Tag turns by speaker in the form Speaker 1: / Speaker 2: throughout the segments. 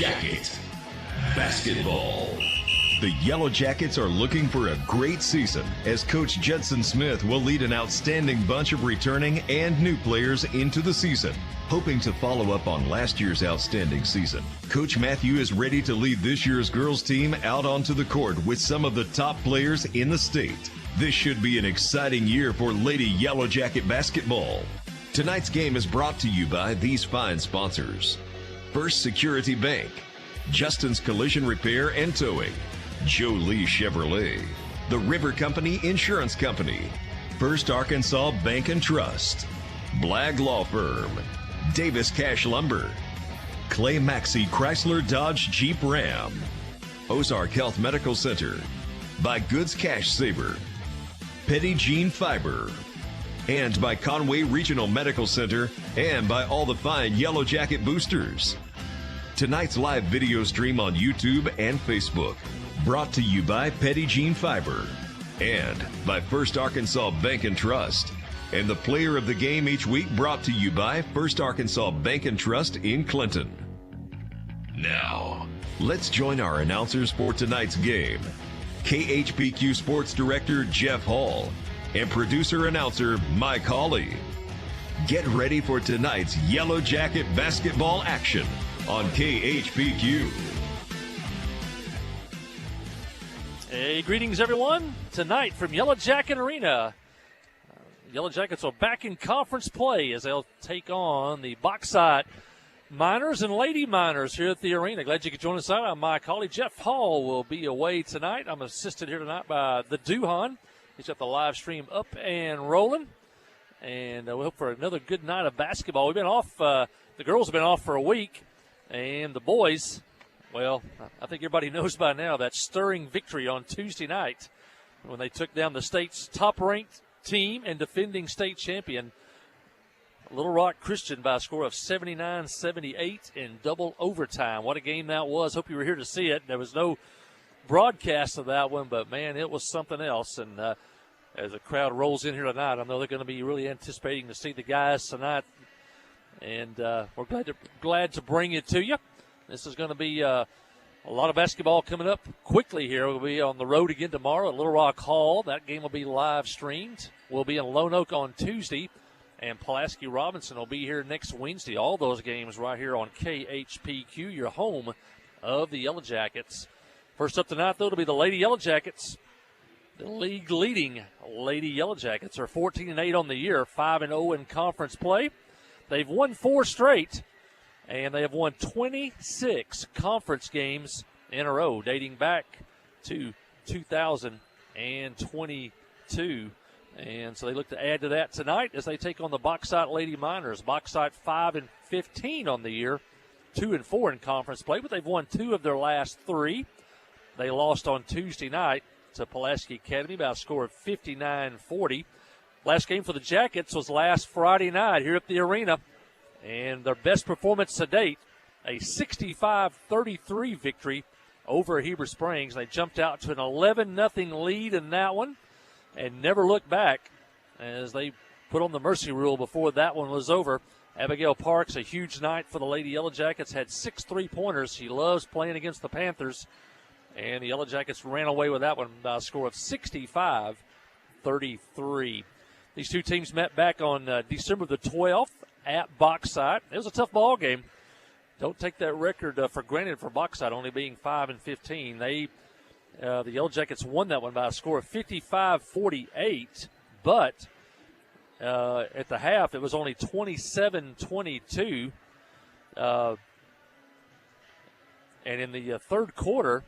Speaker 1: Jacket Basketball. The Yellow Jackets are looking for a great season as Coach Judson Smith will lead an outstanding bunch of returning and new players into the season. Hoping to follow up on last year's outstanding season, Coach Matthew is ready to lead this year's girls team out onto the court with some of the top players in the state. This should be an exciting year for Lady Yellow Jacket basketball. Tonight's game is brought to you by these fine sponsors: First Security Bank, Justin's Collision Repair and Towing, Joe Lee Chevrolet, The River Company Insurance Company, First Arkansas Bank and Trust, Blagg Law Firm, Davis Cash Lumber, Clay Maxey Chrysler Dodge Jeep Ram, Ozark Health Medical Center, by Goods Cash Saver, Petty Jean Fiber, and by Conway Regional Medical Center, and by all the fine Yellow Jacket boosters. Tonight's live video stream on YouTube and Facebook, brought to you by Petty Jean Fiber and by First Arkansas Bank and Trust. And the player of the game each week brought to you by First Arkansas Bank and Trust in Clinton. Now, let's join our announcers for tonight's game. KHPQ Sports Director Jeff Hall and producer-announcer Mike Hawley. Get ready for tonight's Yellow Jacket basketball action on KHPQ.
Speaker 2: Hey, greetings everyone. Tonight from Yellow Jacket Arena, Yellow Jackets are back in conference play as they'll take on the Bauxite Miners and Lady Miners here at the arena. Glad you could join us tonight. I'm Mike Hawley. Jeff Hall will be away tonight. I'm assisted here tonight by the Duhan. He's got the live stream up and rolling. And we hope for another good night of basketball. We've been off, the girls have been off for a week. And the boys, well, I think everybody knows by now that stirring victory on Tuesday night when they took down the state's top-ranked team and defending state champion, Little Rock Christian, by a score of 79-78 in double overtime. What a game that was. Hope you were here to see it. There was no broadcast of that one, but, man, it was something else. And as the crowd rolls in here tonight, I know they're going to be really anticipating to see the guys tonight. And we're glad to bring it to you. This is going to be a lot of basketball coming up quickly here. We'll be on the road again tomorrow at Little Rock Hall. That game will be live streamed. We'll be in Lone Oak on Tuesday, and Pulaski Robinson will be here next Wednesday. All those games right here on KHPQ, your home of the Yellow Jackets. First up tonight, though, will be the Lady Yellow Jackets. The league-leading Lady Yellow Jackets are 14-8 on the year, 5-0 in conference play. They've won 4 straight, and they have won 26 conference games in a row, dating back to 2022. And so they look to add to that tonight as they take on the Bauxite Lady Miners. Bauxite 5-15 on the year, 2-4 in conference play, but they've won 2 of their last 3. They lost on Tuesday night to Pulaski Academy by a score of 59-40. Last game for the Jackets was last Friday night here at the arena, and their best performance to date, a 65-33 victory over Heber Springs. They jumped out to an 11-0 lead in that one and never looked back as they put on the mercy rule before that one was over. Abigail Parks, a huge night for the Lady Yellow Jackets, had 6 3-pointers. She loves playing against the Panthers, and the Yellow Jackets ran away with that one by a score of 65-33. These two teams met back on December the 12th at Bauxite. It was a tough ball game. Don't take that record for granted for Bauxite only being 5-15. The Yellow Jackets won that one by a score of 55-48, but at the half it was only 27-22. And in the third quarter,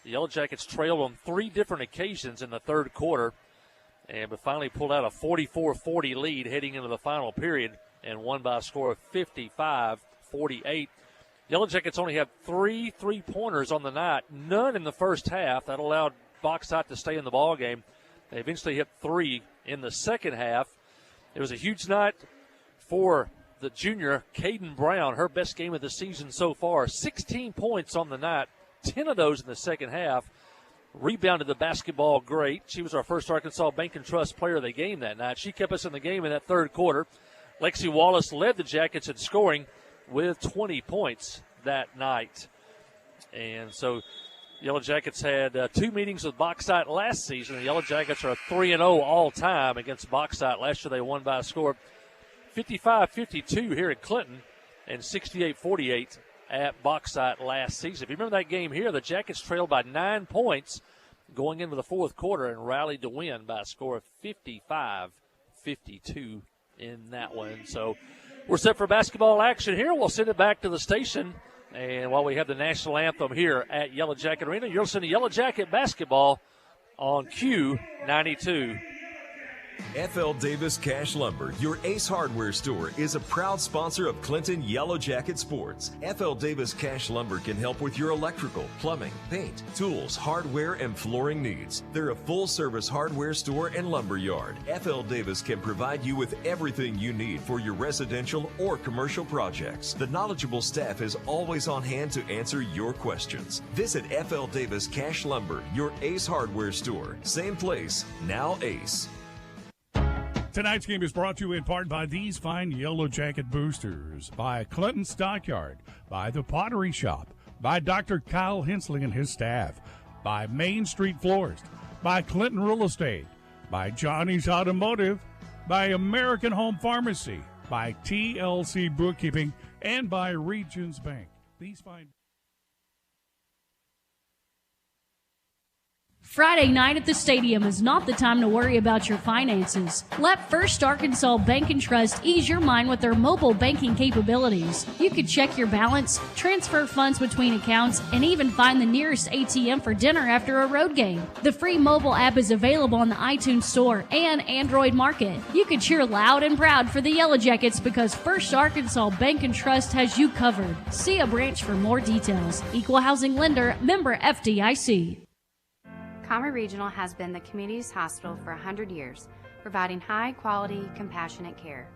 Speaker 2: the Yellow Jackets trailed on 3 different occasions in the third quarter, but finally pulled out a 44-40 lead heading into the final period and won by a score of 55-48. Yellow Jackets only had 3 3-pointers on the night, none in the first half. That allowed Bauxite to stay in the ball game. They eventually hit 3 in the second half. It was a huge night for the junior, Caden Brown, her best game of the season so far. 16 points on the night, 10 of those in the second half. Rebounded the basketball great. She was our first Arkansas Bank and Trust player of the game that night. She kept us in the game in that third quarter. Lexi Wallace led the Jackets in scoring with 20 points that night. And so Yellow Jackets had 2 meetings with Bauxite last season. The Yellow Jackets are 3-0 all time against Bauxite. Last year they won by a score of 55-52 here in Clinton and 68-48 at Bauxite last season. If you remember that game here, the Jackets trailed by 9 points going into the fourth quarter and rallied to win by a score of 55-52 in that one. So we're set for basketball action here. We'll send it back to the station. And while we have the national anthem here at Yellow Jacket Arena, you're listening to Yellow Jacket Basketball on Q92.
Speaker 1: FL Davis Cash Lumber, your Ace Hardware store, is a proud sponsor of Clinton Yellow Jacket Sports. FL Davis Cash Lumber can help with your electrical, plumbing, paint, tools, hardware, and flooring needs. They're a full-service hardware store and lumber yard. FL Davis can provide you with everything you need for your residential or commercial projects. The knowledgeable staff is always on hand to answer your questions. Visit FL Davis Cash Lumber, your Ace Hardware store. Same place, now Ace.
Speaker 3: Tonight's game is brought to you in part by these fine Yellow Jacket boosters, by Clinton Stockyard, by the Pottery Shop, by Dr. Kyle Hensley and his staff, by Main Street Florist, by Clinton Real Estate, by Johnny's Automotive, by American Home Pharmacy, by TLC Bookkeeping, and by Regions Bank. These fine...
Speaker 4: Friday night at the stadium is not the time to worry about your finances. Let First Arkansas Bank and Trust ease your mind with their mobile banking capabilities. You can check your balance, transfer funds between accounts, and even find the nearest ATM for dinner after a road game. The free mobile app is available on the iTunes Store and Android Market. You can cheer loud and proud for the Yellow Jackets because First Arkansas Bank and Trust has you covered. See a branch for more details. Equal housing lender, member FDIC.
Speaker 5: Comrie Regional has been the community's hospital for 100 years, providing high-quality, compassionate care.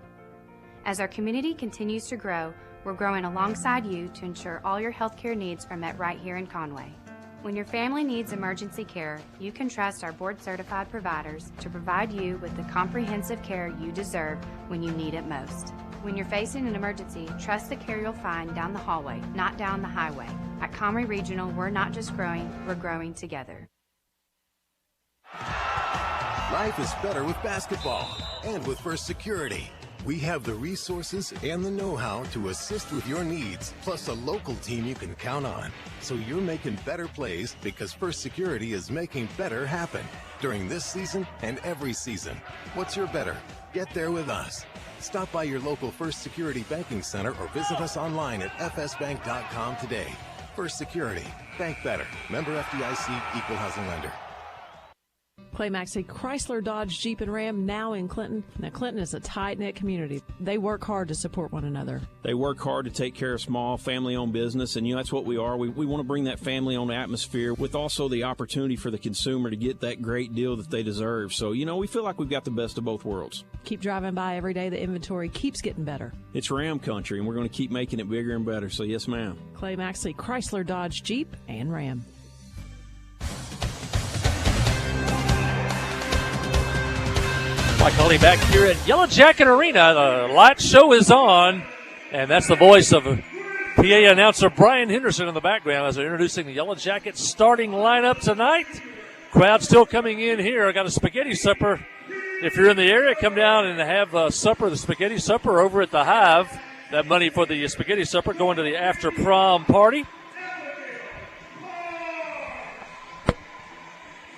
Speaker 5: As our community continues to grow, we're growing alongside you to ensure all your healthcare needs are met right here in Conway. When your family needs emergency care, you can trust our board-certified providers to provide you with the comprehensive care you deserve when you need it most. When you're facing an emergency, trust the care you'll find down the hallway, not down the highway. At Comrie Regional, we're not just growing, we're growing together.
Speaker 6: Life is better with basketball and with First Security. We have the resources and the know-how to assist with your needs, plus a local team you can count on. So you're making better plays because First Security is making better happen during this season and every season. What's your better? Get there with us. Stop by your local First Security Banking Center or visit us online at fsbank.com today. First Security. Bank better. Member FDIC, Equal Housing Lender.
Speaker 7: Clay Maxey, Chrysler, Dodge, Jeep, and Ram now in Clinton. Now, Clinton is a tight-knit community. They work hard to support one another.
Speaker 8: They work hard to take care of small, family-owned business, and that's what we are. We want to bring that family-owned atmosphere with also the opportunity for the consumer to get that great deal that they deserve. So, we feel like we've got the best of both worlds.
Speaker 7: Keep driving by every day. The inventory keeps getting better.
Speaker 8: It's Ram country, and we're going to keep making it bigger and better. So, yes, ma'am.
Speaker 7: Clay Maxey, Chrysler, Dodge, Jeep, and Ram.
Speaker 2: Mike Holly back here at Yellow Jacket Arena. The light show is on, and that's the voice of PA announcer Brian Henderson in the background as they're introducing the Yellow Jackets starting lineup tonight. Crowd still coming in here. I got a spaghetti supper. If you're in the area, come down and have supper, the spaghetti supper over at the Hive. That money for the spaghetti supper going to the after prom party.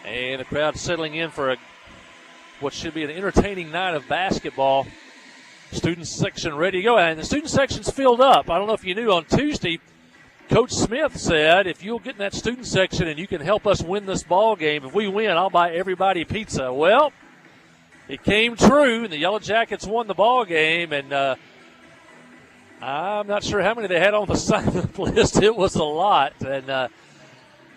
Speaker 2: And the crowd settling in for what should be an entertaining night of basketball. Student section ready to go. And the student section's filled up. I don't know if you knew, on Tuesday, Coach Smith said, if you'll get in that student section and you can help us win this ball game, if we win, I'll buy everybody pizza. Well, it came true, and the Yellow Jackets won the ball game, and I'm not sure how many they had on the sign-up list. It was a lot. And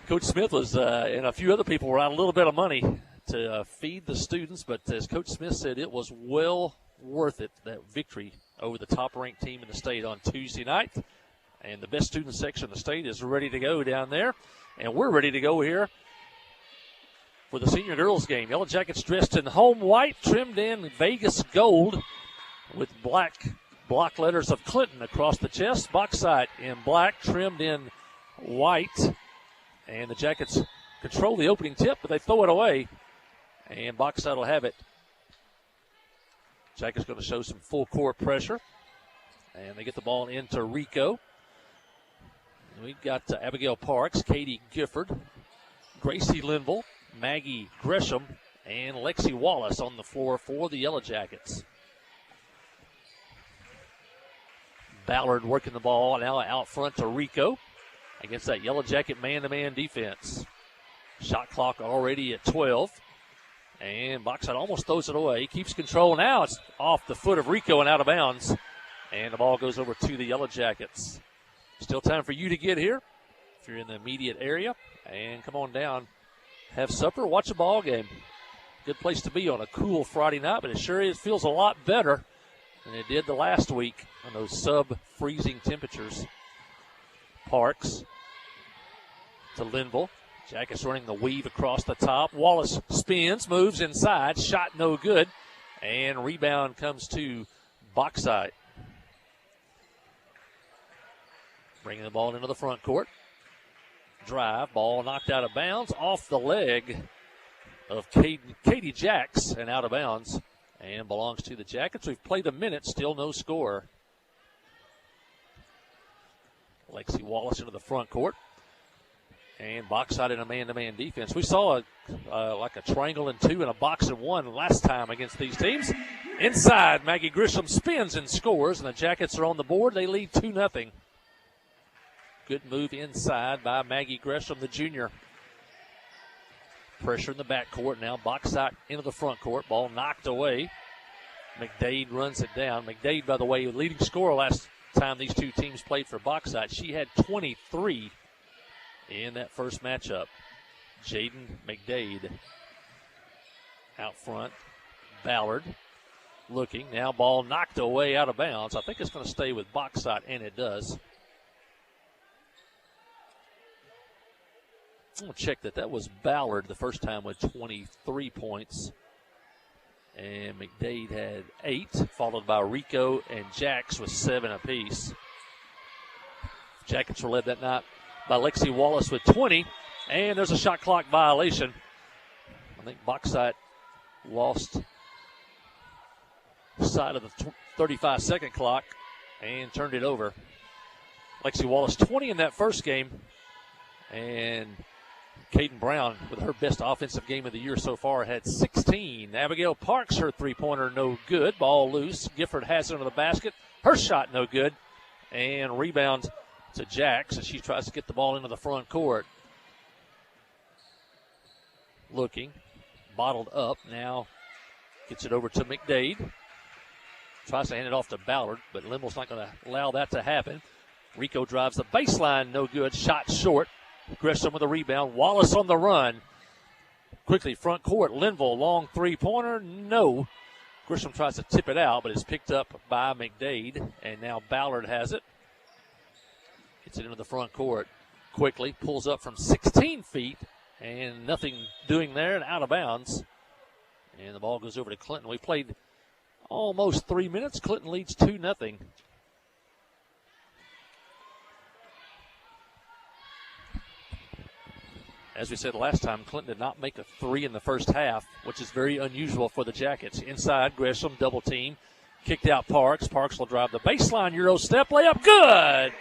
Speaker 2: Coach Smith was and a few other people were out a little bit of money to feed the students, but as Coach Smith said, it was well worth it, that victory over the top-ranked team in the state on Tuesday night. And the best student section in the state is ready to go down there, and we're ready to go here for the senior girls game. Yellow Jackets dressed in home white, trimmed in Vegas gold with black block letters of Clinton across the chest. Box side in black, trimmed in white. And the Jackets control the opening tip, but they throw it away. And box side will have it. Jackets going to show some full court pressure. And they get the ball into Rico. We've got Abigail Parks, Katie Gifford, Gracie Linville, Maggie Gresham, and Lexi Wallace on the floor for the Yellow Jackets. Ballard working the ball now out front to Rico against that Yellow Jacket man-to-man defense. Shot clock already at 12. And Boxside almost throws it away. Keeps control now. It's off the foot of Rico and out of bounds. And the ball goes over to the Yellow Jackets. Still time for you to get here if you're in the immediate area. And come on down, have supper, watch a ball game. Good place to be on a cool Friday night, but it sure feels a lot better than it did the last week on those sub-freezing temperatures. Parks to Linville. Jackets running the weave across the top. Wallace spins, moves inside. Shot no good. And rebound comes to Boxside. Bringing the ball into the front court. Drive. Ball knocked out of bounds. Off the leg of Katie Jacks and out of bounds. And belongs to the Jackets. We've played a minute. Still no score. Lexi Wallace into the front court. And Boxside in a man-to-man defense. We saw like a triangle and two and a box and one last time against these teams. Inside, Maggie Grisham spins and scores, and the Jackets are on the board. They lead 2-0. Good move inside by Maggie Gresham, the junior. Pressure in the backcourt now. Boxside into the front court. Ball knocked away. McDade runs it down. McDade, by the way, leading scorer last time these two teams played for Boxside. She had 23 in that first matchup. Jaden McDade out front. Ballard looking. Now ball knocked away out of bounds. I think it's going to stay with Boxside, and it does. I'm going to check that. That was Ballard the first time with 23 points. And McDade had 8, followed by Rico and Jax with 7 apiece. Jackets were led that night by Lexi Wallace with 20. And there's a shot clock violation. I think Boxside lost sight of the 35-second clock and turned it over. Lexi Wallace 20 in that first game. And Caden Brown, with her best offensive game of the year so far, had 16. Abigail Parks, her three-pointer, no good. Ball loose. Gifford has it under the basket. Her shot no good. And rebound to Jax as she tries to get the ball into the front court. Looking. Bottled up. Now gets it over to McDade. Tries to hand it off to Ballard, but Linville's not going to allow that to happen. Rico drives the baseline. No good. Shot short. Gresham with a rebound. Wallace on the run. Quickly front court. Linville, long three-pointer. No. Gresham tries to tip it out, but it's picked up by McDade. And now Ballard has it. Gets it into the front court. Quickly pulls up from 16 feet. And nothing doing there and out of bounds. And the ball goes over to Clinton. We played almost 3 minutes. Clinton leads 2-0. As we said last time, Clinton did not make a three in the first half, which is very unusual for the Jackets. Inside, Gresham, double team. Kicked out Parks. Parks will drive the baseline. Euro step layup. Good.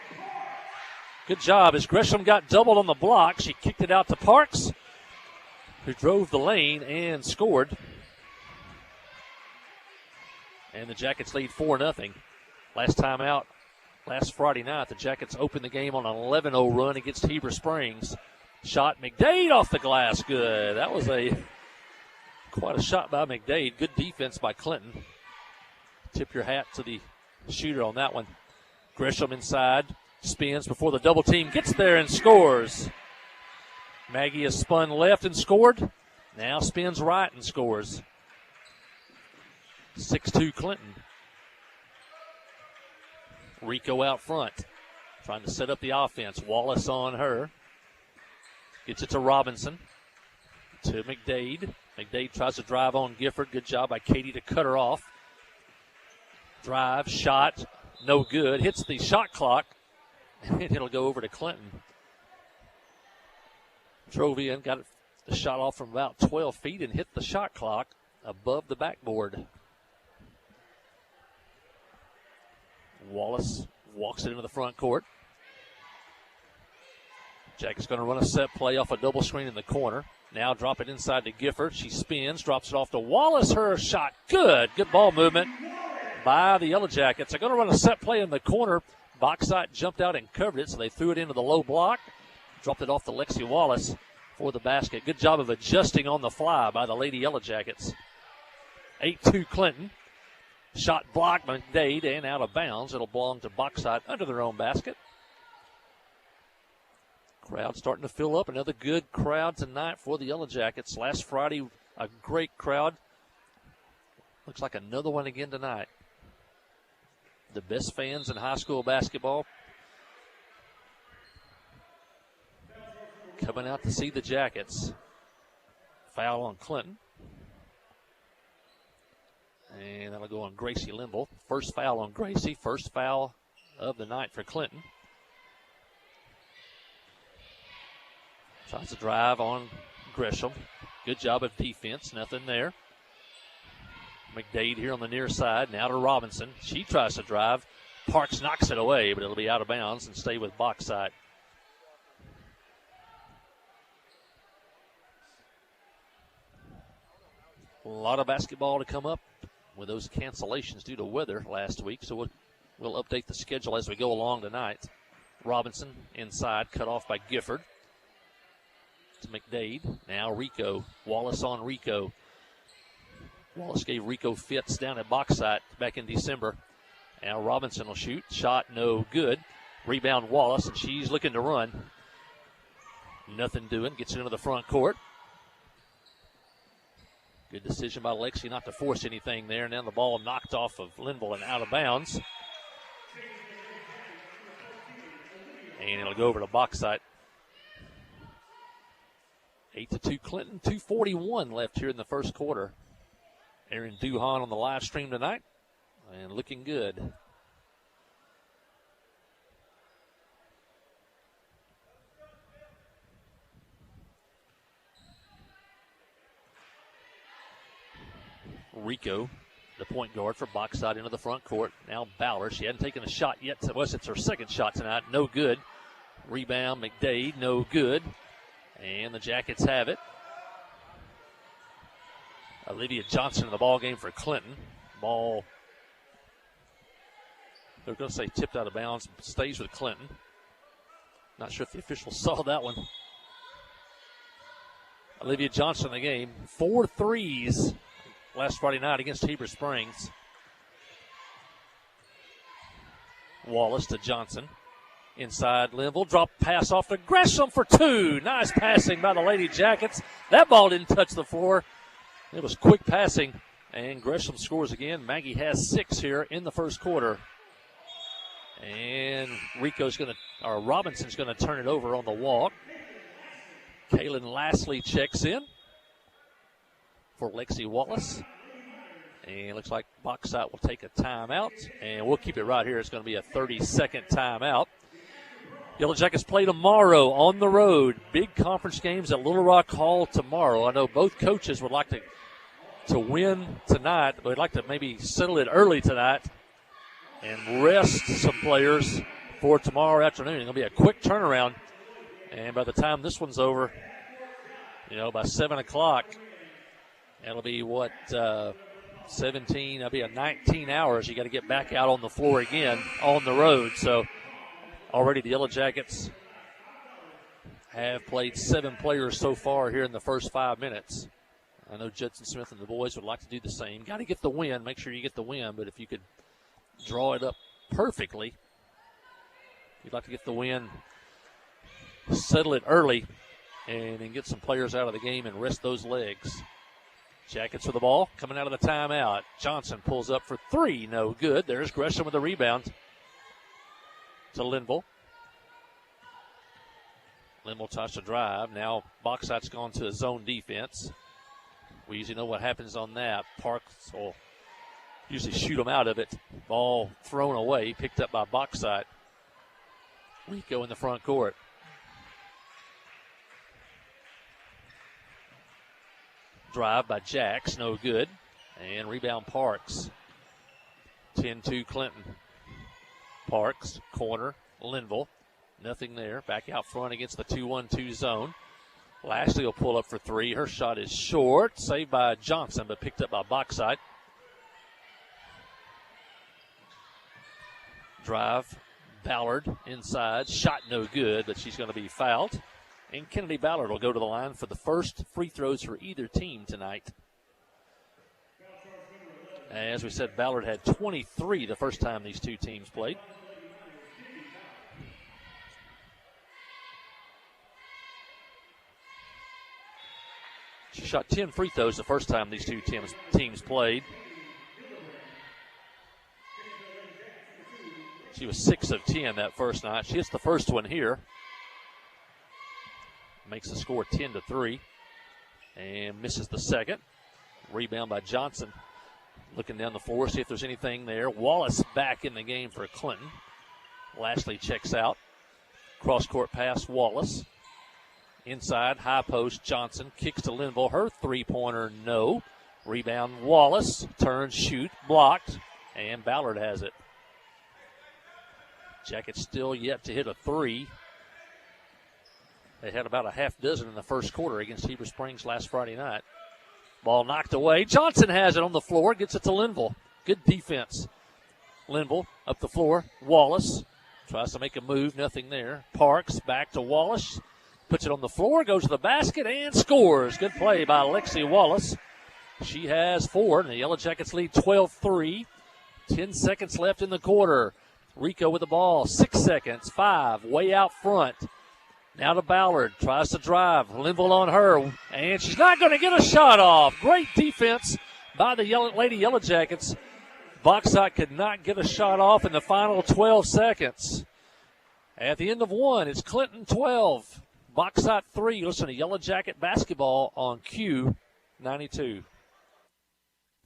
Speaker 2: Good job as Gresham got doubled on the block. She kicked it out to Parks, who drove the lane and scored. And the Jackets lead 4-0. Last time out, last Friday night, the Jackets opened the game on an 11-0 run against Heber Springs. Shot McDade off the glass. Good. That was quite a shot by McDade. Good defense by Clinton. Tip your hat to the shooter on that one. Gresham inside. Spins before the double team gets there and scores. Maggie has spun left and scored. Now spins right and scores. 6-2 Clinton. Rico out front. Trying to set up the offense. Wallace on her. Gets it to Robinson. To McDade. McDade tries to drive on Gifford. Good job by Katie to cut her off. Drive, shot, No good. Hits the shot clock, and it'll go over to Clinton. Drove in, got the shot off from about 12 feet and hit the shot clock above the backboard. Wallace walks it into the front court. Jackets going to run a set play off a double screen in the corner. Now drop it inside to Gifford. She spins, drops it off to Wallace. Her shot, good. Good ball movement by the Yellow Jackets. They're going to run a set play in the corner. Bauxite jumped out and covered it, so they threw it into the low block. Dropped it off to Lexi Wallace for the basket. Good job of adjusting on the fly by the Lady Yellow Jackets. 8-2 Clinton. Shot blocked by McDade and out of bounds. It'll belong to Bauxite under their own basket. Crowd starting to fill up. Another good crowd tonight for the Yellow Jackets. Last Friday, a great crowd. Looks like another one again tonight. The best fans in high school basketball coming out to see the Jackets. Foul on Clinton. And that'll go on Gracie Limble. First foul on Gracie. First foul of the night for Clinton. Tries to drive on Gresham. Good job of defense. Nothing there. McDade here on the near side. Now to Robinson. She tries to drive. Parks knocks it away, but it'll be out of bounds and stay with Bauxite. A lot of basketball to come up with those cancellations due to weather last week, so we'll update the schedule as we go along tonight. Robinson inside, cut off by Gifford. To McDade. Now Rico. Wallace on Rico. Wallace gave Rico fits down at Bauxite back in December. Now Robinson will shoot. Shot no good. Rebound Wallace, and she's looking to run. Nothing doing. Gets it into the front court. Good decision by Lexi not to force anything there. And then the ball knocked off of Linville and out of bounds. And it'll go over to Bauxite. 8-2 Clinton. 2:41 left here in the first quarter. Aaron Duhan on the live stream tonight. And looking good. Rico, the point guard for Bauxite, into the front court. Now Ballard. She hadn't taken a shot yet. It's her second shot tonight. No good. Rebound McDade. No good. And the Jackets have it. Olivia Johnson in the ball game for Clinton. Ball, they're going to say tipped out of bounds, stays with Clinton. Not sure if the officials saw that one. Olivia Johnson in the game. 4 threes last Friday night against Heber Springs. Wallace to Johnson. Inside Linville, drop pass off to Gresham for 2. Nice passing by the Lady Jackets. That ball didn't touch the floor. It was quick passing, and Gresham scores again. Maggie has 6 here in the first quarter. And Robinson's going to turn it over on the walk. Kaylin Lastly checks in for Lexi Wallace. And looks like Bauxite will take a timeout, and we'll keep it right here. It's going to be a 30-second timeout. Yellow Jackets play tomorrow on the road. Big conference games at Little Rock Hall tomorrow. I know both coaches would like to win tonight, but they'd like to maybe settle it early tonight and rest some players for tomorrow afternoon. It's going to be a quick turnaround, and by the time this one's over, by 7 o'clock, it'll be 17, that'll be 19 hours. You got to get back out on the floor again on the road. So already the Yellow Jackets have played 7 players so far here in the first 5 minutes. I know Judson Smith and the boys would like to do the same. Got to get the win. Make sure you get the win. But if you could draw it up perfectly, you'd like to get the win, settle it early, and then get some players out of the game and rest those legs. Jackets with the ball coming out of the timeout. Johnson pulls up for 3. No good. There's Gresham with the rebound to Linville. Linville tries to drive. Now Bauxite's gone to a zone defense. We usually know what happens on that. Parks will usually shoot them out of it. Ball thrown away, picked up by Bauxite. Rico in the front court. Drive by Jacks, no good. And rebound Parks. 10-2 Clinton. Parks, corner, Linville. Nothing there. Back out front against the 2-1-2 zone. Lashley will pull up for three. Her shot is short. Saved by Johnson, but picked up by Bauxite. Drive, Ballard inside. Shot no good, but she's going to be fouled. And Kennedy Ballard will go to the line for the first free throws for either team tonight. As we said, Ballard had 23 the first time these two teams played. She shot 10 free throws the first time these two teams played. She was 6 of 10 that first night. She hits the first one here. Makes the score 10-3. And misses the second. Rebound by Johnson. Looking down the floor, see if there's anything there. Wallace back in the game for Clinton. Lashley checks out. Cross-court pass, Wallace. Inside, high post, Johnson kicks to Linville. Her three-pointer, no. Rebound, Wallace. Turn, shoot, blocked. And Ballard has it. Jackets still yet to hit a three. They had about a half dozen in the first quarter against Heber Springs last Friday night. Ball knocked away. Johnson has it on the floor. Gets it to Linville. Good defense. Linville up the floor. Wallace tries to make a move. Nothing there. Parks back to Wallace. Puts it on the floor. Goes to the basket and scores. Good play by Alexia Wallace. She has 4. And the Yellow Jackets lead 12-3. 10 seconds left in the quarter. Rico with the ball. 6 seconds. 5. Way out front. Now to Ballard. Tries to drive. Linville on her. And she's not going to get a shot off. Great defense by the Lady Yellow Jackets. Bauxite could not get a shot off in the final 12 seconds. At the end of one, it's Clinton 12. Bauxite 3. Listen to Yellow Jacket basketball on Q92.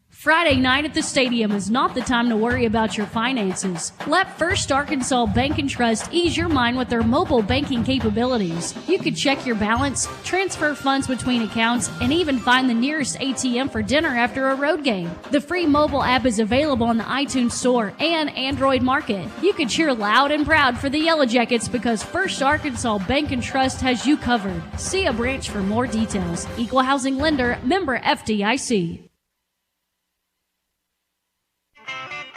Speaker 4: Friday night at the stadium is not the time to worry about your finances. Let First Arkansas Bank and Trust ease your mind with their mobile banking capabilities. You can check your balance, transfer funds between accounts, and even find the nearest ATM for dinner after a road game. The free mobile app is available on the iTunes Store and Android Market. You can cheer loud and proud for the Yellow Jackets because First Arkansas Bank and Trust has you covered. See a branch for more details. Equal housing lender, member FDIC.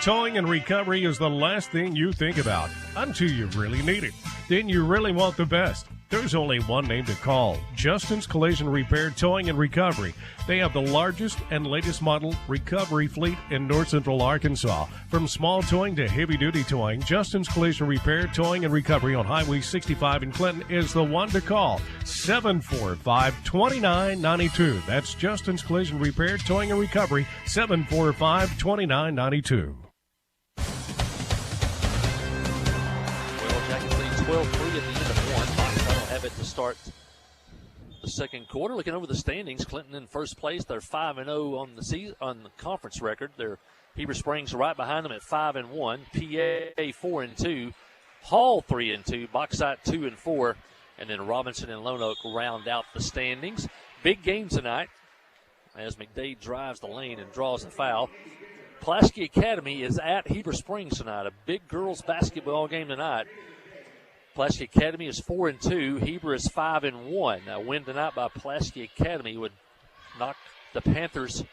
Speaker 9: Towing and recovery is the last thing you think about until you really need it. Then you really want the best. There's only one name to call, Justin's Collision Repair Towing and Recovery. They have the largest and latest model recovery fleet in North Central Arkansas. From small towing to heavy-duty towing, Justin's Collision Repair Towing and Recovery on Highway 65 in Clinton is the one to call, 745-2992. That's Justin's Collision Repair Towing and Recovery, 745-2992.
Speaker 2: 12-3 at the end of one. Bauxite will have it to start the second quarter. Looking over the standings, Clinton in first place. They're 5-0 on the season, on the conference record. They're Heber Springs right behind them at 5-1. PA 4-2. Hall 3-2. Bauxite 2-4. And then Robinson and Lone Oak round out the standings. Big game tonight as McDade drives the lane and draws a foul. Pulaski Academy is at Heber Springs tonight. A big girls basketball game tonight. Pulaski Academy is 4-2. Heber is 5-1. A win tonight by Pulaski Academy would knock the Panthers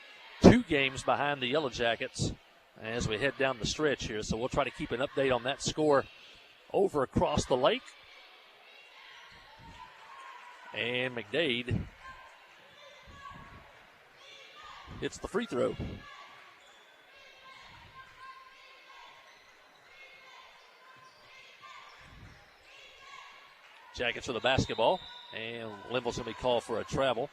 Speaker 2: 2 games behind the Yellow Jackets as we head down the stretch here. So we'll try to keep an update on that score over across the lake. And McDade hits the free throw. Jackets for the basketball, and Linville's going to be called for a travel.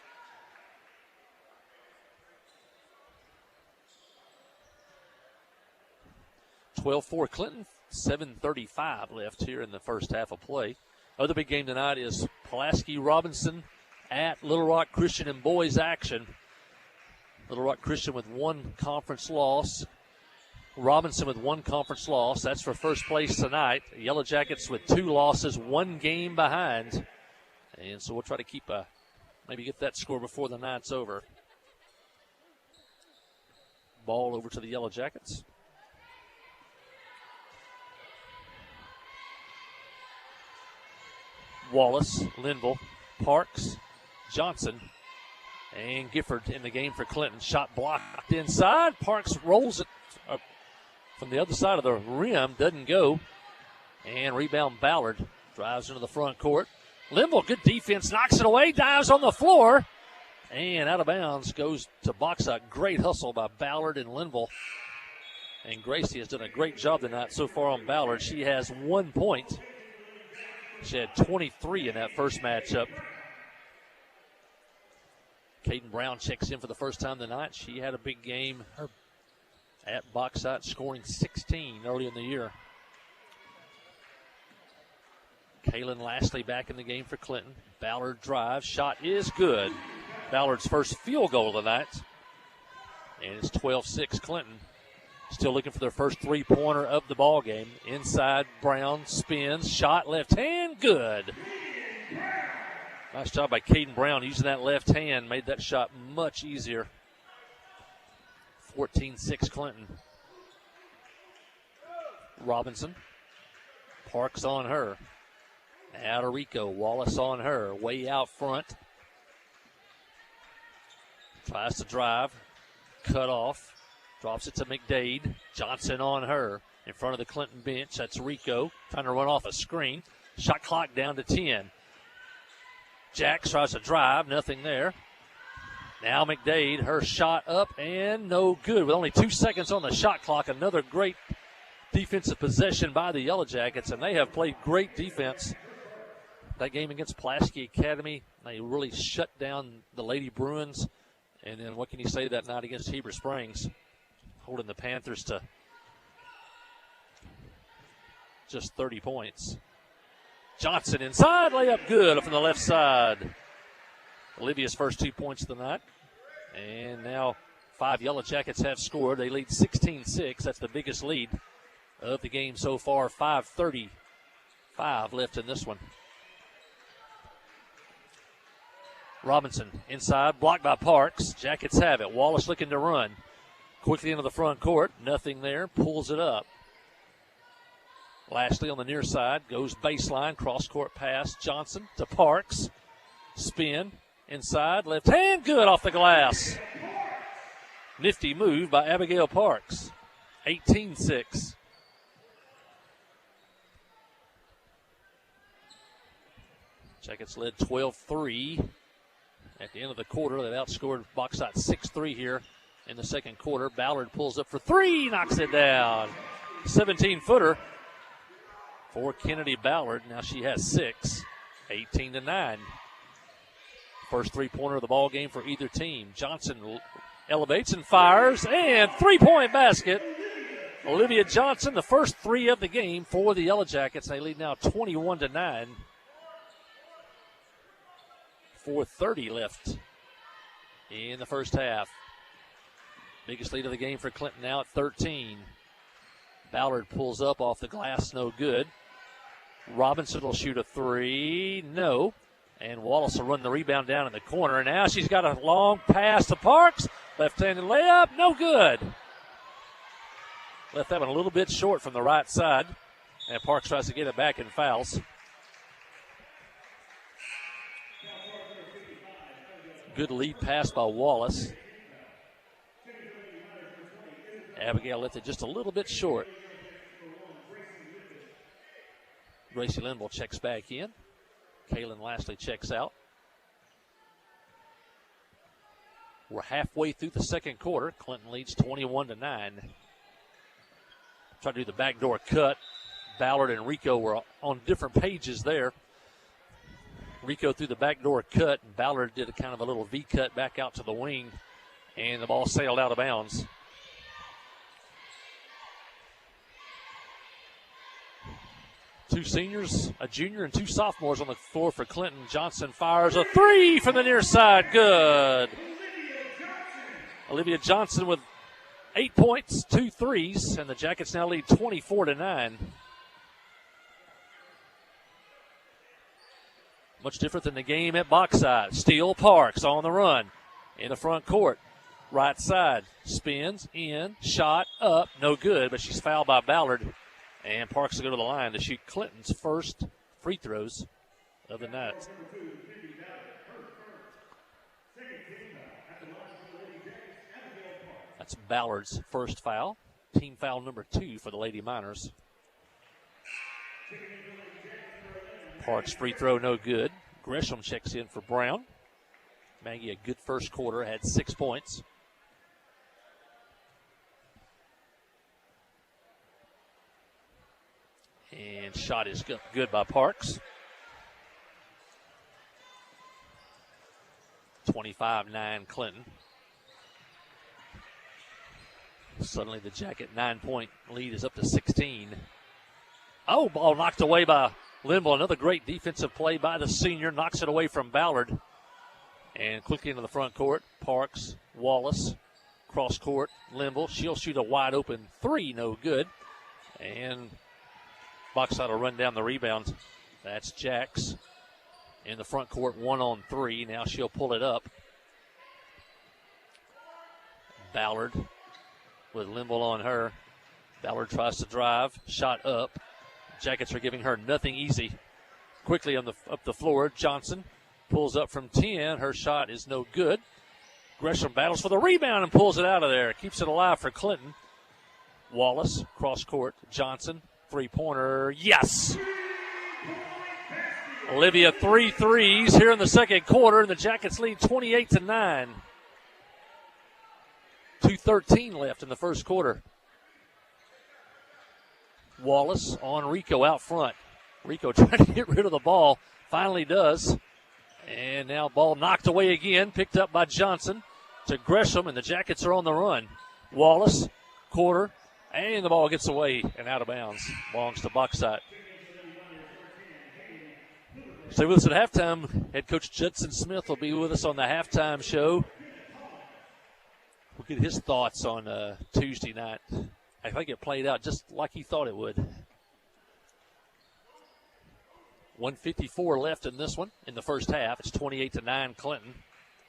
Speaker 2: (12-4) Clinton, 7:35 left here in the first half of play. Other big game tonight is Pulaski Robinson at Little Rock Christian in boys action. Little Rock Christian with 1 conference loss. Robinson with one conference loss. That's for first place tonight. Yellow Jackets with 2 losses, 1 game behind. And so we'll try to keep maybe get that score before the night's over. Ball over to the Yellow Jackets. Wallace, Linville, Parks, Johnson, and Gifford in the game for Clinton. Shot blocked inside. Parks rolls it up from the other side of the rim. Doesn't go. And rebound Ballard. Drives into the front court. Linville, good defense, knocks it away, dives on the floor. And out of bounds, goes to box out. Great hustle by Ballard and Linville. And Gracie has done a great job tonight so far on Ballard. She has 1 point. She had 23 in that first matchup. Caden Brown checks in for the first time tonight. She had a big game at Bauxite, scoring 16 early in the year. Kaylin Lashley back in the game for Clinton. Ballard drives. Shot is good. Ballard's first field goal of the night. And it's 12-6 Clinton. Still looking for their first 3-pointer of the ball game. Inside, Brown spins. Shot left hand, good. Nice job by Caden Brown using that left hand. Made that shot much easier. 14-6 Clinton. Robinson. Parks on her. Now to Rico. Wallace on her. Way out front. Tries to drive. Cut off. Drops it to McDade. Johnson on her. In front of the Clinton bench. That's Rico. Trying to run off a screen. Shot clock down to 10. Jax tries to drive. Nothing there. Now McDade. Her shot up and no good. With only 2 seconds on the shot clock. Another great defensive possession by the Yellow Jackets. And they have played great defense. That game against Pulaski Academy, they really shut down the Lady Bruins. And then what can you say that night against Heber Springs? Holding the Panthers to just 30 points. Johnson inside, layup good from the left side. Olivia's first 2 points of the night. And now 5 Yellow Jackets have scored. They lead 16-6. That's the biggest lead of the game so far. 5:35 left in this one. Robinson inside, blocked by Parks. Jackets have it. Wallace looking to run. Quickly into the front court. Nothing there. Pulls it up. Lashley on the near side. Goes baseline. Cross-court pass. Johnson to Parks. Spin. Inside. Left hand. Good off the glass. Nifty move by Abigail Parks. 18-6. Jackets led 12-3. At the end of the quarter, they've outscored Bauxite 6-3 here in the second quarter. Ballard pulls up for 3, knocks it down. 17-footer for Kennedy Ballard. Now she has 6, 18-9. First 3-pointer of the ball game for either team. Johnson elevates and fires, and 3-point basket. Olivia Johnson, the first 3 of the game for the Yellow Jackets. They lead now 21-9. 4:30 left in the first half. Biggest lead of the game for Clinton now at 13. Ballard pulls up off the glass, no good. Robinson will shoot a 3, no. And Wallace will run the rebound down in the corner. And now she's got a long pass to Parks. Left-handed layup, no good. Left that one a little bit short from the right side. And Parks tries to get it back and fouls. Good lead pass by Wallace. Abigail left it just a little bit short. Gracie Linville checks back in. Kaylin Lashley checks out. We're halfway through the second quarter. Clinton leads 21-9. Try to do the backdoor cut. Ballard and Rico were on different pages there. Rico threw the backdoor cut, and Ballard did a kind of a little V-cut back out to the wing, and the ball sailed out of bounds. Two seniors, a junior, and 2 sophomores on the floor for Clinton. Johnson fires a 3 from the near side. Good. Olivia Johnson with 8 points, 2 threes, and the Jackets now lead 24-9. Much different than the game at Boxside. Steele Parks on the run in the front court. Right side, spins, in, shot, up, no good, but she's fouled by Ballard. And Parks will go to the line to shoot Clinton's first free throws of the night. That's Ballard's first foul. Team foul number 2 for the Lady Miners. Parks free throw no good. Gresham checks in for Brown. Maggie a good first quarter, had 6 points. And shot is good by Parks. 25-9 Clinton. Suddenly the Jacket 9-point lead is up to 16. Oh, ball knocked away by Limble. Another great defensive play by the senior. Knocks it away from Ballard. And quickly into the front court. Parks, Wallace, cross court, Limble. She'll shoot a wide open 3, no good. And Boxside will run down the rebound. That's Jax in the front court, 1-on-3. Now she'll pull it up. Ballard with Limble on her. Ballard tries to drive, shot up. Jackets are giving her nothing easy. Quickly up the floor, Johnson pulls up from 10. Her shot is no good. Gresham battles for the rebound and pulls it out of there. Keeps it alive for Clinton. Wallace, cross court, Johnson, three-pointer, yes! Olivia 3 threes here in the second quarter, and the Jackets lead 28-9. 2:13 left in the first quarter. Wallace on Rico out front. Rico trying to get rid of the ball. Finally does. And now ball knocked away again. Picked up by Johnson to Gresham, and the Jackets are on the run. Wallace, quarter, and the ball gets away and out of bounds. Belongs to Boxside. Stay with us at halftime. Head coach Judson Smith will be with us on the halftime show. We'll get his thoughts on Tuesday night. I think it played out just like he thought it would. 1:54 left in this one in the first half. It's 28-9 Clinton.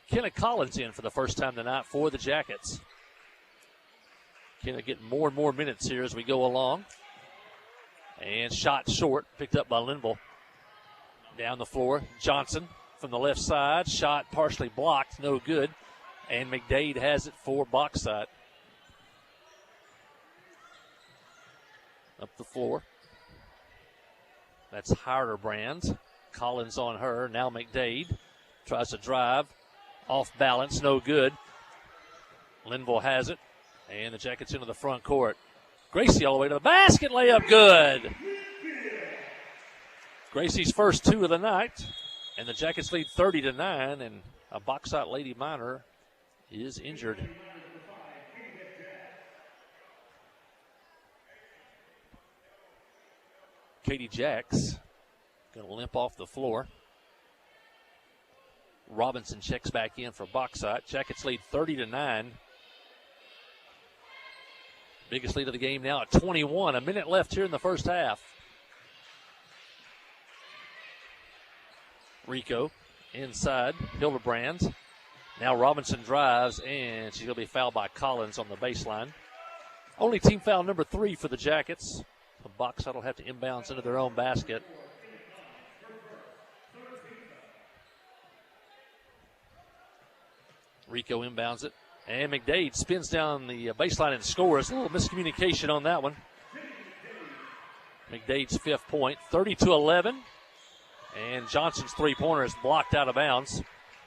Speaker 2: Kenna Collins in for the first time tonight for the Jackets. Kenna getting more and more minutes here as we go along. And shot short, picked up by Linville. Down the floor, Johnson from the left side. Shot partially blocked, no good. And McDade has it for Boxside. Up the floor. That's Harderbrand. Collins on her. Now McDade tries to drive. Off balance, no good. Linville has it. And the Jackets into the front court. Gracie all the way to the basket. Layup good. Gracie's first 2 of the night. And the Jackets lead 30-9. And a Boxside Lady Miner is injured. Katie Jacks going to limp off the floor. Robinson checks back in for Boxside. Jackets lead 30-9. Biggest lead of the game now at 21. A minute left here in the first half. Rico inside. Hildebrand. Now Robinson drives, and she's going to be fouled by Collins on the baseline. Only team foul number 3 for the Jackets. The Boxside will have to inbounds into their own basket. Rico inbounds it. And McDade spins down the baseline and scores. A little miscommunication on that one. McDade's 5th point, 30-11. And Johnson's three-pointer is blocked out of bounds.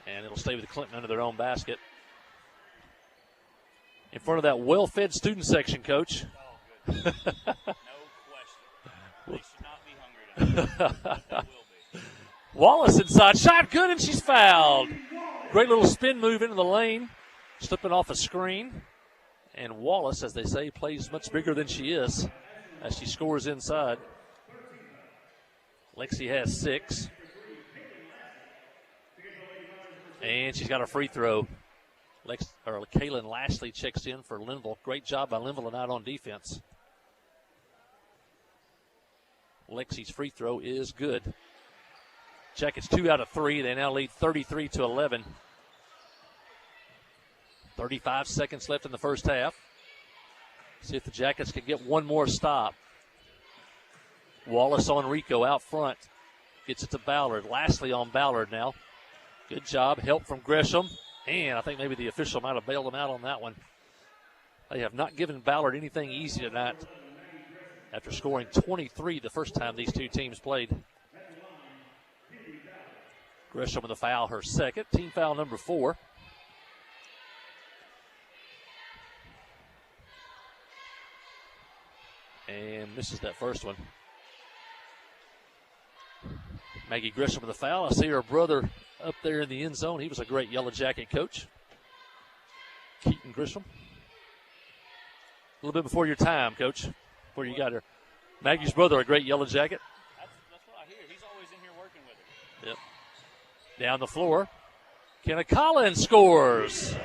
Speaker 2: And it'll stay with Clinton under their own basket. In front of that well-fed student section, Coach.
Speaker 10: Oh, good. No question. They should not be hungry tonight. They will be.
Speaker 2: Wallace inside. Shot good, and she's fouled. Great little spin move into the lane. Slipping off a screen. And Wallace, as they say, plays much bigger than she is as she scores inside. Lexi has 6. And she's got a free throw. Kaylin Lashley checks in for Linville. Great job by Linville tonight on defense. Lexi's free throw is good. Jackets 2 out of 3. They now lead 33-11. 35 seconds left in the first half. See if the Jackets can get one more stop. Wallace on Rico out front. Gets it to Ballard. Lashley on Ballard now. Good job. Help from Gresham. And I think maybe the official might have bailed him out on that one. They have not given Ballard anything easy tonight after scoring 23 the first time these two teams played. Gresham with the foul, her second. Team foul number 4. And misses that first one. Maggie Gresham with the foul. I see her brother up there in the end zone. He was a great Yellow Jacket coach. Keaton Gresham. A little bit before your time, Coach, before you got here. Maggie's brother, a great Yellow Jacket.
Speaker 10: That's what I hear. He's always in here working with her.
Speaker 2: Yep. Down the floor. Kenna Collins scores.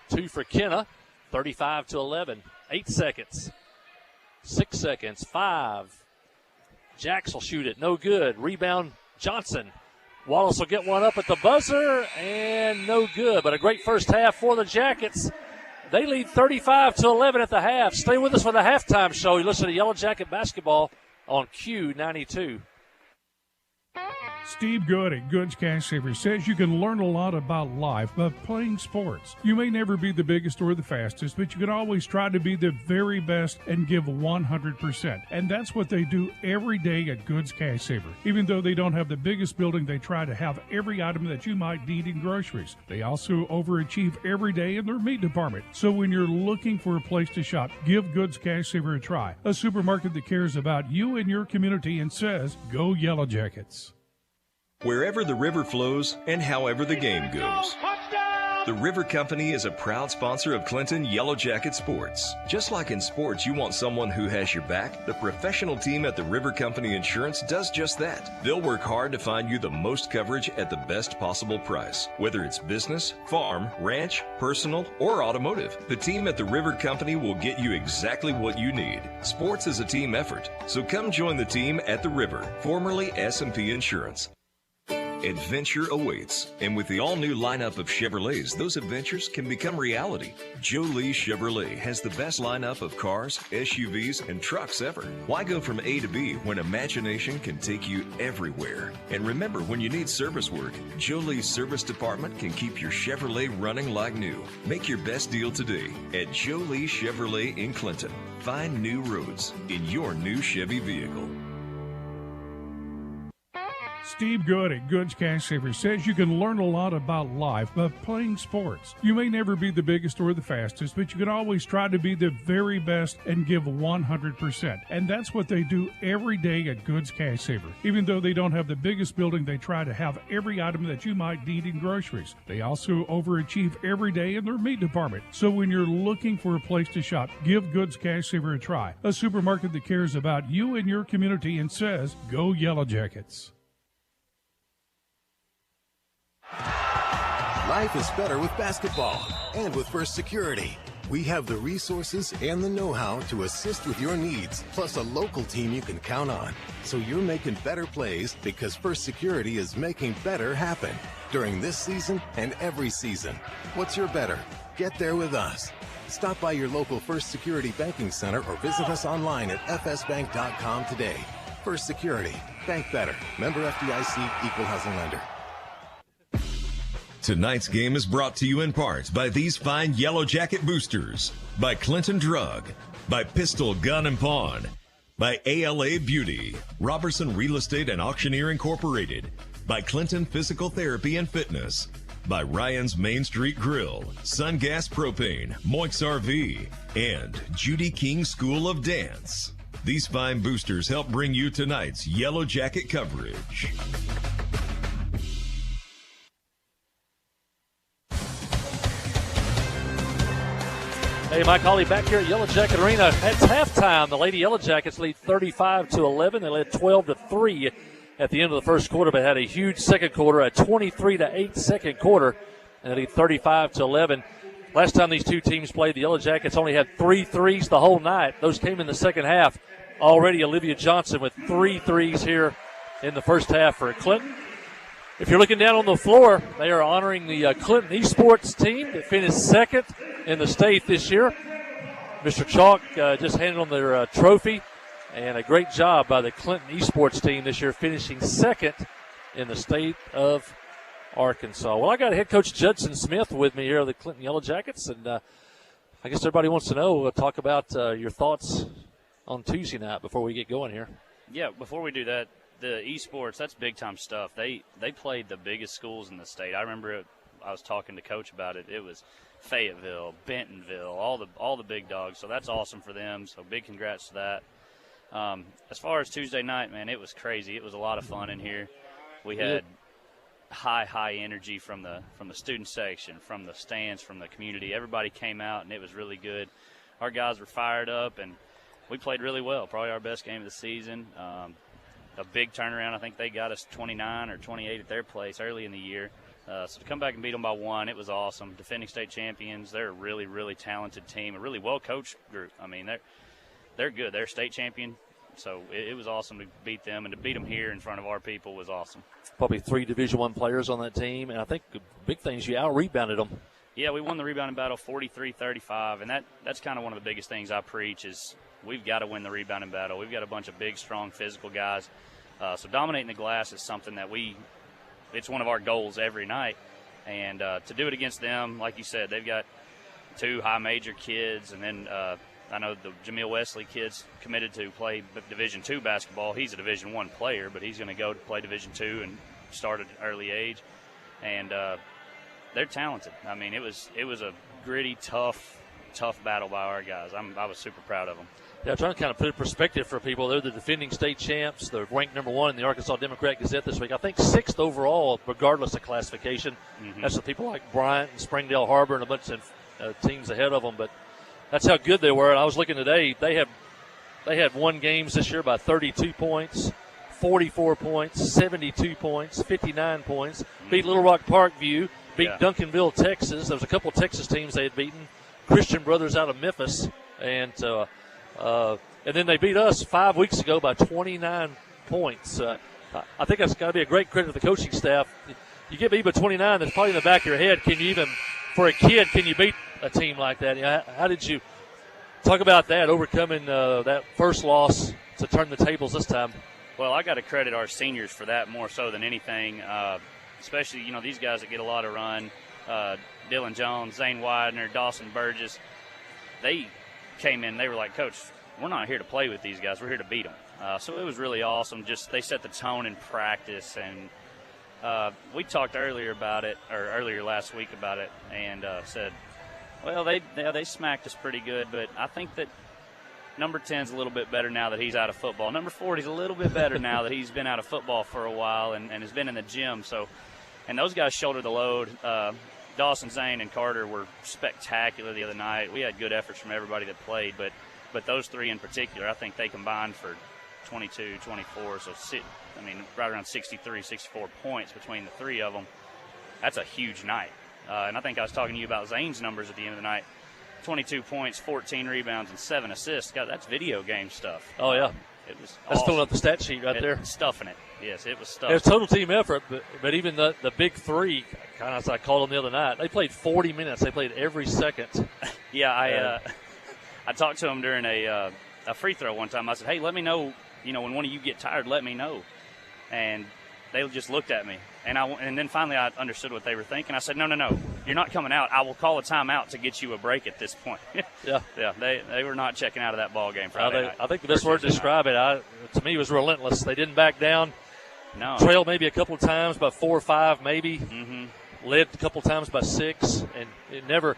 Speaker 2: 2 for Kenna. 35-11. 8 seconds. 6 seconds. 5. Jax will shoot it. No good. Rebound Johnson. Wallace will get one up at the buzzer, and no good. But a great first half for the Jackets. They lead 35-11 at the half. Stay with us for the halftime show. You listen to Yellow Jacket Basketball on Q92.
Speaker 3: Steve Good at Goods Cash Savers says you can learn a lot about life by playing sports. You may never be the biggest or the fastest, but you can always try to be the very best and give 100%. And that's what they do every day at Goods Cash Saver. Even though they don't have the biggest building, they try to have every item that you might need in groceries. They also overachieve every day in their meat department. So when you're looking for a place to shop, give Goods Cash Saver a try. A supermarket that cares about you and your community and says, go Yellow Jackets.
Speaker 1: Wherever the river flows and however the game goes. The River Company is a proud sponsor of Clinton Yellow Jacket Sports. Just like in sports, you want someone who has your back, the professional team at the River Company Insurance does just that. They'll work hard to find you the most coverage at the best possible price. Whether it's business, farm, ranch, personal, or automotive, the team at the River Company will get you exactly what you need. Sports is a team effort, so come join the team at the River, formerly S&P Insurance. Adventure awaits, and with the all-new lineup of Chevrolets, those adventures can become reality. Jolie Chevrolet has the best lineup of cars, SUVs, and trucks ever. Why go from A to B when imagination can take you everywhere? And remember, when you need service work, Jolie's service department can keep your Chevrolet running like new. Make your best deal today at Jolie Chevrolet in Clinton. Find new roads in your new Chevy vehicle.
Speaker 3: Steve Good at Goods Cash Savers says you can learn a lot about life by playing sports. You may never be the biggest or the fastest, but you can always try to be the very best and give 100%. And that's what they do every day at Goods Cash Saver. Even though they don't have the biggest building, they try to have every item that you might need in groceries. They also overachieve every day in their meat department. So when you're looking for a place to shop, give Goods Cash Saver a try. A supermarket that cares about you and your community and says, go Yellow Jackets.
Speaker 6: Life is better with basketball and with First Security. We have the resources and the know-how to assist with your needs, plus a local team you can count on. So you're making better plays because First Security is making better happen during this season and every season. What's your better? Get there with us. Stop by your local First Security Banking Center or visit us online at fsbank.com today. First Security. Bank better. Member FDIC, Equal Housing Lender.
Speaker 1: Tonight's game is brought to you in part by these fine Yellow Jacket boosters, by Clinton Drug, by Pistol Gun and Pawn, by ALA Beauty, Robertson Real Estate and Auctioneer Incorporated, by Clinton Physical Therapy and Fitness, by Ryan's Main Street Grill, Sungas Propane, Moix RV, and Judy King School of Dance. These fine boosters help bring you tonight's Yellow Jacket coverage.
Speaker 2: Hey, Mike Hawley back here at Yellow Jacket Arena. It's halftime. The Lady Yellow Jackets lead 35-11. They led 12-3 at the end of the first quarter, but had a huge second quarter, a 23-8 second quarter, and they lead 35-11. Last time these two teams played, the Yellow Jackets only had 3 threes the whole night. Those came in the second half. Already Olivia Johnson with 3 threes here in the first half for Clinton. If you're looking down on the floor, they are honoring the Clinton Esports team that finished second in the state this year. Mr. Chalk just handed them their trophy, and a great job by the Clinton Esports team this year, finishing second in the state of Arkansas. Well, I got head coach Judson Smith with me here of the Clinton Yellow Jackets, and I guess everybody wants to know, talk about your thoughts on Tuesday night before we get going here.
Speaker 10: Yeah, before we do that, the esports, that's big-time stuff. They played the biggest schools in the state. I remember I was talking to Coach about it. It was Fayetteville, Bentonville, all the big dogs. So that's awesome for them. So big congrats to that. As far as Tuesday night, man, it was crazy. It was a lot of fun in here. We had high energy from the student section, from the stands, from the community. Everybody came out, and it was really good. Our guys were fired up, and we played really well. Probably our best game of the season. A big turnaround. I think they got us 29 or 28 at their place early in the year. So to come back and beat them by 1, it was awesome. Defending state champions, they're a really, really talented team, a really well-coached group. I mean, they're good. They're state champion. So it was awesome to beat them, and to beat them here in front of our people was awesome.
Speaker 2: Probably 3 Division I players on that team, and I think the big thing is you out-rebounded them.
Speaker 10: Yeah, we won the rebounding battle 43-35, and that's kind of one of the biggest things I preach is we've got to win the rebounding battle. We've got a bunch of big, strong, physical guys. So dominating the glass is something that it's one of our goals every night. And to do it against them, like you said, they've got 2 high major kids, and then I know the Jamil Wesley kid's committed to play Division II basketball. He's a Division I player, but he's going to go to play Division II and start at an early age. And they're talented. I mean, it was a gritty, tough battle by our guys. I was super proud of them.
Speaker 2: Yeah, I'm trying to kind of put it in perspective for people. They're the defending state champs. They're ranked number 1 in the Arkansas Democrat-Gazette this week. I think 6th overall, regardless of classification.
Speaker 10: Mm-hmm.
Speaker 2: That's the people like Bryant and Springdale Harbor and a bunch of teams ahead of them. But that's how good they were. And I was looking today. They had won games this year by 32 points, 44 points, 72 points, 59 points. Beat Little Rock Parkview. Beat Duncanville, Texas. There was a couple of Texas teams they had beaten. Christian Brothers out of Memphis. And then they beat us 5 weeks ago by 29 points. I think that's got to be a great credit to the coaching staff. You get beat by 29, that's probably in the back of your head. Can you even, for a kid, can you beat a team like that? How did you talk about that, overcoming that first loss to turn the tables this time?
Speaker 10: Well, I got to credit our seniors for that more so than anything, especially, these guys that get a lot of run, Dylan Jones, Zane Widener, Dawson Burgess. They came in, they were like, Coach, we're not here to play with these guys. We're here to beat them. So it was really awesome. Just they set the tone in practice, and we talked earlier last week about it, and said, well, they smacked us pretty good, but I think that number 10's a little bit better now that he's out of football. Number 40's a little bit better now that he's been out of football for a while and has been in the gym. So, and those guys shouldered the load. Dawson, Zane, and Carter were spectacular the other night. We had good efforts from everybody that played, but those 3 in particular, I think they combined for 22, 24, so right around 63, 64 points between the 3 of them. That's a huge night. And I think I was talking to you about Zane's numbers at the end of the night. 22 points, 14 rebounds, and 7 assists. God, that's video game stuff.
Speaker 2: Oh, yeah.
Speaker 10: It was
Speaker 2: That's
Speaker 10: awesome.
Speaker 2: filling up the stat sheet right there.
Speaker 10: Stuffing it. Yes, it was stuffed.
Speaker 2: It was total team effort, but even the big 3, kind of as I called them the other night, they played 40 minutes. They played every second.
Speaker 10: Yeah, I talked to them during a free throw one time. I said, hey, let me know, when one of you get tired, let me know. And they just looked at me. And then finally I understood what they were thinking. I said, no, you're not coming out. I will call a timeout to get you a break at this point.
Speaker 2: Yeah.
Speaker 10: They were not checking out of that ball game Friday night.
Speaker 2: I think the best word to describe it, to me, was relentless. They didn't back down.
Speaker 10: No.
Speaker 2: Trailed maybe a couple of times by 4 or 5 maybe.
Speaker 10: Mm-hmm.
Speaker 2: Led a couple of times by 6, and it never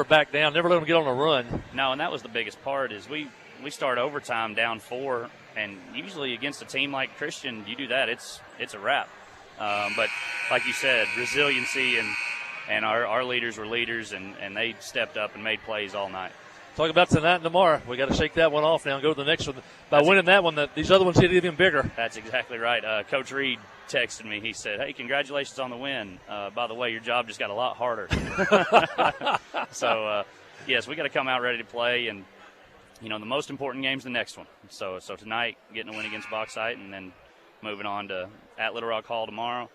Speaker 2: backed down, never let them get on a run.
Speaker 10: No, and that was the biggest part is we start overtime down 4, and usually against a team like Christian, you do that, it's a wrap. But like you said, resiliency and our leaders were leaders, and they stepped up and made plays all night.
Speaker 2: Talk about tonight and tomorrow. We got to shake that one off now and go to the next one. By winning that one, these other ones get even bigger.
Speaker 10: That's exactly right. Coach Reed texted me. He said, "Hey, congratulations on the win. By the way, your job just got a lot harder." So, yes, we got to come out ready to play, and the most important game's the next one. So tonight, getting a win against Bauxite, and then moving on to at Little Rock Hall tomorrow.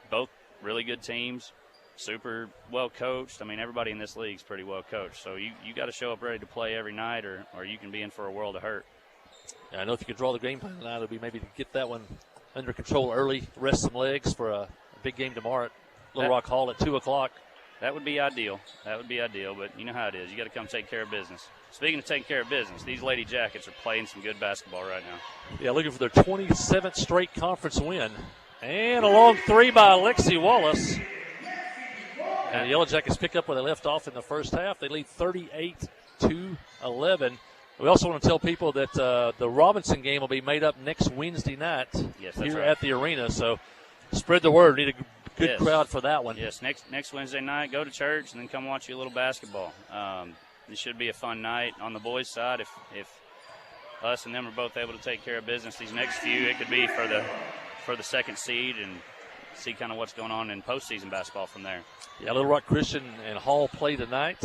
Speaker 10: Both really good teams. Super well coached. I mean, everybody in this league is pretty well coached. So you got to show up ready to play every night, or you can be in for a world of hurt.
Speaker 2: Yeah, I know if you could draw the game plan tonight, it would be maybe to get that one under control early, rest some legs for a big game tomorrow at Little Rock Hall at 2:00.
Speaker 10: That would be ideal. But you know how it is. You got to come take care of business. Speaking of taking care of business, these Lady Jackets are playing some good basketball right now.
Speaker 2: Yeah, looking for their 27th straight conference win. And a long three by Alexi Wallace. And the Yellow Jackets pick up where they left off in the first half. They lead 38-11. We also want to tell people that the Robinson game will be made up next Wednesday night here at the arena. So spread the word. Need a good crowd for that one.
Speaker 10: Yes, next Wednesday night, go to church and then come watch you a little basketball. This should be a fun night. On the boys' side, if us and them are both able to take care of business these next few, it could be for the second seed and see kind of what's going on in postseason basketball from there.
Speaker 2: Yeah, Little Rock Christian and Hall play tonight.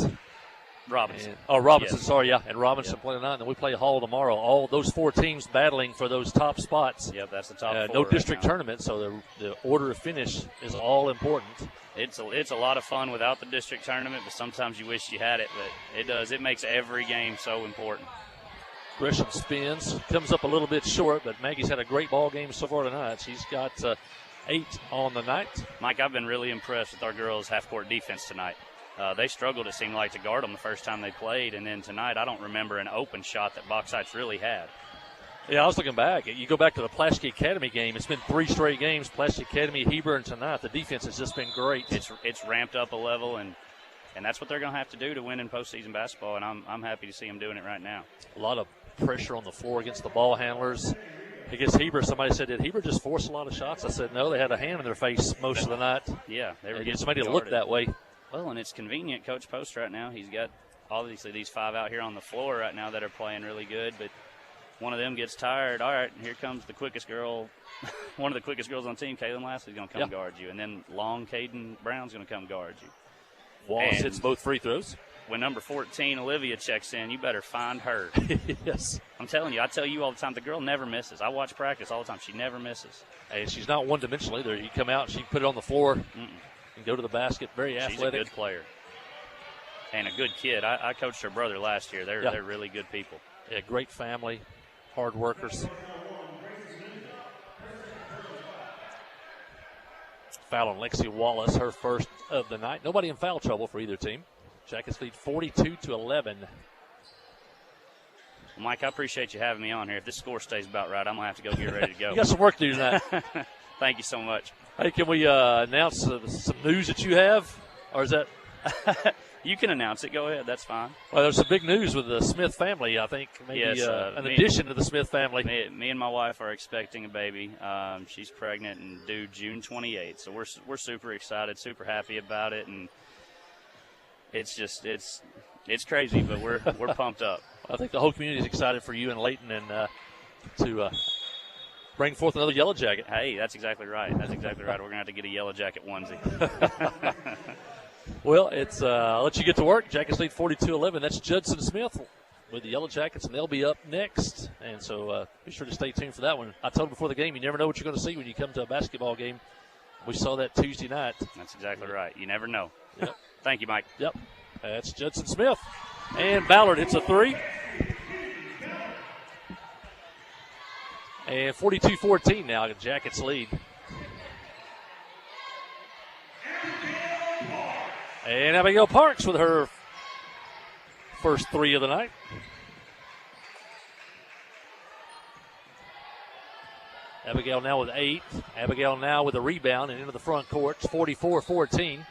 Speaker 10: Robinson.
Speaker 2: Robinson, sorry, yeah. And Robinson play tonight, and then we play Hall tomorrow. All those four teams battling for those top spots.
Speaker 10: Yep, that's the top four.
Speaker 2: No district tournament, so the order of finish is all important.
Speaker 10: It's a lot of fun without the district tournament, but sometimes you wish you had it. But it does. It makes every game so important.
Speaker 2: Gresham spins, comes up a little bit short, but Maggie's had a great ball game so far tonight. She's got 8 on the night.
Speaker 10: Mike, I've been really impressed with our girls' half-court defense tonight. They struggled, it seemed like, to guard them the first time they played, and then tonight I don't remember an open shot that Bauxite's really had.
Speaker 2: Yeah, I was looking back. You go back to the Plasky Academy game. It's been 3 straight games, Plasky Academy, Heber, and tonight. The defense has just been great.
Speaker 10: It's ramped up a level, and that's what they're going to have to do to win in postseason basketball, and I'm happy to see them doing it right now.
Speaker 2: A lot of pressure on the floor against the ball handlers. Against Heber, somebody said, did Heber just force a lot of shots? I said, no, they had a hand in their face most of the night.
Speaker 10: Yeah, they were
Speaker 2: getting somebody to look that way.
Speaker 10: Well, and it's convenient. Coach Post right now, he's got obviously these 5 out here on the floor right now that are playing really good, but one of them gets tired. All right, here comes the quickest girl, one of the quickest girls on the team, Kaylin Lassley's going to come guard you, and then long Caden Brown's going to come guard you.
Speaker 2: Wallace hits both free throws.
Speaker 10: When number 14, Olivia, checks in, you better find her.
Speaker 2: Yes.
Speaker 10: I'm telling you, I tell you all the time, the girl never misses. I watch practice all the time. She never misses.
Speaker 2: Hey, she's not one-dimensional either. You come out, she put it on the floor and go to the basket. Very athletic.
Speaker 10: She's a good player and a good kid. I coached her brother last year. They're really good people.
Speaker 2: Yeah, great family, hard workers. Foul on Lexi Wallace, her first of the night. Nobody in foul trouble for either team. Jackets lead 42-11.
Speaker 10: Mike, I appreciate you having me on here. If this score stays about right, I'm going to have to go get ready to go.
Speaker 2: You got some work to do tonight.
Speaker 10: Thank you so much.
Speaker 2: Hey, can we announce some news that you have? Or is that?
Speaker 10: You can announce it. Go ahead. That's fine.
Speaker 2: Well, there's some big news with the Smith family, I think. Maybe an addition to the Smith family.
Speaker 10: Me and my wife are expecting a baby. She's pregnant and due June 28th. So we're super excited, super happy about it. And it's just it's crazy, but we're pumped up.
Speaker 2: I think the whole community is excited for you and Leighton and to bring forth another Yellow Jacket.
Speaker 10: Hey, that's exactly right. We're going to have to get a Yellow Jacket onesie.
Speaker 2: Well, I'll let you get to work. Jackets lead 42-11. That's Judson Smith with the Yellow Jackets, and they'll be up next. And so be sure to stay tuned for that one. I told before the game, you never know what you're going to see when you come to a basketball game. We saw that Tuesday night.
Speaker 10: That's exactly right. You never know.
Speaker 2: Yep.
Speaker 10: Thank you, Mike.
Speaker 2: Yep. That's Judson Smith. And Ballard hits a 3. And 42-14 now. The Jackets lead. And Abigail Parks with her first 3 of the night. Abigail now with 8. Abigail now with a rebound and into the front court. It's 44-14.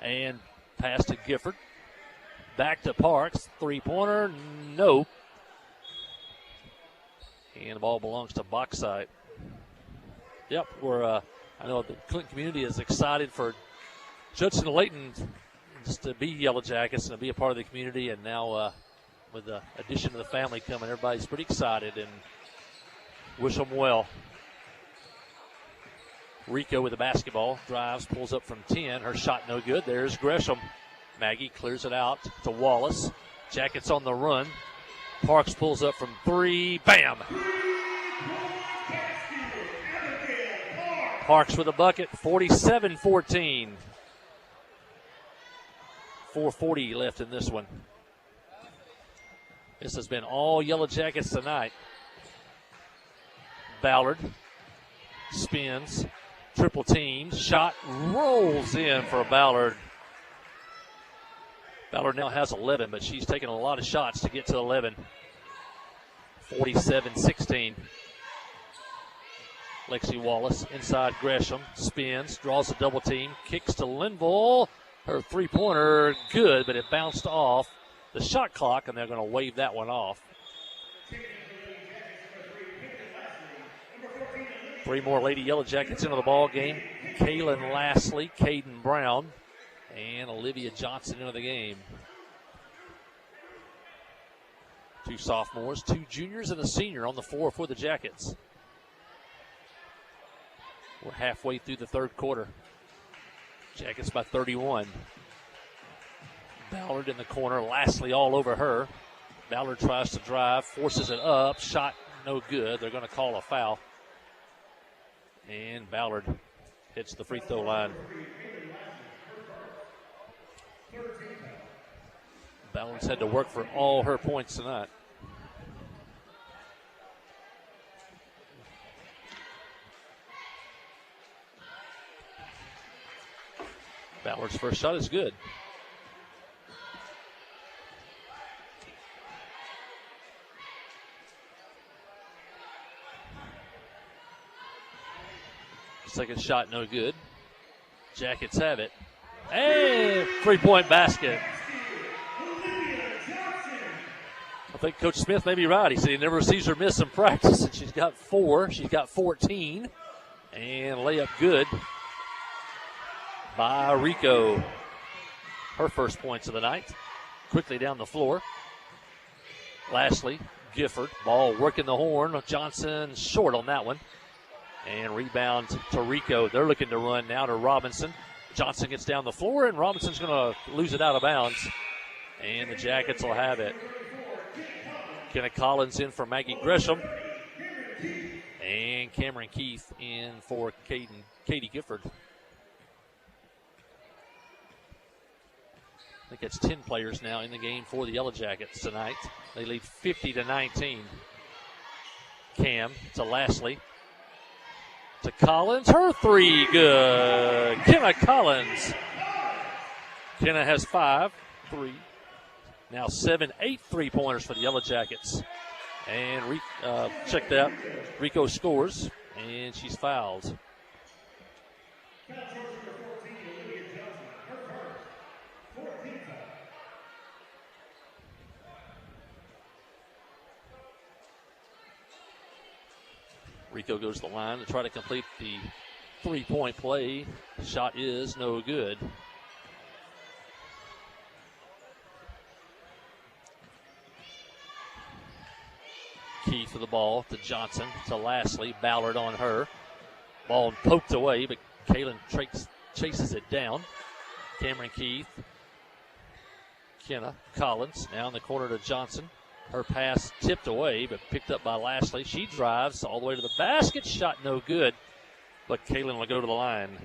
Speaker 2: And pass to Gifford. Back to Parks. 3-pointer. No. And the ball belongs to Bauxite. Yep, I know the Clinton community is excited for Judson and Leighton just to be Yellow Jackets and to be a part of the community. And now with the addition of the family coming, everybody's pretty excited and wish them well. Rico with the basketball, drives, pulls up from 10. Her shot no good. There's Gresham. Maggie clears it out to Wallace. Jackets on the run. Parks pulls up from 3. Bam! Parks with a bucket, 47-14. 4:40 left in this one. This has been all Yellow Jackets tonight. Ballard spins, triple team, shot rolls in for Ballard. Ballard now has 11, but she's taken a lot of shots to get to 11. 47-16. Lexi Wallace inside Gresham, spins, draws a double team, kicks to Linville. Her three-pointer good, but it bounced off the shot clock, and they're going to wave that one off. 3 more Lady Yellow Jackets into the ball game. Kaylin Lastly, Caden Brown, and Olivia Johnson into the game. 2 sophomores, 2 juniors, and a senior on the floor for the Jackets. We're halfway through the third quarter. Jackets by 31. Ballard in the corner, Lastly all over her. Ballard tries to drive, forces it up, shot no good. They're going to call a foul. And Ballard hits the free throw line. Ballard's had to work for all her points tonight. Ballard's first shot is good. Second shot no good. Jackets have it. Hey, three-point basket. I think Coach Smith may be right. He said he never sees her miss in practice, and she's got 4. She's got 14. And layup good by Rico. Her first points of the night. Quickly down the floor. Lastly, Gifford. Ball working the horn. Johnson short on that one. And rebound to Rico. They're looking to run now to Robinson. Johnson gets down the floor, and Robinson's going to lose it out of bounds. And the Jackets will have it. Kenna Collins in for Maggie Gresham. And Cameron Keith in for Katie Gifford. I think it's 10 players now in the game for the Yellow Jackets tonight. They lead 50-19. Cam to Lastly. To Collins. Her 3 good. Kenna Collins. Kenna has 5. 3. Now 7, 8 3-pointers for the Yellow Jackets. And check that. Rico scores, and she's fouled. Rico goes to the line to try to complete the 3-point play. Shot is no good. Keith for the ball to Johnson, to Lastly. Ballard on her. Ball poked away, but Kaylin chases it down. Cameron Keith. Kenna Collins now in the corner to Johnson. Her pass tipped away, but picked up by Lastly. She drives all the way to the basket. Shot no good, but Kaylin will go to the line.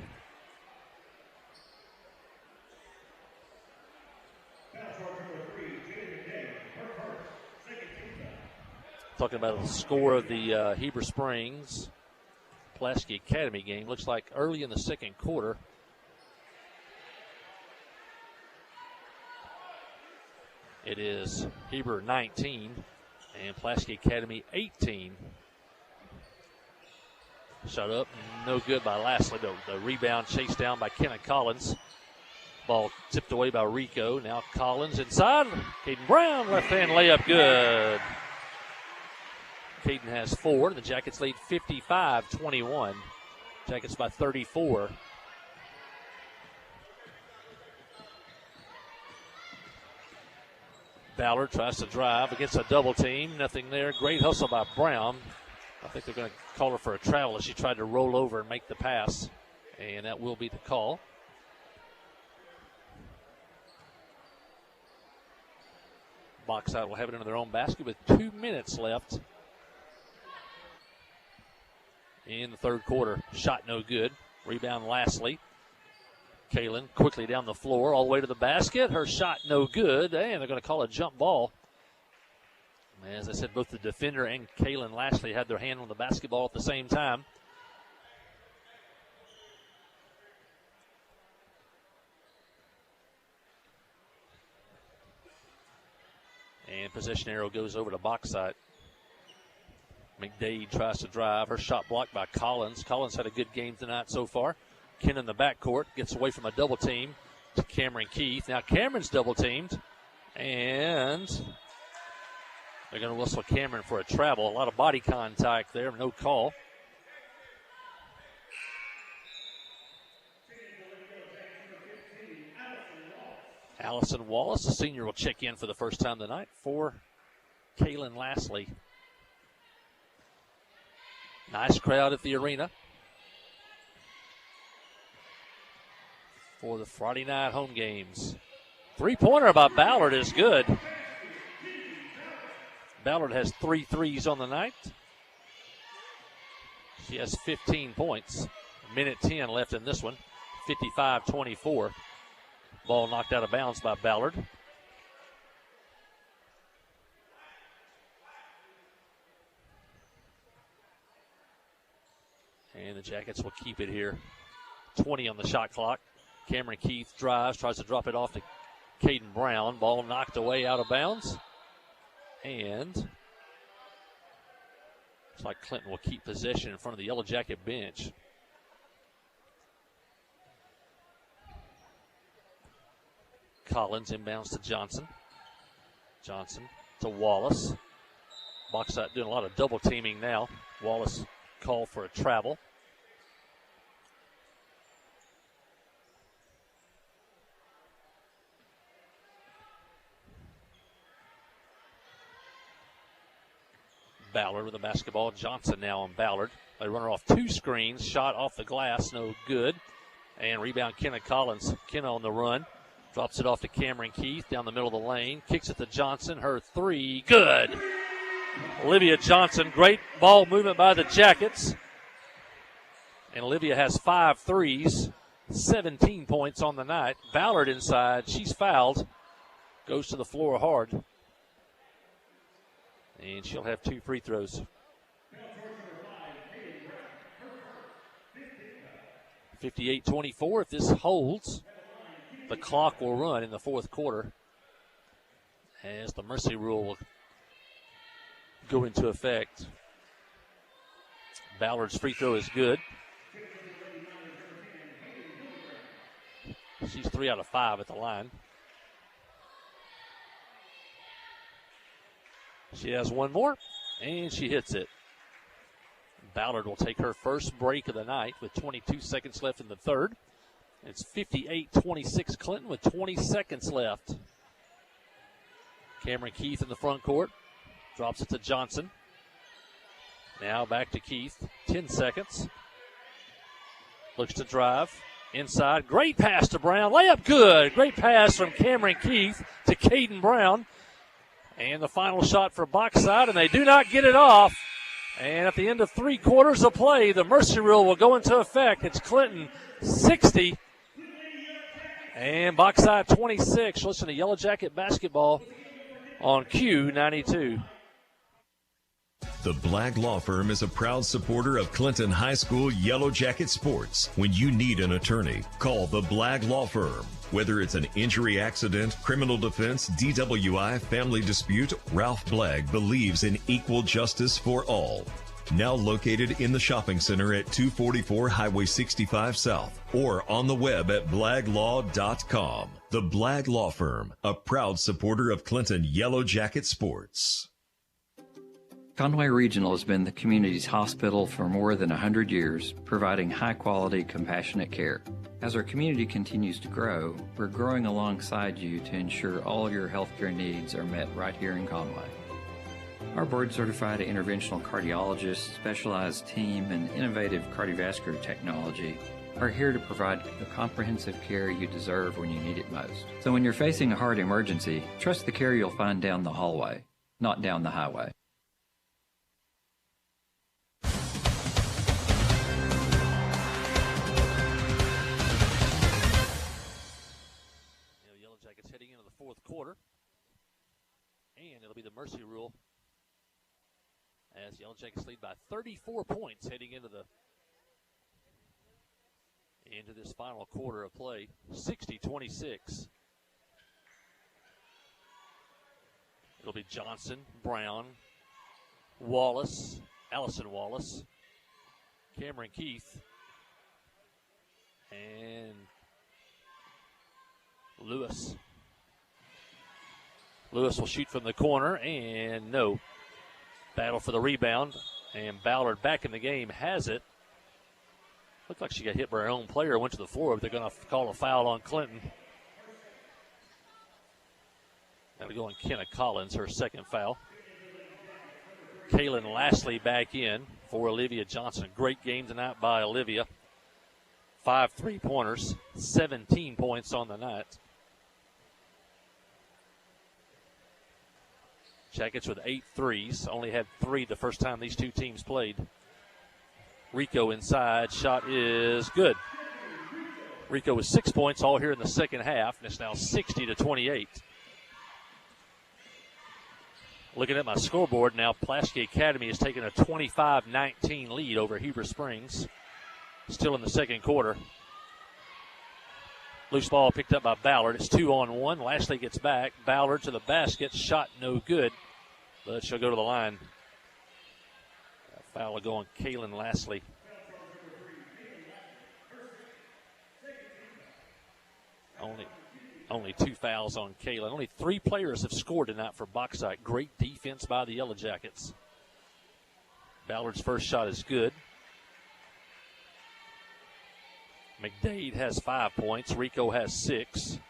Speaker 2: Talking about the score of the Heber Springs Pulaski Academy game. Looks like early in the second quarter. It is Heber 19 and Pulaski Academy 18. Shot up, no good by Lastly. The rebound chased down by Kenna Collins. Ball tipped away by Rico. Now Collins inside. Caden Brown, left hand layup, good. Caden has 4. The Jackets lead 55-21. Jackets by 34. Ballard tries to drive against a double team. Nothing there. Great hustle by Brown. I think they're going to call her for a travel as she tried to roll over and make the pass. And that will be the call. Box out will have it into their own basket with 2 minutes left in the third quarter. Shot no good. Rebound Lastly. Kaylin quickly down the floor all the way to the basket. Her shot no good, and they're going to call a jump ball. As I said, both the defender and Kaylin Lastly had their hand on the basketball at the same time. And possession arrow goes over to box side. McDade tries to drive. Her shot blocked by Collins. Collins had a good game tonight so far. Ken in the backcourt gets away from a double team to Cameron Keith. Now Cameron's double teamed, and they're going to whistle Cameron for a travel. A lot of body contact there, no call. Allison Wallace, the senior, will check in for the first time tonight for Kaylin Lastly. Nice crowd at the arena for the Friday night home games. Three-pointer by Ballard is good. Ballard has 3 threes on the night. She has 15 points. Minute 10 left in this one. 55-24. Ball knocked out of bounds by Ballard. And the Jackets will keep it here. 20 on the shot clock. Cameron Keith drives, tries to drop it off to Caden Brown. Ball knocked away out of bounds. And looks like Clinton will keep possession in front of the Yellow Jacket bench. Collins inbounds to Johnson. Johnson to Wallace. Box out doing a lot of double teaming now. Wallace called for a travel. Ballard with the basketball. Johnson now on Ballard. They run her off 2 screens. Shot off the glass, no good. And rebound Kenna Collins. Kenna on the run. Drops it off to Cameron Keith down the middle of the lane. Kicks it to Johnson. Her 3. Good. Olivia Johnson. Great ball movement by the Jackets. And Olivia has 5 threes. 17 points on the night. Ballard inside. She's fouled. Goes to the floor hard. And she'll have 2 free throws. 58-24. If this holds, the clock will run in the fourth quarter as the mercy rule will go into effect. Ballard's free throw is good. She's 3 out of 5 at the line. She has 1 more, and she hits it. Ballard will take her first break of the night with 22 seconds left in the third. It's 58-26 Clinton with 20 seconds left. Cameron Keith in the front court. Drops it to Johnson. Now back to Keith. 10 seconds. Looks to drive. Inside. Great pass to Brown. Layup good. Great pass from Cameron Keith to Caden Brown. And the final shot for Boxside, and they do not get it off. And at the end of 3 quarters of play, the mercy rule will go into effect. It's Clinton 60 and Boxside 26. Listen to Yellow Jacket basketball on Q92.
Speaker 1: The Blagg Law Firm is a proud supporter of Clinton High School Yellow Jacket sports. When you need an attorney, call the Blagg Law Firm. Whether it's an injury, accident, criminal defense, DWI, family dispute, Ralph Blagg believes in equal justice for all. Now located in the shopping center at 244 Highway 65 South or on the web at blagglaw.com. The Blagg Law Firm, a proud supporter of Clinton Yellow Jacket sports.
Speaker 11: Conway Regional has been the community's hospital for more than 100 years, providing high-quality, compassionate care. As our community continues to grow, we're growing alongside you to ensure all your healthcare needs are met right here in Conway. Our board-certified interventional cardiologists, specialized team, and innovative cardiovascular technology are here to provide the comprehensive care you deserve when you need it most. So when you're facing a heart emergency, trust the care you'll find down the hallway, not down the highway.
Speaker 2: Yellow Jackets heading into the fourth quarter, and it'll be the mercy rule as Yellow Jackets lead by 34 points heading into this final quarter of play, 60-26. It'll be Johnson, Brown, Wallace, Allison Wallace, Cameron Keith, and Lewis. Lewis will shoot from the corner, and no. Battle for the rebound, and Ballard back in the game has it. Looked like she got hit by her own player, went to the floor, but they're going to call a foul on Clinton. That'll go on Kenna Collins, her second foul. Kaylin Lastly back in for Olivia Johnson. Great game tonight by Olivia. 5 3-pointers, 17 points on the night. Jackets with 8 threes, only had 3 the first time these two teams played. Rico inside, shot is good. Rico with 6 points all here in the second half, and it's now 60-28. Looking at my scoreboard now, Pulaski Academy has taken a 25-19 lead over Heber Springs. Still in the second quarter. Loose ball picked up by Ballard. It's 2-on-1. Lashley gets back. Ballard to the basket. Shot no good, but she'll go to the line. Foul will go on Kaylin Lastly. Only 2 fouls on Kaylin. Only 3 players have scored tonight for Bauxite. Great defense by the Yellow Jackets. Ballard's first shot is good. McDade has 5 points. Rico has 6.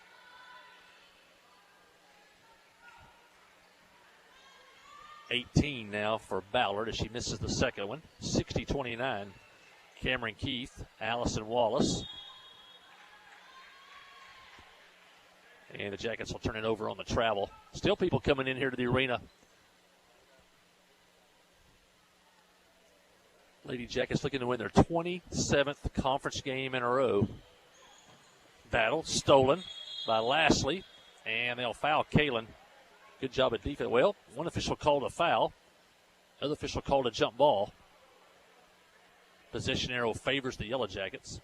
Speaker 2: $18 now for Ballard as she misses the second one. 60-29. Cameron Keith, Allison Wallace. And the Jackets will turn it over on the travel. Still people coming in here to the arena. Lady Jackets looking to win their 27th conference game in a row. Battle stolen by Lastly, and they'll foul Kaylin. Good job at defense. Well, one official called a foul. Another official called a jump ball. Position arrow favors the Yellow Jackets.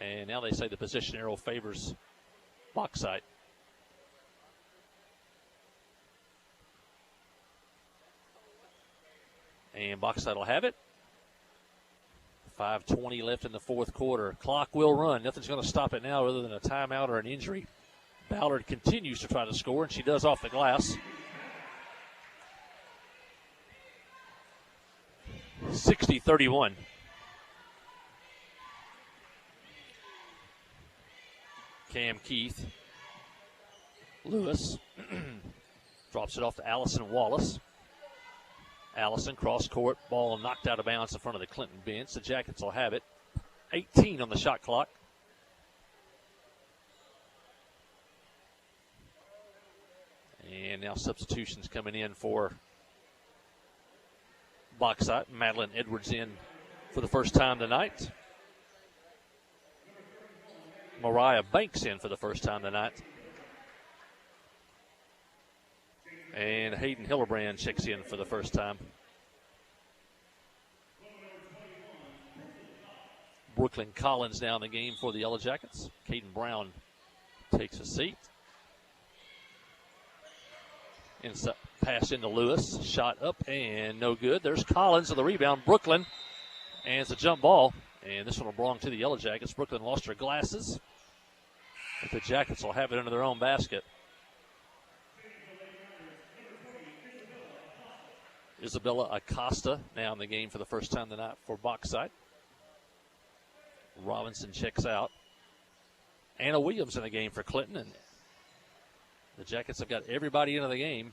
Speaker 2: And now they say the position arrow favors Bauxite. And Bauxite will have it. 5:20 left in the fourth quarter. Clock will run. Nothing's going to stop it now other than a timeout or an injury. Ballard continues to try to score, and she does off the glass. 60-31. Cam Keith. Lewis drops it off to Allison Wallace. Allison cross court, ball knocked out of bounds in front of the Clinton bench. The Jackets will have it. 18 on the shot clock. And now substitutions coming in for Bauxite. Madeline Edwards in for the first time tonight. Mariah Banks in for the first time tonight. And Hayden Hillebrand checks in for the first time. Brooklyn Collins now in the game for the Yellow Jackets. Caden Brown takes a seat. Inside, pass into Lewis. Shot up and no good. There's Collins on the rebound. Brooklyn. And it's a jump ball. And this one will belong to the Yellow Jackets. Brooklyn lost her glasses. But the Jackets will have it under their own basket. Isabella Acosta now in the game for the first time tonight for Bauxite. Robinson checks out. Anna Williams in the game for Clinton, and the Jackets have got everybody into the game,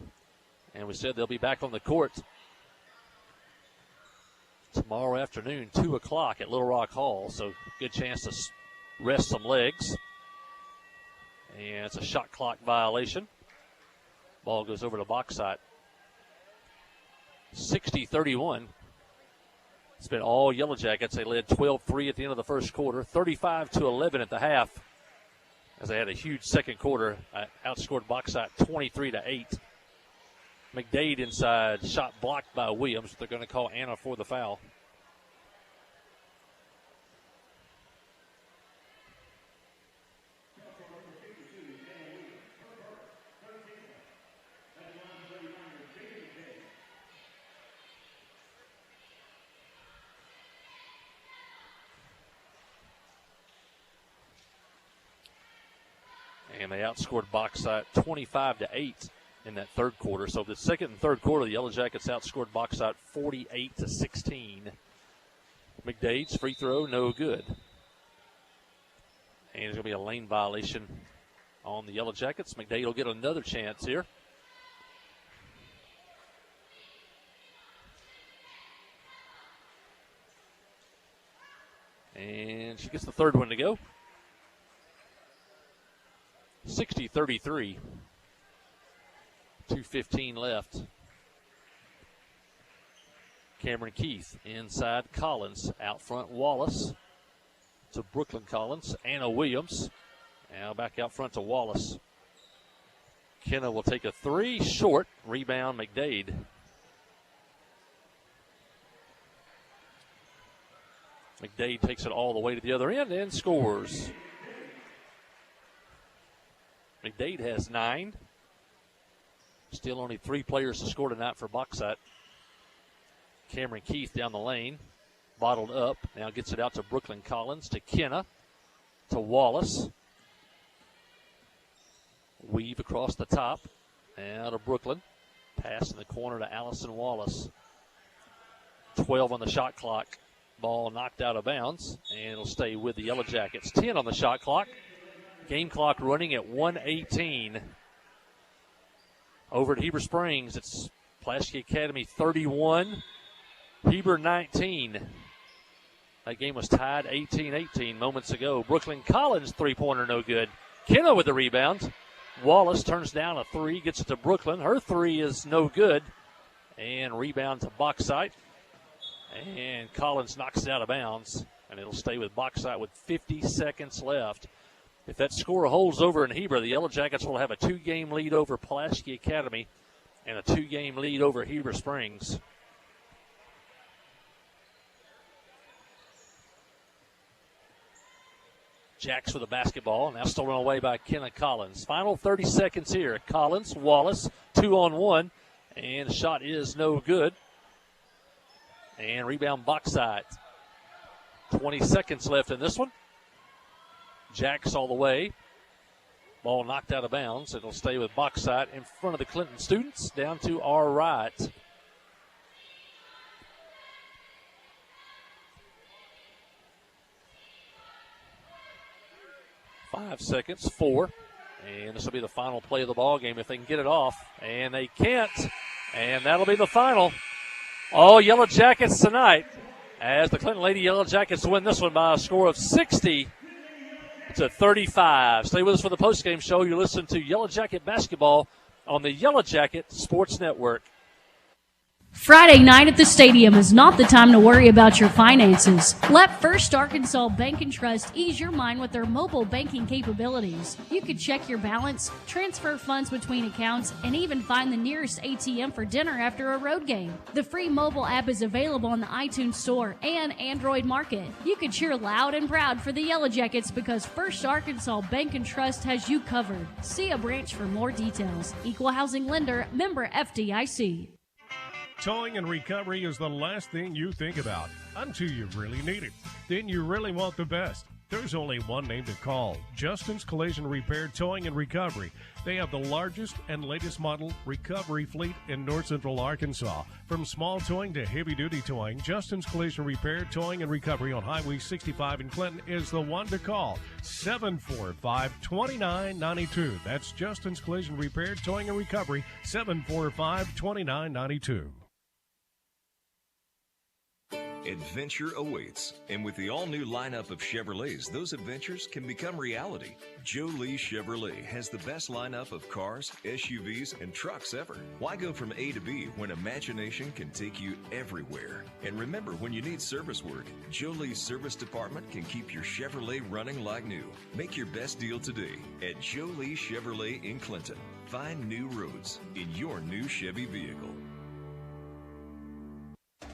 Speaker 2: and we said they'll be back on the court tomorrow afternoon, 2 o'clock at Little Rock Hall, so good chance to rest some legs. And it's a shot clock violation. Ball goes over to Bauxite. 60-31. It's been all Yellow Jackets. They led 12-3 at the end of the first quarter, 35-11 at the half, as they had a huge second quarter. Outscored Bauxite 23-8. McDade inside, shot blocked by Williams. They're going to call Anna for the foul. And they outscored Bauxite 25-8 in that third quarter. So the second and third quarter, the Yellow Jackets outscored Bauxite 48-16. McDade's free throw, no good. And there's going to be a lane violation on the Yellow Jackets. McDade will get another chance here. And she gets the third one to go. 60-33. 2:15 left. Cameron Keith inside Collins. Out front Wallace to Brooklyn Collins. Anna Williams. Now back out front to Wallace. Kenna will take a three. Short. Rebound McDade. McDade takes it all the way to the other end and scores. McDade has 9. Still only 3 players to score tonight for Bauxite. Cameron Keith down the lane. Bottled up. Now gets it out to Brooklyn Collins, to Kenna, to Wallace. Weave across the top. Now to Brooklyn. Pass in the corner to Allison Wallace. 12 on the shot clock. Ball knocked out of bounds, and it'll stay with the Yellow Jackets. 10 on the shot clock. Game clock running at 1:18. Over at Heber Springs, it's Pulaski Academy 31, Heber 19. That game was tied 18-18 moments ago. Brooklyn Collins three-pointer no good. Kenna with the rebound. Wallace turns down a three, gets it to Brooklyn. Her three is no good. And rebound to Bauxite. And Collins knocks it out of bounds. And it'll stay with Bauxite with 50 seconds left. If that score holds over in Heber, the Yellow Jackets will have a 2-game lead over Pulaski Academy and a 2-game lead over Heber Springs. Jacks with the basketball, now stolen away by Kenna Collins. Final 30 seconds here. Collins, Wallace, 2-on-1, and the shot is no good. And rebound Bauxite. 20 seconds left in this one. Jacks all the way. Ball knocked out of bounds. It'll stay with Bauxite in front of the Clinton students, down to our right. Five seconds, 4. And this will be the final play of the ball game if they can get it off. And they can't. And that'll be the final. All Yellow Jackets tonight, as the Clinton Lady Yellow Jackets win this one by a score of 60-35. Stay with us for the postgame show. You listen to Yellow Jacket basketball on the Yellow Jacket Sports Network.
Speaker 4: Friday night at the stadium is not the time to worry about your finances. Let First Arkansas Bank and Trust ease your mind with their mobile banking capabilities. You can check your balance, transfer funds between accounts, and even find the nearest ATM for dinner after a road game. The free mobile app is available on the iTunes Store and Android Market. You can cheer loud and proud for the Yellow Jackets because First Arkansas Bank and Trust has you covered. See a branch for more details. Equal housing lender, member FDIC.
Speaker 9: Towing and recovery is the last thing you think about until you really need it. Then you really want the best. There's only one name to call, Justin's Collision Repair, Towing, and Recovery. They have the largest and latest model recovery fleet in north central Arkansas. From small towing to heavy-duty towing, Justin's Collision Repair, Towing, and Recovery on Highway 65 in Clinton is the one to call. 745-2992. That's Justin's Collision Repair, Towing, and Recovery, 745-2992.
Speaker 1: Adventure awaits, and with the all-new lineup of Chevrolets, those adventures can become reality. Joe Lee Chevrolet has the best lineup of cars, SUVs, and trucks ever. Why go from A to B when imagination can take you everywhere? And remember, when you need service work, Joe Lee's service department can keep your Chevrolet running like new. Make your best deal today at Joe Lee Chevrolet in Clinton. Find new roads in your new Chevy vehicle.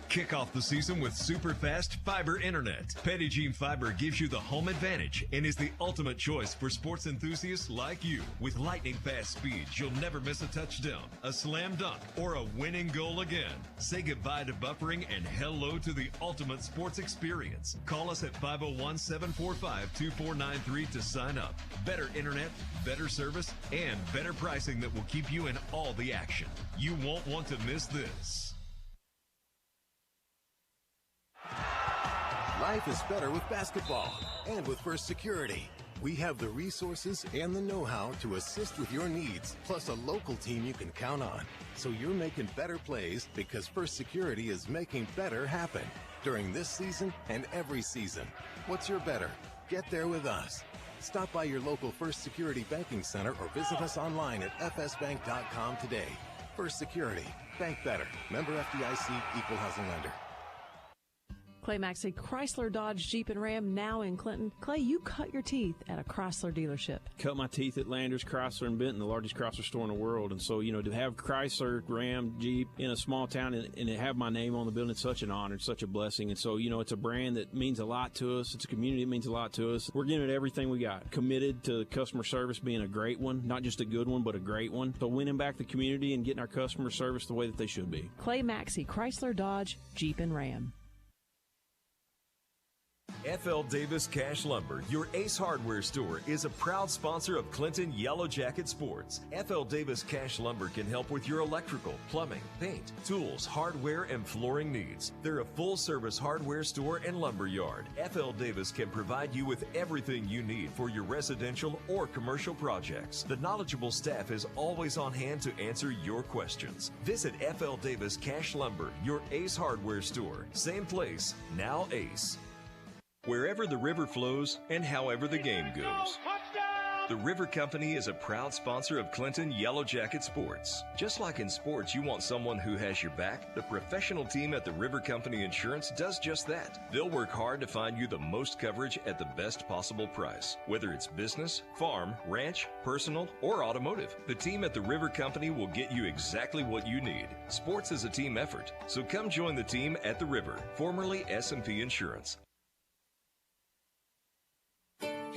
Speaker 1: Kick off the season with super fast fiber internet. Pettigene Fiber gives you the home advantage and is the ultimate choice for sports enthusiasts like you. With lightning fast speeds, you'll never miss a touchdown, a slam dunk, or a winning goal again. Say goodbye to buffering and hello to the ultimate sports experience. Call us at 501-745-2493 to sign up. Better internet, better service, and better pricing that will keep you in all the action. You won't want to miss this.
Speaker 6: Life is better with basketball and with First Security. We have the resources and the know-how to assist with your needs, plus a local team you can count on. So you're making better plays because First Security is making better happen during this season and every season. What's your better? Get there with us. Stop by your local First Security Banking Center or visit us online at fsbank.com today. First Security. Bank better. Member FDIC, Equal Housing Lender.
Speaker 7: Clay Maxey, Chrysler, Dodge, Jeep, and Ram, now in Clinton. Clay, you cut your teeth at a Chrysler dealership.
Speaker 8: Cut my teeth at Landers, Chrysler, and Benton, the largest Chrysler store in the world. And so, to have Chrysler, Ram, Jeep in a small town and to have my name on the building, it's such an honor, it's such a blessing. And so, it's a brand that means a lot to us. It's a community that means a lot to us. We're giving it everything we got. Committed to customer service being a great one, not just a good one, but a great one. So winning back the community and getting our customer service the way that they should be.
Speaker 7: Clay Maxey, Chrysler, Dodge, Jeep, and Ram.
Speaker 1: F.L. Davis Cash Lumber, your Ace Hardware store, is a proud sponsor of Clinton Yellow Jacket Sports. F.L. Davis Cash Lumber can help with your electrical, plumbing, paint, tools, hardware, and flooring needs. They're a full-service hardware store and lumber yard. F.L. Davis can provide you with everything you need for your residential or commercial projects. The knowledgeable staff is always on hand to answer your questions. Visit F.L. Davis Cash Lumber, your Ace Hardware store. Same place, now Ace. Wherever the river flows and however the game goes. The River Company is a proud sponsor of Clinton Yellow Jacket Sports. Just like in sports, you want someone who has your back. The professional team at the River Company Insurance does just that. They'll work hard to find you the most coverage at the best possible price. Whether it's business, farm, ranch, personal, or automotive, the team at the River Company will get you exactly what you need. Sports is a team effort, so come join the team at the River, formerly S&P Insurance.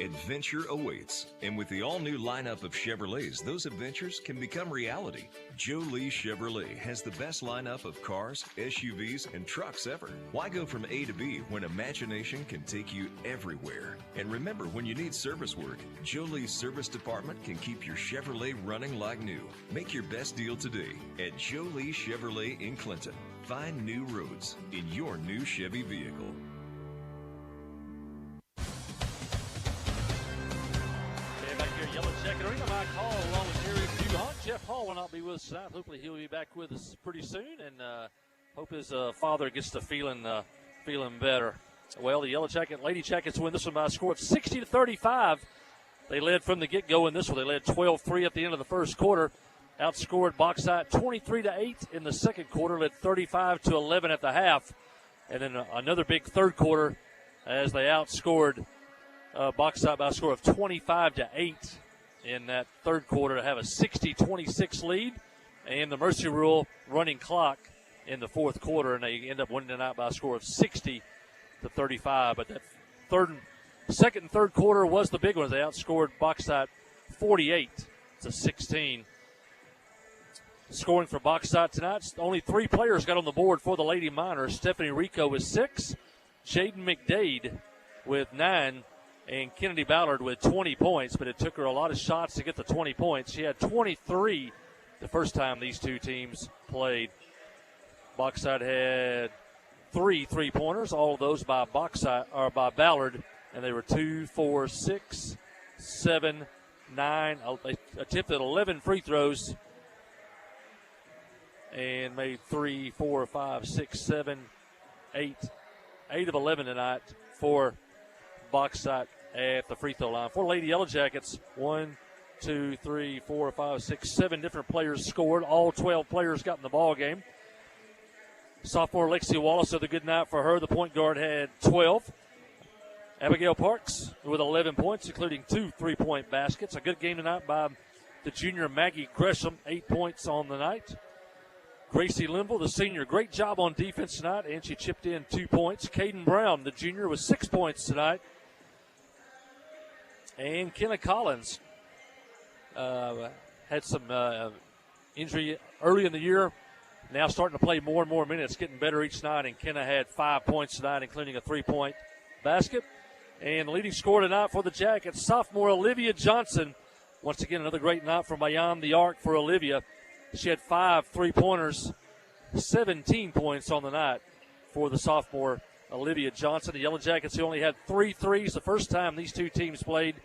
Speaker 1: Adventure awaits, and with the all-new lineup of Chevrolets, those adventures can become reality. Joe Lee Chevrolet has the best lineup of cars, SUVs, and trucks ever. Why go from A to B when imagination can take you everywhere? And remember, when you need service work, Joe Lee's service department can keep your Chevrolet running like new. Make your best deal today at Joe Lee Chevrolet in Clinton. Find new roads in your new Chevy vehicle.
Speaker 2: Yellow Jacket Arena, Mike Hall along with Eric Duhon. Jeff Hall will not be with us tonight. Hopefully he'll be back with us pretty soon, and hope his father gets to feeling better. Well, the Yellow Jacket Lady Jackets win this one by a score of 60-35. They led from the get-go in this one. They led 12-3 at the end of the first quarter. Outscored Bauxite 23-8 in the second quarter. Led 35-11 at the half, and then another big third quarter as they outscored Bauxite by a score of 25-8 in that third quarter to have a 60-26 lead, and the Mercy Rule running clock in the fourth quarter, and they end up winning tonight by a score of 60-35. But that second and third quarter was the big one. They outscored Bauxite 48-16. Scoring for Bauxite tonight, only 3 players got on the board for the Lady Miners. Stephanie Rico with 6, Jaden McDade with 9, and Kennedy Ballard with 20 points, but it took her a lot of shots to get the 20 points. She had 23 the first time these two teams played. Bauxite had 3 3-pointers, all of those by by Ballard, and they were 2, 4, 6, 7, 9. They attempted 11 free throws and made 3, 4, 5, 6, 7, 8 of 11 tonight for Bauxite at the free throw line. For Lady Yellow Jackets, 1, 2, 3, 4, 5, 6, 7 different players scored. All 12 players got in the ball game. Sophomore Lexi Wallace had a good night for her. The point guard had 12. Abigail Parks with 11 points, including 2 3-point baskets. A good game tonight by the junior Maggie Gresham, 8 points on the night. Gracie Linville, the senior, great job on defense tonight, and she chipped in 2 points. Caden Brown, the junior, with 6 points tonight. And Kenna Collins had some injury early in the year. Now starting to play more and more minutes, getting better each night, and Kenna had 5 points tonight, including a 3-point basket. And the leading scorer tonight for the Jackets, sophomore Olivia Johnson. Once again, another great night from beyond the arc for Olivia. She had 5 3-pointers, 17 points on the night for the sophomore Olivia Johnson. The Yellow Jackets, who only had 3 threes the first time these two teams played,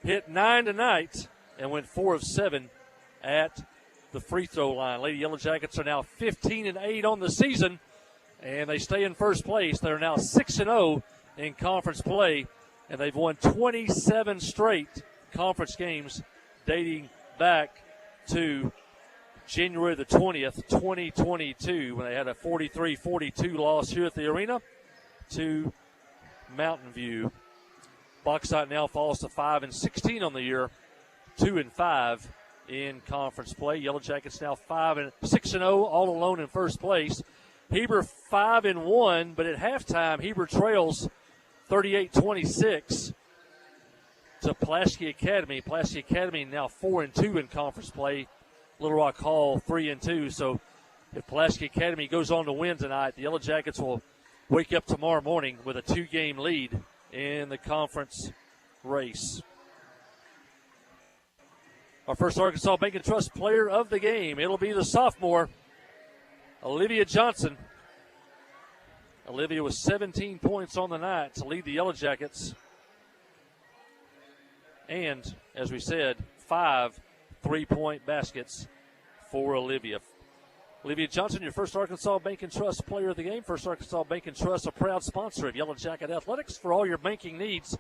Speaker 2: hit 9 tonight and went 4 of 7 at the free throw line. Lady Yellow Jackets are now 15-8 on the season, and they stay in first place. They're now 6-0 in conference play, and they've won 27 straight conference games dating back to January the 20th, 2022, when they had a 43-42 loss here at the arena to Mountain View. Bauxite now falls to 5-16 on the year, 2-5 in conference play. Yellow Jackets now 6-0, all alone in first place. Heber 5-1, but at halftime, Heber trails 38-26 to Pulaski Academy. Pulaski Academy now 4-2 in conference play. Little Rock Hall 3-2. So if Pulaski Academy goes on to win tonight, the Yellow Jackets will wake up tomorrow morning with a 2-game lead in the conference race. Our first Arkansas Bank and Trust player of the game, it'll be the sophomore Olivia Johnson. Olivia with 17 points on the night to lead the Yellow Jackets. And, as we said, 5 3-point baskets for Olivia. Olivia Johnson, your first Arkansas Bank and Trust player of the game. First Arkansas Bank and Trust, a proud sponsor of Yellow Jacket Athletics for all your banking needs,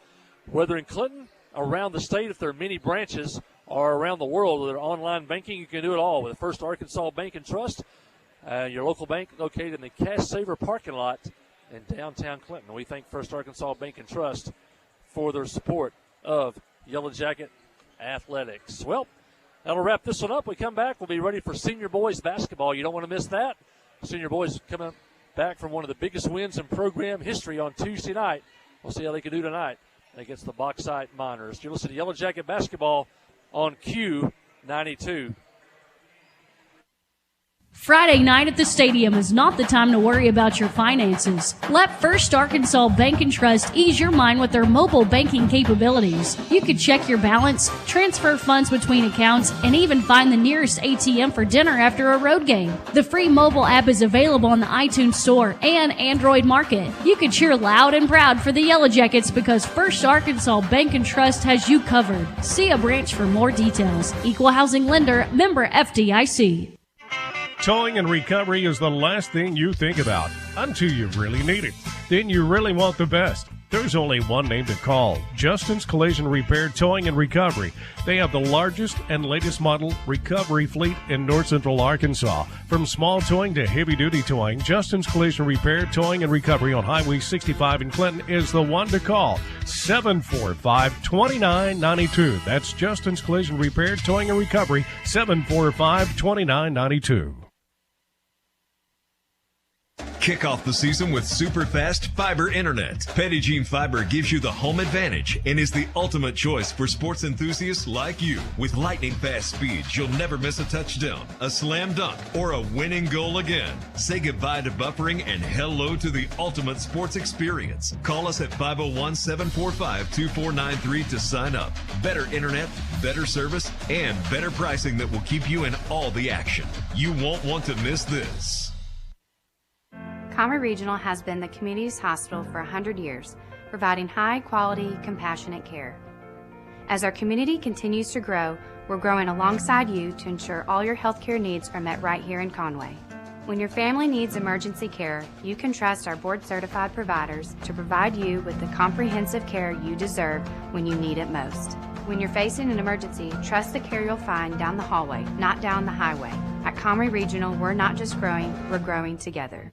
Speaker 2: whether in Clinton, around the state, if there are many branches, or around the world with their online banking. You can do it all with First Arkansas Bank and Trust, your local bank located in the Cash Saver parking lot in downtown Clinton. We thank First Arkansas Bank and Trust for their support of Yellow Jacket Athletics. Well, that'll wrap this one up. We come back, we'll be ready for senior boys basketball. You don't want to miss that. Senior boys coming back from one of the biggest wins in program history on Tuesday night. We'll see how they can do tonight against the Bauxite Miners. You're listening to Yellow Jacket Basketball on Q92.
Speaker 4: Friday night at the stadium is not the time to worry about your finances. Let First Arkansas Bank and Trust ease your mind with their mobile banking capabilities. You can check your balance, transfer funds between accounts, and even find the nearest ATM for dinner after a road game. The free mobile app is available on the iTunes Store and Android Market. You can cheer loud and proud for the Yellow Jackets because First Arkansas Bank and Trust has you covered. See a branch for more details. Equal housing lender, member FDIC.
Speaker 9: Towing and recovery is the last thing you think about until you really need it. Then you really want the best. There's only one name to call, Justin's Collision Repair Towing and Recovery. They have the largest and latest model recovery fleet in North Central Arkansas. From small towing to heavy-duty towing, Justin's Collision Repair Towing and Recovery on Highway 65 in Clinton is the one to call, 745-2992. That's Justin's Collision Repair Towing and Recovery, 745-2992.
Speaker 1: Kick off the season with super fast fiber internet. Pettigene Fiber gives you the home advantage and is the ultimate choice for sports enthusiasts like you. With lightning fast speeds, you'll never miss a touchdown, a slam dunk, or a winning goal again. Say goodbye to buffering and hello to the ultimate sports experience. Call us at 501-745-2493 to sign up. Better internet, better service, and better pricing that will keep you in all the action. You won't want to miss this.
Speaker 5: Comrie Regional has been the community's hospital for 100 years, providing high-quality, compassionate care. As our community continues to grow, we're growing alongside you to ensure all your healthcare needs are met right here in Conway. When your family needs emergency care, you can trust our board-certified providers to provide you with the comprehensive care you deserve when you need it most. When you're facing an emergency, trust the care you'll find down the hallway, not down the highway. At Comrie Regional, we're not just growing, we're growing together.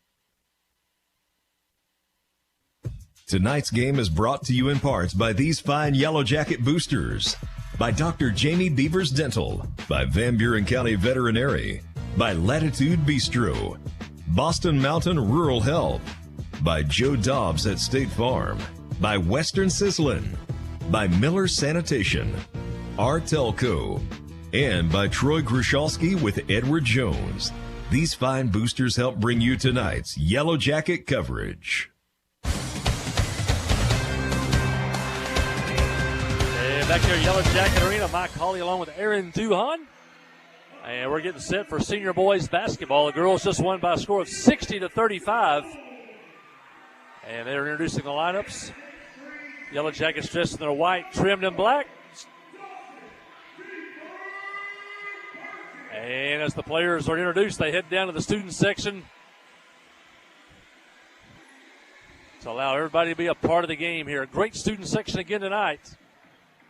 Speaker 1: Tonight's game is brought to you in parts by these fine Yellow Jacket boosters. By Dr. Jamie Beavers Dental. By Van Buren County Veterinary. By Latitude Bistro. Boston Mountain Rural Health. By Joe Dobbs at State Farm. By Western Sizzlin. By Miller Sanitation. Artelco. And by Troy Grushalski with Edward Jones. These fine boosters help bring you tonight's Yellow Jacket coverage.
Speaker 2: Back here at Yellow Jacket Arena, Mike Hawley along with Aaron Duhan. And we're getting set for senior boys basketball. The girls just won by a score of 60-35. And they're introducing the lineups. Yellow Jackets dressed in their white, trimmed in black. And as the players are introduced, they head down to the student section to allow everybody to be a part of the game here. A great student section again tonight.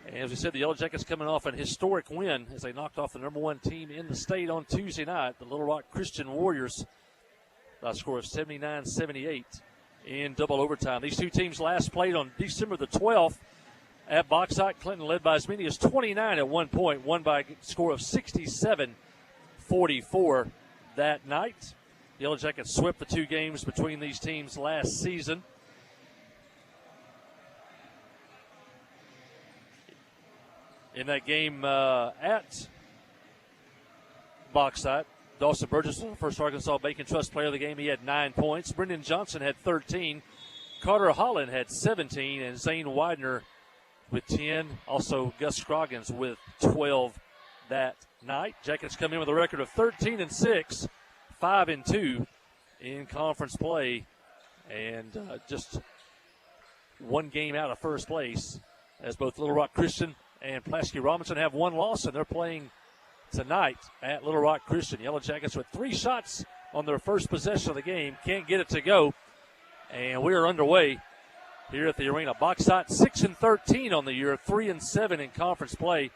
Speaker 2: And as we said, the Yellow Jackets coming off an historic win as they knocked off the number one team in the state on Tuesday night, the Little Rock Christian Warriors, by a score of 79-78 in double overtime. These two teams last played on December the 12th at Bauxite. Clinton led by as many as 29 at one point, won by a score of 67-44 that night. The Yellow Jackets swept the two games between these teams last season. In that game at Bauxite, Dawson Burgess, first Arkansas Bacon Trust player of the game, he had 9 points. Brendan Johnson had 13. Carter Holland had 17. And Zane Widener with 10. Also Gus Scroggins with 12 that night. Jackets come in with a record of 13-6, 5-2 in conference play. And just one game out of first place as both Little Rock Christian and Pulaski Robinson have one loss, and they're playing tonight at Little Rock Christian. Yellow Jackets with 3 shots on their first possession of the game. Can't get it to go. And we are underway here at the arena. Bauxite 6-13 on the year, 3-7 in conference play.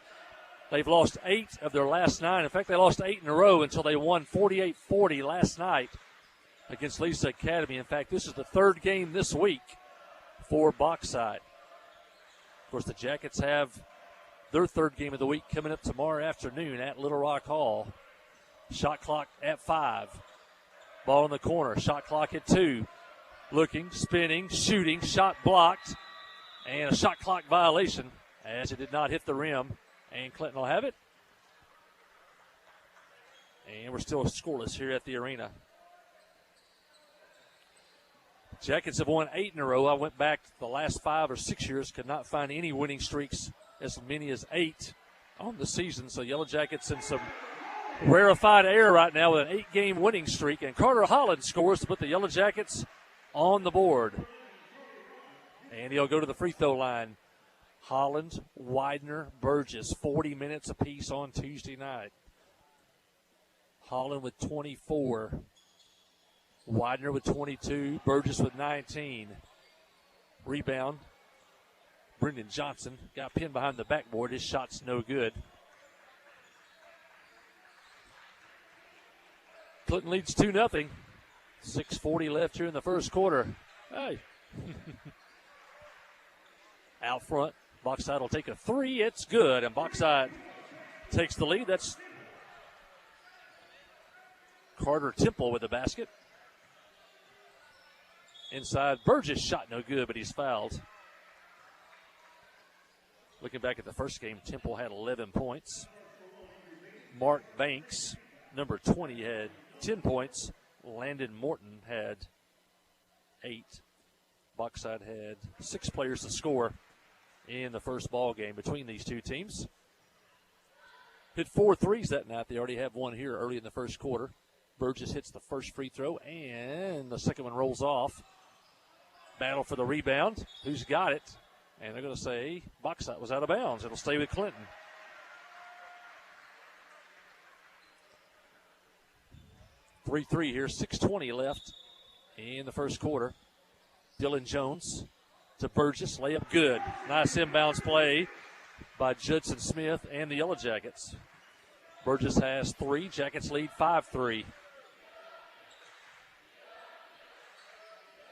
Speaker 2: They've lost 8 of their last 9. In fact, they lost 8 in a row until they won 48-40 last night against Lisa Academy. In fact, this is the 3rd game this week for Bauxite. Of course, the Jackets have their 3rd game of the week coming up tomorrow afternoon at Little Rock Hall. Shot clock at 5. Ball in the corner. Shot clock at 2. Looking, spinning, shooting, shot blocked, and a shot clock violation as it did not hit the rim. And Clinton will have it. And we're still scoreless here at the arena. Jackets have won 8 in a row. I went back the last 5 or 6 years, could not find any winning streaks as many as 8 on the season. So Yellow Jackets in some rarefied air right now with an 8-game winning streak. And Carter Holland scores to put the Yellow Jackets on the board. And he'll go to the free throw line. Holland, Widener, Burgess, 40 minutes apiece on Tuesday night. Holland with 24. Widener with 22. Burgess with 19. Rebound. Brendan Johnson got pinned behind the backboard. His shot's no good. Clinton leads 2-0. 6:40 left here in the first quarter. Hey. Out front, Bauxite will take a 3. It's good, and Bauxite takes the lead. That's Carter Temple with the basket. Inside, Burgess shot no good, but he's fouled. Looking back at the first game, Temple had 11 points. Mark Banks, number 20, had 10 points. Landon Morton had 8. Bauxite had 6 players to score in the first ball game between these two teams. Hit 4 threes that night. They already have one here early in the first quarter. Burgess hits the first free throw, and the second one rolls off. Battle for the rebound. Who's got it? And they're going to say Bauxite was out of bounds. It'll stay with Clinton. Three here, 6:20 left in the first quarter. Dylan Jones to Burgess, layup good. Nice inbounds play by Judson Smith and the Yellow Jackets. Burgess has 3, Jackets lead 5-3.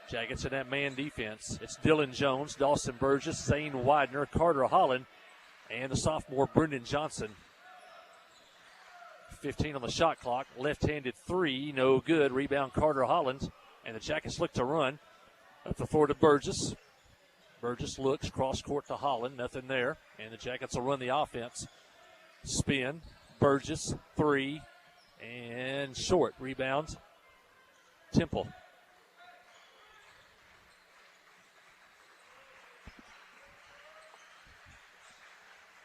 Speaker 2: Jackets in that man defense. It's Dylan Jones, Dawson Burgess, Zane Widener, Carter Holland, and the sophomore Brendan Johnson. 15 on the shot clock. Left-handed 3, no good. Rebound Carter Holland, and the Jackets look to run. Up the floor to Burgess. Burgess looks cross-court to Holland, nothing there, and the Jackets will run the offense. Spin, Burgess, 3, and short. Rebound, Temple.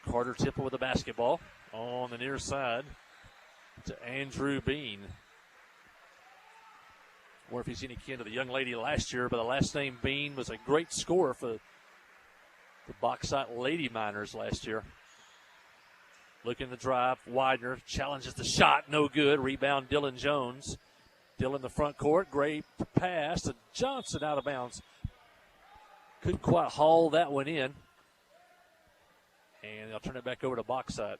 Speaker 2: Carter Temple with the basketball on the near side to Andrew Bean. Or if he's any kin to the young lady last year, but the last name Bean was a great scorer for the Bauxite Lady Miners last year. Looking to drive, Widener challenges the shot, no good. Rebound Dylan Jones. Dylan the front court, great pass to Johnson out of bounds. Couldn't quite haul that one in. And they'll turn it back over to Bauxite.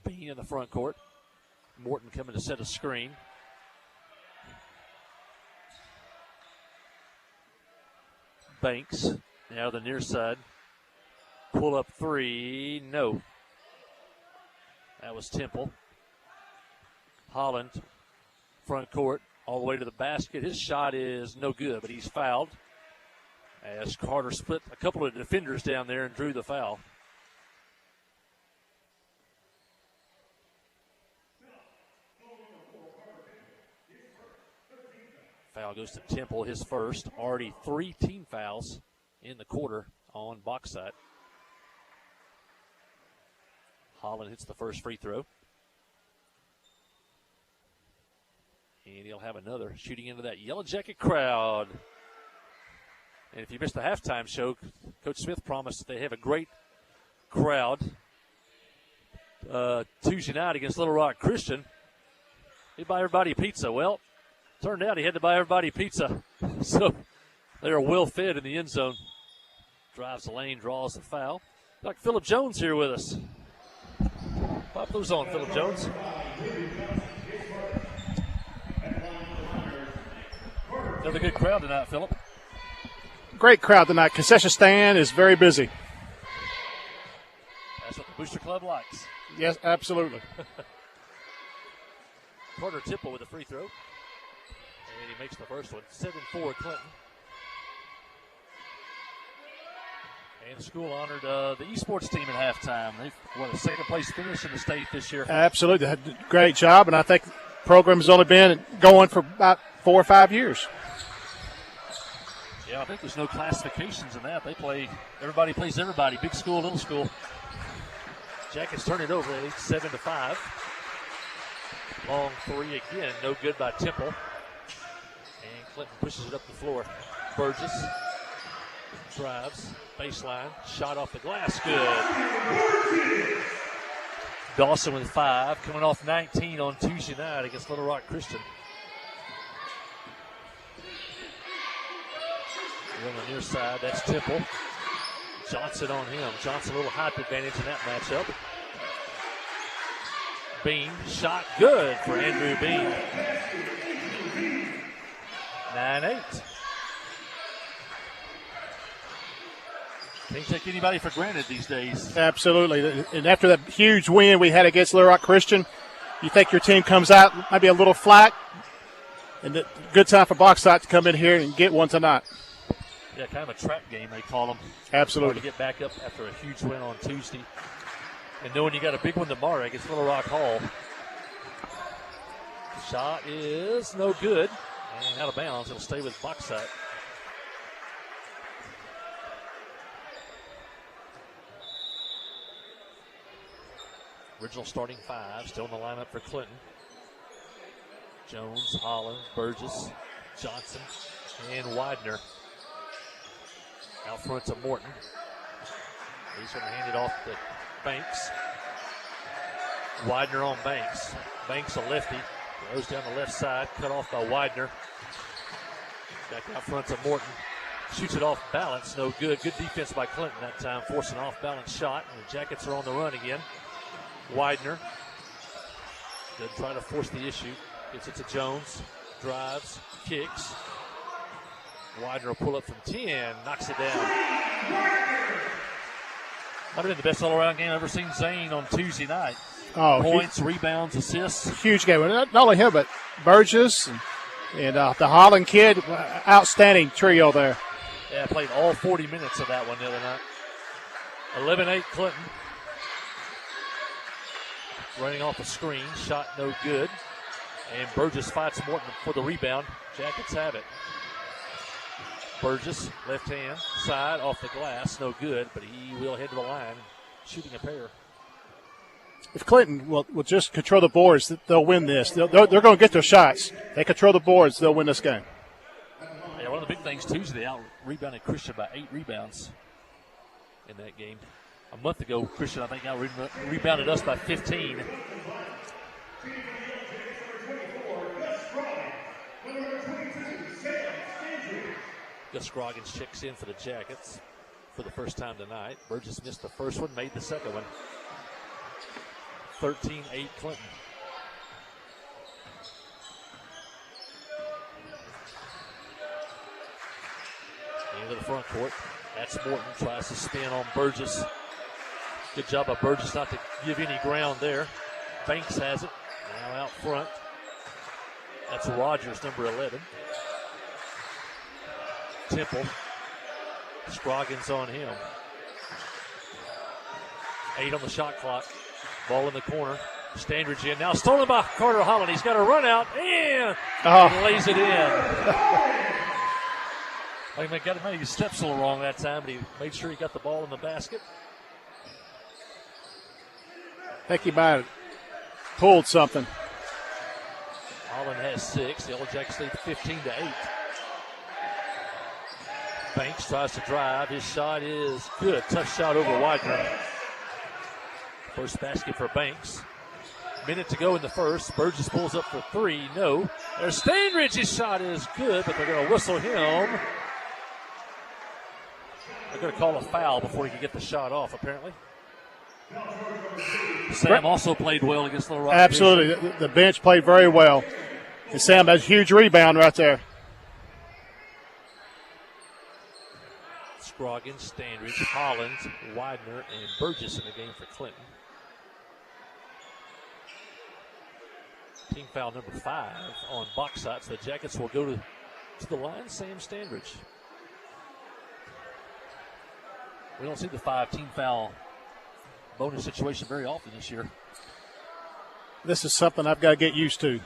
Speaker 2: Bean in the front court. Morton coming to set a screen. Banks now the near side. Pull up 3, no. That was Temple. Holland, front court, all the way to the basket. His shot is no good, but he's fouled as Carter split a couple of defenders down there and drew the foul. Foul goes to Temple, his first. Already 3 team fouls in the quarter on Bauxite. Holland hits the first free throw. And he'll have another shooting into that Yellow Jacket crowd. And if you missed the halftime show, Coach Smith promised that they have a great crowd Tuesday night against Little Rock Christian. He'd buy everybody pizza. Well, turned out he had to buy everybody pizza. So they are well fed in the end zone. Drives the lane, draws the foul. Like Phillip Jones here with us. Pop those on, Phillip Jones. Another good crowd tonight, Phillip.
Speaker 12: Great crowd tonight. Concession stand is very busy.
Speaker 2: That's what the Booster Club likes.
Speaker 12: Yes, absolutely.
Speaker 2: Carter Temple with a free throw. And he makes the first one. 7-4 Clinton. And the school honored the esports team at halftime. They've won a second-place finish in the state this year.
Speaker 12: Absolutely. They had a great job, and I think the program has only been going for about 4 or 5 years.
Speaker 2: Yeah, I think there's no classifications in that. Everybody plays everybody, big school, little school. Jackets turn it over, 7-5. Long 3 again, no good by Temple. And Clinton pushes it up the floor. Burgess drives, baseline, shot off the glass, good. Dawson with 5, coming off 19 on Tuesday night against Little Rock Christian. On the near side, that's Temple. Johnson on him. Johnson a little height advantage in that matchup. Bean, shot good for Andrew Bean. 9-8. Can't take anybody for granted these days.
Speaker 12: Absolutely. And after that huge win we had against Little Rock Christian, you think your team comes out maybe a little flat, and a good time for Bauxite to come in here and get one tonight.
Speaker 2: Yeah, kind of a trap game, they call them.
Speaker 12: Absolutely.
Speaker 2: Hard to get back up after a huge win on Tuesday. And knowing you got a big one tomorrow against Little Rock Hall. The shot is no good. And out of bounds. It'll stay with Bauxite. Original starting five, still in the lineup for Clinton. Jones, Holland, Burgess, Johnson, and Widener. Out front to Morton. He's going to hand it off to Banks. Widener on Banks. Banks a lefty. Goes down the left side, cut off by Widener. Back out front to Morton. Shoots it off balance, no good. Good defense by Clinton that time, forcing an off balance shot. And the Jackets are on the run again. Widener doesn't try to force the issue. Gets it to Jones. Drives. Kicks. Widener will pull up from 10. Knocks it down. Might have been the best all-around game I've ever seen Zane on Tuesday night.
Speaker 12: Oh,
Speaker 2: points, rebounds, assists.
Speaker 12: Huge game. Not only him, but Burgess and the Holland kid. Outstanding trio there.
Speaker 2: Yeah, played all 40 minutes of that one the other night. 11-8 Clinton. Running off a screen. Shot no good. And Burgess fights Morton for the rebound. Jackets have it. Burgess, left hand, side, off the glass. No good, but he will head to the line, shooting a pair.
Speaker 12: If Clinton will just control the boards, they'll win this. They're going to get their shots. They control the boards, they'll win this game.
Speaker 2: Yeah, one of the big things Tuesday, they out-rebounded Christian by 8 rebounds in that game. A month ago, Christian, I think, out-rebounded us by 15. Gus Scroggins checks in for the Jackets for the first time tonight. Burgess missed the first one, made the second one. 13-8 Clinton. Into the front court. That's Morton. Tries to spin on Burgess. Good job by Burgess not to give any ground there. Banks has it. Now out front. That's Rogers, number 11. Temple. Scroggins on him. 8 on the shot clock. Ball in the corner. Standridge in. Now stolen by Carter Holland. He's got a run out and lays it in. I think he made his steps a little wrong that time, but he made sure he got the ball in the basket.
Speaker 12: I think he might have pulled something.
Speaker 2: Holland has 6. The Yellow Jackets lead 15-8. Banks tries to drive. His shot is good. Tough shot over Widener. First basket for Banks. Minute to go in the first. Burgess pulls up for 3. No. There's Standridge's shot is good, but they're going to whistle him. They're going to call a foul before he can get the shot off, apparently. Sam also played well against Little Rock.
Speaker 12: Absolutely. The bench played very well. And Sam, that's a huge rebound right there.
Speaker 2: Scroggins, Standridge, Hollins, Widener, and Burgess in the game for Clinton. Team foul number 5 on Bauxite. So the Jackets will go to the line. Sam Standridge. We don't see the 5-team foul bonus situation very often this year.
Speaker 12: This is something I've got to get used to.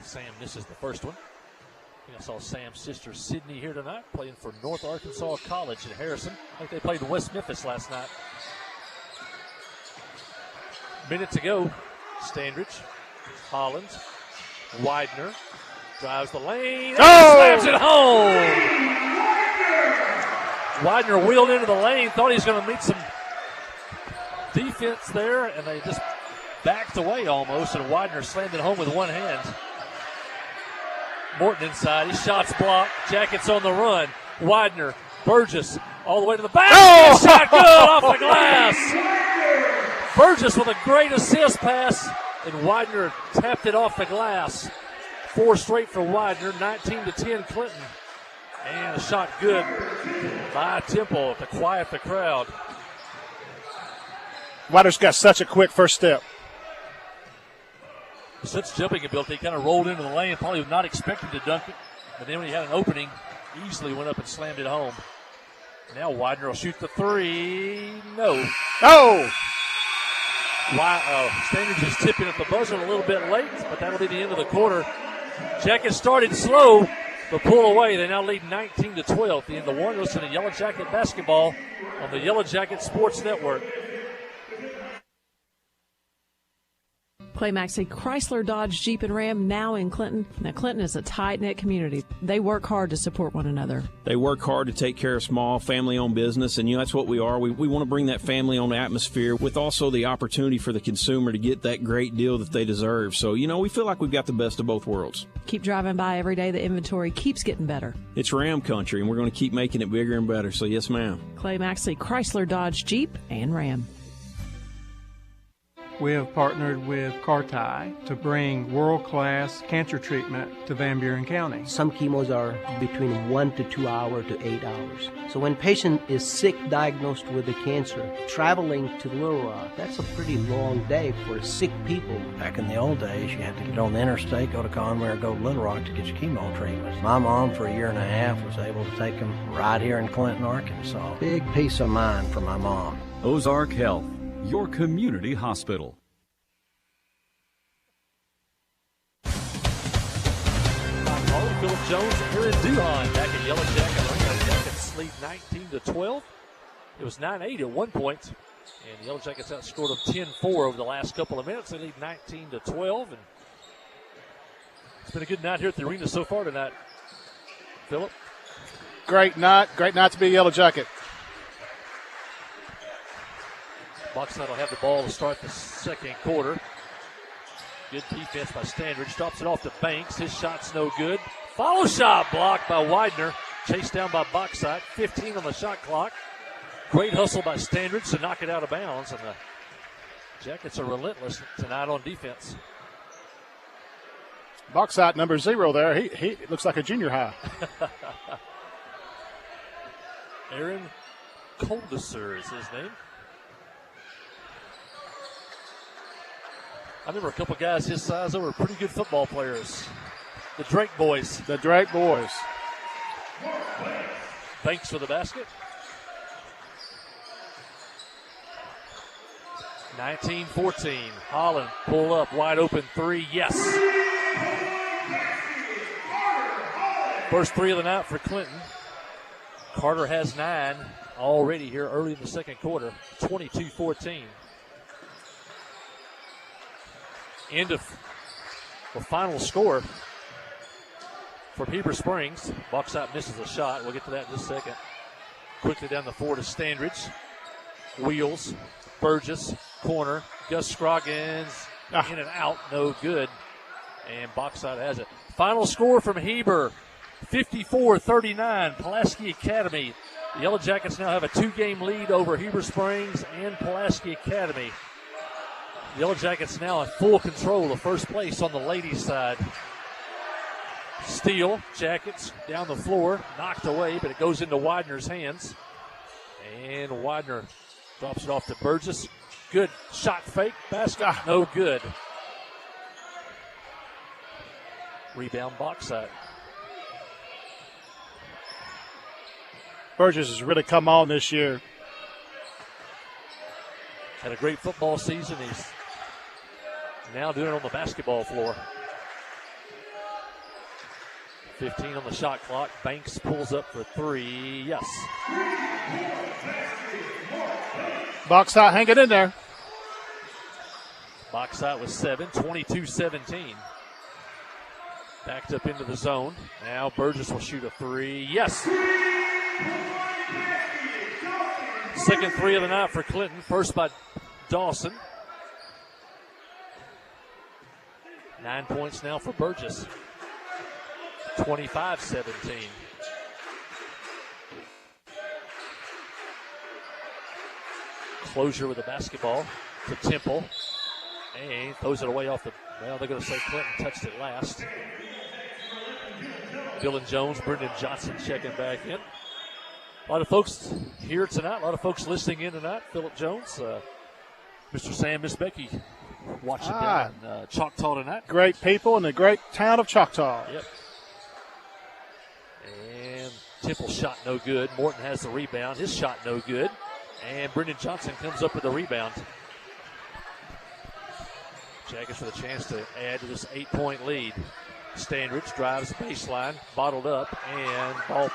Speaker 2: Sam misses the first one. I saw Sam's sister Sydney here tonight playing for North Arkansas College in Harrison. I think they played in West Memphis last night. Minute to go. Standridge, Hollins, Widener drives the lane and slams it home. Widener wheeled into the lane, thought he was going to meet some defense there, and they just backed away almost, and Widener slammed it home with one hand. Morton inside, his shot's blocked. Jackets on the run. Widener, Burgess, all the way to the basket. Shot good off the glass. Burgess with a great assist pass, and Widener tapped it off the glass. 4 straight for Widener, 19-10 Clinton. And a shot good by Temple to quiet the crowd.
Speaker 12: Widener's got such a quick first step.
Speaker 2: Such jumping ability, he kind of rolled into the lane, probably not expecting to dunk it. But then when he had an opening, easily went up and slammed it home. Now Widener will shoot the three. No.
Speaker 12: Oh!
Speaker 2: Standard just tipping at the buzzer a little bit late, but that'll be the end of the quarter. Jackets started slow, but pull away. They now lead 19-12. The end of one. Listen to Yellow Jacket basketball on the Yellow Jacket Sports Network.
Speaker 7: Clay Maxey, Chrysler, Dodge, Jeep, and Ram now in Clinton. Now, Clinton is a tight-knit community. They work hard to support one another.
Speaker 8: They work hard to take care of small, family-owned business, and that's what we are. We want to bring that family-owned atmosphere with also the opportunity for the consumer to get that great deal that they deserve. So, we feel like we've got the best of both worlds.
Speaker 7: Keep driving by every day. The inventory keeps getting better.
Speaker 8: It's Ram country, and we're going to keep making it bigger and better. So, yes, ma'am.
Speaker 7: Clay Maxey, Chrysler, Dodge, Jeep, and Ram.
Speaker 13: We have partnered with Carti to bring world-class cancer treatment to Van Buren County.
Speaker 14: Some chemos are between 1 to 2 hours to 8 hours. So when a patient is sick, diagnosed with a cancer, traveling to Little Rock, that's a pretty long day for sick people.
Speaker 15: Back in the old days, you had to get on the interstate, go to Conway, or go to Little Rock to get your chemo treatments. My mom, for a year and a half, was able to take them right here in Clinton, Arkansas. Big peace of mind for my mom.
Speaker 16: Ozark Health, your community hospital.
Speaker 2: Phillip Jones and Aaron Duhon back at Yellow Jacket Arena. Jackets lead 19-12. It was 9-8 at one point, and the Yellow Jackets outscored them 10-4 over the last couple of minutes. They lead 19-12, and it's been a good night here at the arena so far tonight. Phillip?
Speaker 12: Great night to be a Yellow Jacket.
Speaker 2: Bauxite will have the ball to start the second quarter. Good defense by Standridge. Drops it off to Banks. His shot's no good. Follow shot blocked by Widener. Chased down by Bauxite. 15 on the shot clock. Great hustle by Standridge to knock it out of bounds. And the Jackets are relentless tonight on defense.
Speaker 12: Bauxite number 0 there. He looks like a junior high.
Speaker 2: Aaron Coldiser is his name. I remember a couple guys his size that were pretty good football players. The Drake boys.
Speaker 12: The Drake boys.
Speaker 2: Banks for the basket. 19-14. Holland pull up, wide open three. Yes. First three of the night for Clinton. Carter has 9 already here early in the second quarter. 22-14. End of the final score from Heber Springs. Bauxite misses a shot. We'll get to that in just a second. Quickly down the floor to Standridge. Wheels. Burgess. Corner. Gus Scroggins. In and out. No good. And Bauxite has it. Final score from Heber. 54-39. Pulaski Academy. The Yellow Jackets now have a 2-game lead over Heber Springs and Pulaski Academy. The Yellow Jackets now in full control of first place on the ladies' side. Steele, Jackets down the floor, knocked away, but it goes into Widener's hands. And Widener drops it off to Burgess. Good shot fake, basket, no good. Rebound Bauxite.
Speaker 12: Burgess has really come on this year.
Speaker 2: Had a great football season. He's now doing it on the basketball floor. 15 on the shot clock. Banks pulls up for 3. Yes.
Speaker 12: Bauxite hanging in there.
Speaker 2: Bauxite with 7, 22-17. Backed up into the zone. Now Burgess will shoot a 3. Yes. Second 3 of the night for Clinton. First by Dawson. 9 points now for Burgess. 25-17. Closure with the basketball to Temple. And throws it away off the, well, they're going to say Clinton touched it last. Dylan Jones, Brendan Johnson checking back in. A lot of folks here tonight, a lot of folks listening in tonight. Phillip Jones, Mr. Sam, Miss Becky watching down in Choctaw tonight.
Speaker 12: Great people in the great town of Choctaw.
Speaker 2: Yep. And Temple shot no good. Morton has the rebound. His shot no good. And Brendan Johnson comes up with the rebound. Jackets with a chance to add to this 8-point lead. Standridge drives the baseline, bottled up, and ball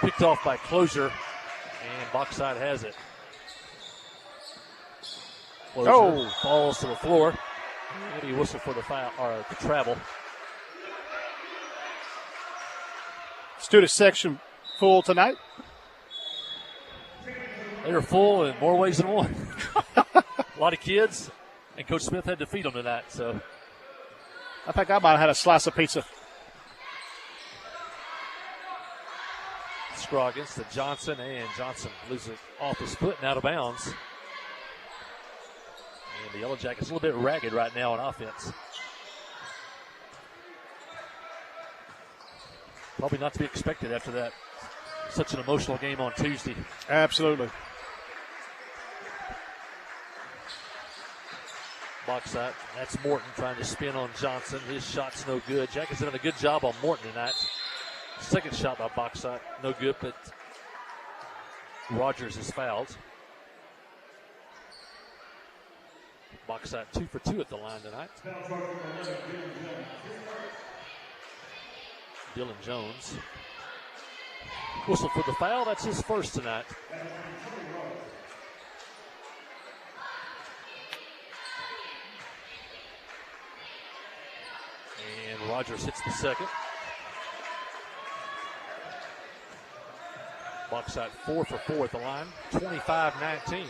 Speaker 2: picked off by Closure, and Bauxite has it. Closure falls to the floor. Maybe whistle for the foul or the travel.
Speaker 12: Student section full tonight.
Speaker 2: They are full in more ways than one. A lot of kids, and Coach Smith had to feed them tonight. So
Speaker 12: I think I might have had a slice of pizza.
Speaker 2: Scroggins to Johnson, and Johnson loses it off his foot and out of bounds. And the Yellow Jackets a little bit ragged right now on offense. Probably not to be expected after that. Such an emotional game on Tuesday.
Speaker 12: Absolutely.
Speaker 2: Bauxite, that's Morton trying to spin on Johnson. His shot's no good. Jackets done a good job on Morton tonight. Second shot by Bauxite, no good, but Rogers is fouled. Bauxite 2 for 2 at the line tonight. Dylan Jones. Whistle for the foul. That's his first tonight. And Rogers hits the second. Bauxite 4 for 4 at the line. 25-19.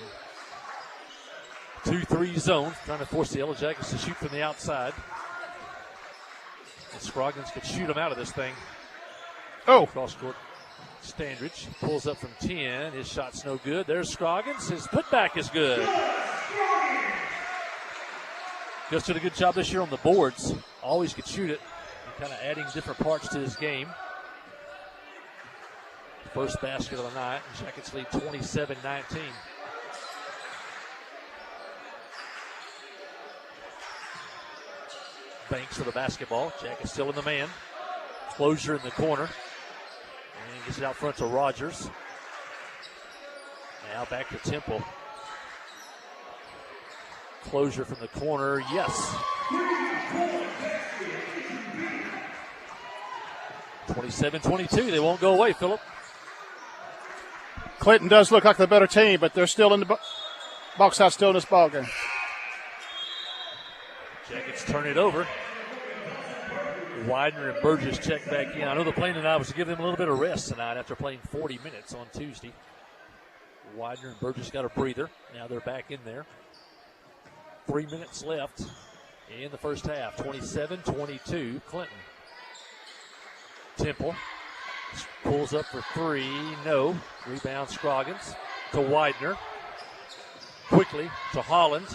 Speaker 2: 2-3 zone. Trying to force the Yellow Jackets to shoot from the outside. And Scroggins could shoot him out of this thing. Cross court. Standridge pulls up from 10. His shot's no good. There's Scroggins. His putback is good. Just did a good job this year on the boards. Always could shoot it. Kind of adding different parts to his game. First basket of the night. Jackets lead 27-19. Banks for the basketball. Jackets still in the man. Closure in the corner. And gets it out front to Rogers. Now back to Temple. Closure from the corner. Yes. 27-22. They won't go away, Phillip.
Speaker 12: Clinton does look like the better team, but they're still in the Bauxite still in this ballgame.
Speaker 2: Jackets turn it over. Widener and Burgess check back in. I know the plan tonight was to give them a little bit of rest tonight after playing 40 minutes on Tuesday. Widener and Burgess got a breather. Now they're back in there. 3 minutes left in the first half. 27-22, Clinton. Temple pulls up for three. No. Rebound Scroggins to Widener. Quickly to Holland.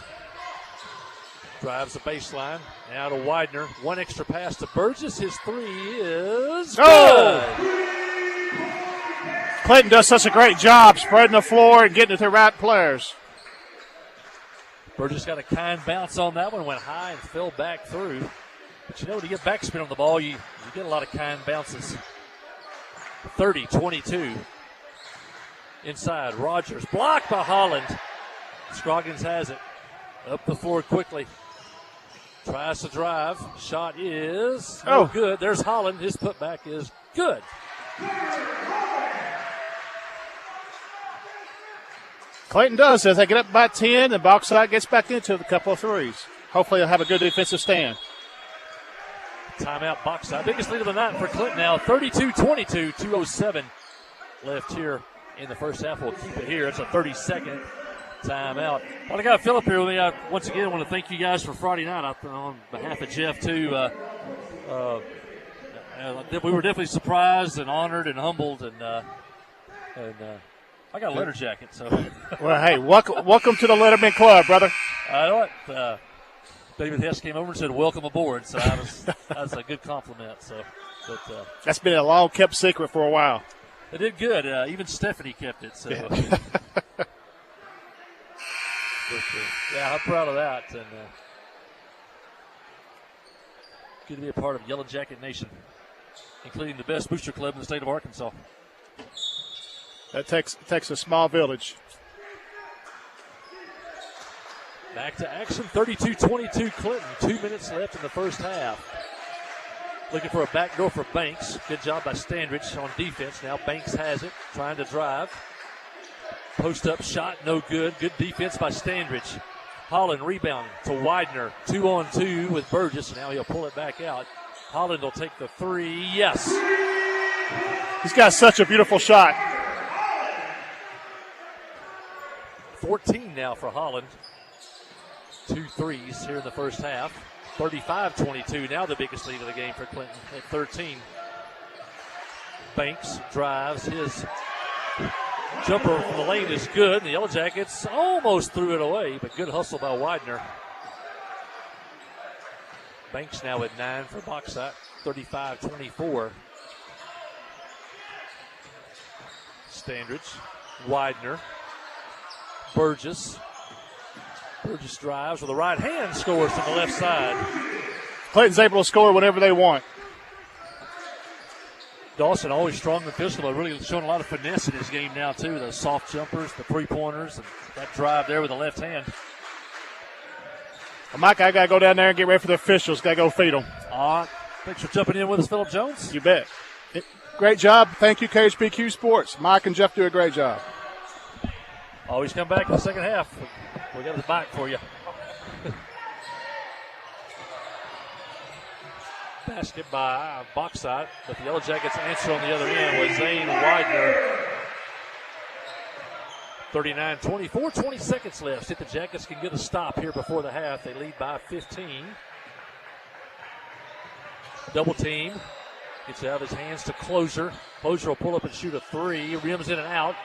Speaker 2: Drives the baseline. Now to Widener. One extra pass to Burgess. His three is good.
Speaker 12: Clinton does such a great job spreading the floor and getting it to the right players.
Speaker 2: Burgess got a kind bounce on that one. Went high and fell back through. But you know, when you get backspin on the ball, you get a lot of kind bounces. 30-22. Inside, Rogers. Blocked by Holland. Scroggins has it. Up the floor quickly. Tries to drive. Shot is no good. There's Holland. His putback is good.
Speaker 12: Clayton does as they get up by 10, and Bauxite gets back into a couple of threes. Hopefully they'll have a good defensive stand.
Speaker 2: Timeout, Bauxite. Biggest lead of the night for Clinton now. 32-22, 2:07 left here in the first half. We'll keep it here. It's a 30-second timeout. Well, I got Phillip here with me. I once again want to thank you guys for Friday night. On behalf of Jeff, too. We were definitely surprised and honored and humbled, and I got a letter jacket. So,
Speaker 12: well, hey, welcome to the Letterman Club, brother.
Speaker 2: I know it. David Hess came over and said, "Welcome aboard." So that was a good compliment. So But
Speaker 12: that's been a long-kept secret for a while.
Speaker 2: They did good. Even Stephanie kept it. So, yeah, I'm proud of that. And good to be a part of Yellow Jacket Nation, including the best booster club in the state of Arkansas.
Speaker 12: That takes a small village.
Speaker 2: Back to action, 32-22 Clinton. 2 minutes left in the first half. Looking for a backdoor for Banks. Good job by Standridge on defense. Now Banks has it, trying to drive. Post-up shot, no good. Good defense by Standridge. Holland rebound to Widener. 2-on-2 with Burgess. Now he'll pull it back out. Holland will take the three. Yes.
Speaker 12: He's got such a beautiful shot.
Speaker 2: 14 now for Holland. 2 threes here in the first half. 35-22, now the biggest lead of the game for Clinton at 13. Banks drives. His jumper from the lane is good. The Yellow Jackets almost threw it away, but good hustle by Widener. Banks now at 9 for Bauxite, 35-24. Standridge, Widener, Burgess. Burgess drives with the right hand, scores from the left side.
Speaker 12: Clayton's able to score whenever they want.
Speaker 2: Dawson always strong and physical, really showing a lot of finesse in his game now too. Those soft jumpers, the three-pointers, and that drive there with the left hand.
Speaker 12: Well, Mike, I got to go down there and get ready for the officials. Got to go feed them.
Speaker 2: Thanks for jumping in with us, Phillip Jones.
Speaker 12: You bet. Great job. Thank you, KHBQ Sports. Mike and Jeff do a great job.
Speaker 2: Always come back in the second half. We got his back for you. Basket by Bauxite, but the Yellow Jackets answer on the other end with Zane Widener. 39-24, 20 seconds left. See if the Jackets can get a stop here before the half. They lead by 15. Double team. Gets out of his hands to Closer. Closer will pull up and shoot a three. Rims in and out.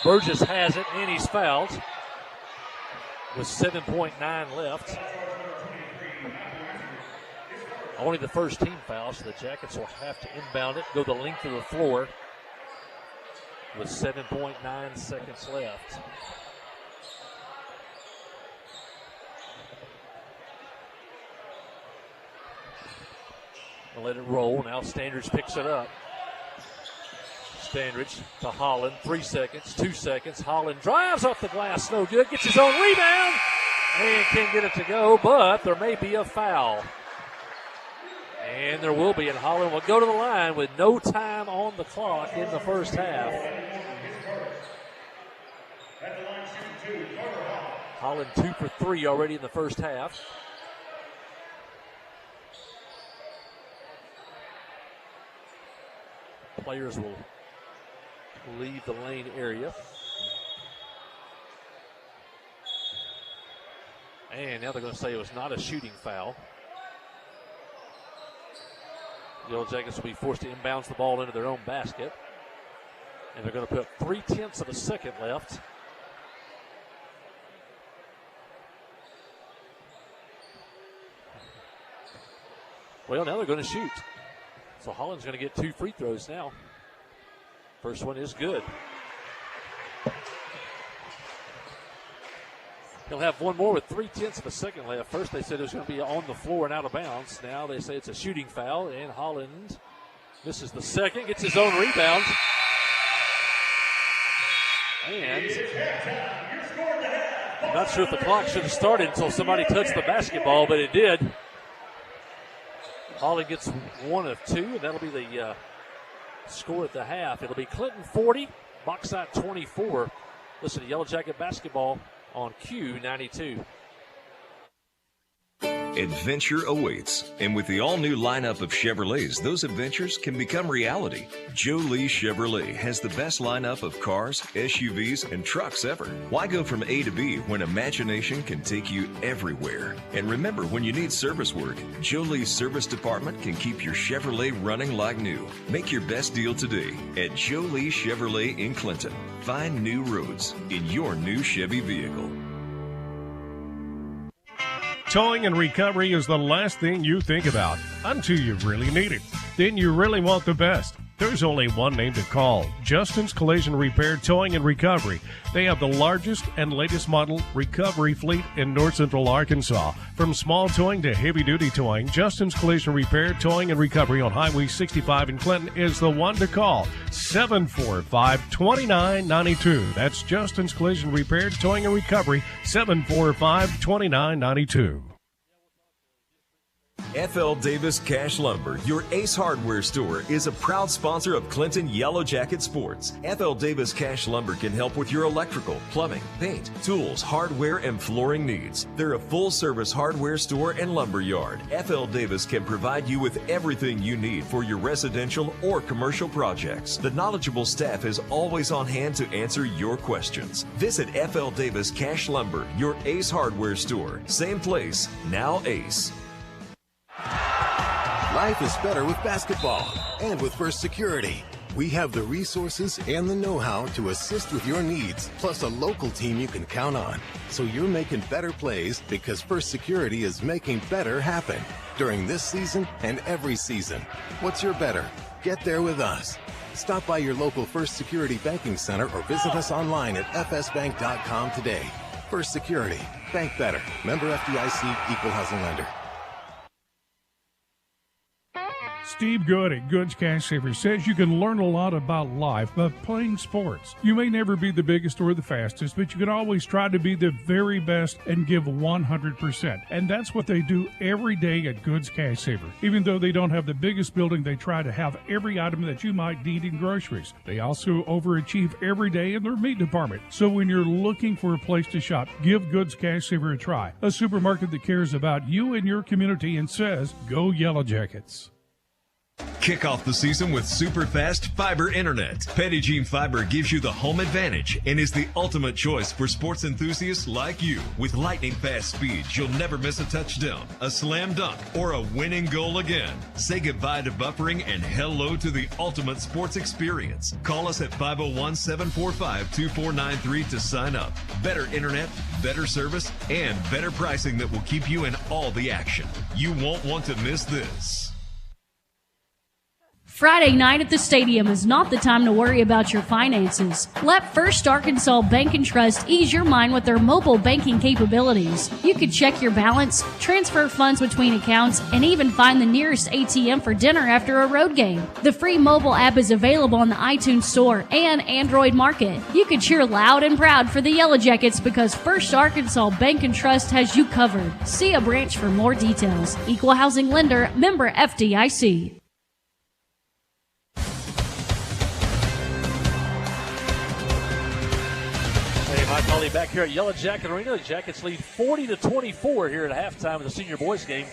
Speaker 2: Burgess has it, and he's fouled with 7.9 left. Only the first team foul, so the Jackets will have to inbound it, go the length of the floor with 7.9 seconds left. They'll let it roll. Now Standridge picks it up. Standridge to Holland. 3 seconds, 2 seconds. Holland drives off the glass. No good. Gets his own rebound. And can't get it to go, but there may be a foul. And there will be, and Holland will go to the line with no time on the clock in the first half. Holland 2 for 3 already in the first half. Players will leave the lane area. And now they're going to say it was not a shooting foul. The Yellow Jackets will be forced to inbounds the ball into their own basket. And they're going to put 0.3 of a second left. Well, now they're going to shoot. So Holland's going to get 2 free throws now. First one is good. He'll have one more with 0.3 of a second left. First they said it was going to be on the floor and out of bounds. Now they say it's a shooting foul, and Holland misses the second, gets his own rebound. And I'm not sure if the clock should have started until somebody touched the basketball, but it did. Holland gets 1 of 2, and that'll be the score at the half. It'll be Clinton 40, Bauxite 24. Listen to Yellow Jacket basketball on Q92.
Speaker 1: Adventure awaits, and with the all-new lineup of Chevrolets, those adventures can become reality. Joe Lee Chevrolet has the best lineup of cars, SUVs, and trucks ever. Why go from A to B when imagination can take you everywhere? And remember, when you need service work, Joe Lee's service department can keep your Chevrolet running like new. Make your best deal today at Joe Lee Chevrolet in Clinton. Find new roads in your new Chevy vehicle.
Speaker 9: Towing and recovery is the last thing you think about until you really need it. Then you really want the best. There's only one name to call, Justin's Collision Repair, Towing and Recovery. They have the largest and latest model recovery fleet in North Central Arkansas. From small towing to heavy-duty towing, Justin's Collision Repair, Towing and Recovery on Highway 65 in Clinton is the one to call, 745-2992. That's Justin's Collision Repair, Towing and Recovery, 745-2992.
Speaker 1: FL Davis Cash Lumber, your Ace Hardware store, is a proud sponsor of Clinton Yellow Jacket Sports. FL Davis Cash Lumber can help with your electrical, plumbing, paint, tools, hardware, and flooring needs. They're a full-service hardware store and lumber yard. FL Davis can provide you with everything you need for your residential or commercial projects. The knowledgeable staff is always on hand to answer your questions. Visit FL Davis Cash Lumber, your Ace Hardware store. Same place, now Ace.
Speaker 6: Life is better with basketball and with First Security. We have the resources and the know-how to assist with your needs, plus a local team you can count on. So you're making better plays because First Security is making better happen during this season and every season. What's your better? Get there with us. Stop by your local First Security banking center or visit us online at fsbank.com today. First Security. Bank better. Member FDIC, Equal Housing Lender.
Speaker 3: Steve Good at Goods Cash Savers says you can learn a lot about life by playing sports. You may never be the biggest or the fastest, but you can always try to be the very best and give 100%. And that's what they do every day at Goods Cash Saver. Even though they don't have the biggest building, they try to have every item that you might need in groceries. They also overachieve every day in their meat department. So when you're looking for a place to shop, give Goods Cash Saver a try. A supermarket that cares about you and your community and says, go Yellow Jackets.
Speaker 1: Kick off the season with super fast fiber internet. Pettigene Fiber gives you the home advantage and is the ultimate choice for sports enthusiasts like you. With lightning fast speeds, you'll never miss a touchdown, a slam dunk, or a winning goal again. Say goodbye to buffering and hello to the ultimate sports experience. Call us at 501-745-2493 to sign up. Better internet, better service, and better pricing that will keep you in all the action. You won't want to miss this.
Speaker 4: Friday night at the stadium is not the time to worry about your finances. Let First Arkansas Bank and Trust ease your mind with their mobile banking capabilities. You can check your balance, transfer funds between accounts, and even find the nearest ATM for dinner after a road game. The free mobile app is available on the iTunes Store and Android Market. You can cheer loud and proud for the Yellow Jackets because First Arkansas Bank and Trust has you covered. See a branch for more details. Equal Housing Lender, member FDIC.
Speaker 2: Mike Hawley back here at Yellow Jacket Arena. The Jackets lead 40-24 here at halftime of the senior boys game.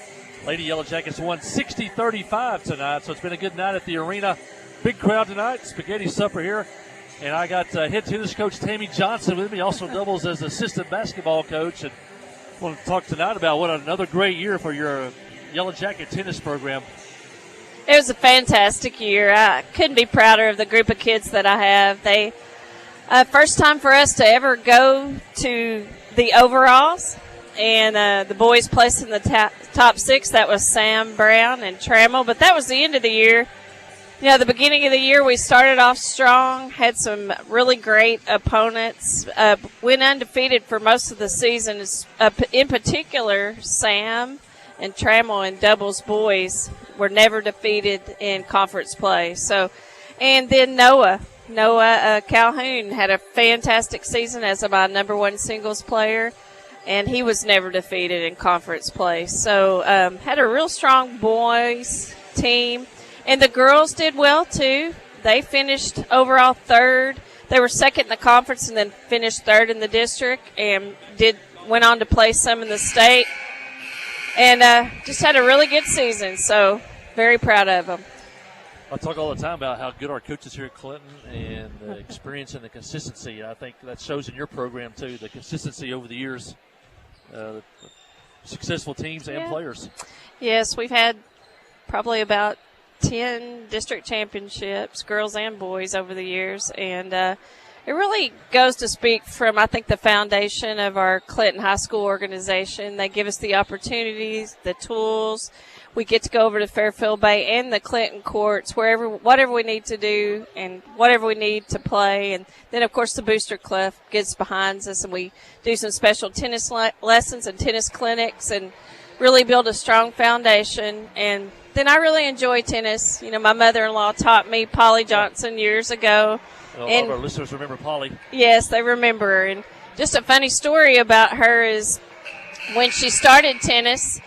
Speaker 2: Lady Yellow Jackets won 60-35 tonight, so it's been a good night at the arena. Big crowd tonight, spaghetti supper here. And I got head tennis coach Tammy Johnson with me, also doubles as assistant basketball coach. And I want to talk tonight about what another great year for your Yellow Jacket tennis program.
Speaker 17: It was a fantastic year. I couldn't be prouder of the group of kids that I have. They first time for us to ever go to the overalls, and the boys placed in the top six. That was Sam Brown and Trammell, but that was the end of the year. You know, the beginning of the year we started off strong, had some really great opponents, went undefeated for most of the season. In particular, Sam and Trammell and doubles boys were never defeated in conference play. So, and then Noah Calhoun had a fantastic season as my number one singles player, and he was never defeated in conference play. So had a real strong boys team, and the girls did well too. They finished overall third. They were second in the conference and then finished third in the district, and went on to play some in the state, and just had a really good season. So very proud of them.
Speaker 2: I talk all the time about how good our coaches here at Clinton and the experience and the consistency. I think that shows in your program, too, the consistency over the years, successful teams and players.
Speaker 17: Yes, we've had probably about 10 district championships, girls and boys, over the years. And it really goes to speak from, I think, the foundation of our Clinton High School organization. They give us the opportunities, the tools. We get to go over to Fairfield Bay and the Clinton courts, whatever we need to do and whatever we need to play. And then, of course, the Booster Club gets behind us, and we do some special tennis lessons and tennis clinics and really build a strong foundation. And then I really enjoy tennis. You know, my mother-in-law taught me Polly Johnson years ago.
Speaker 2: A lot of our listeners remember Polly.
Speaker 17: Yes, they remember her. And just a funny story about her is when she started tennis,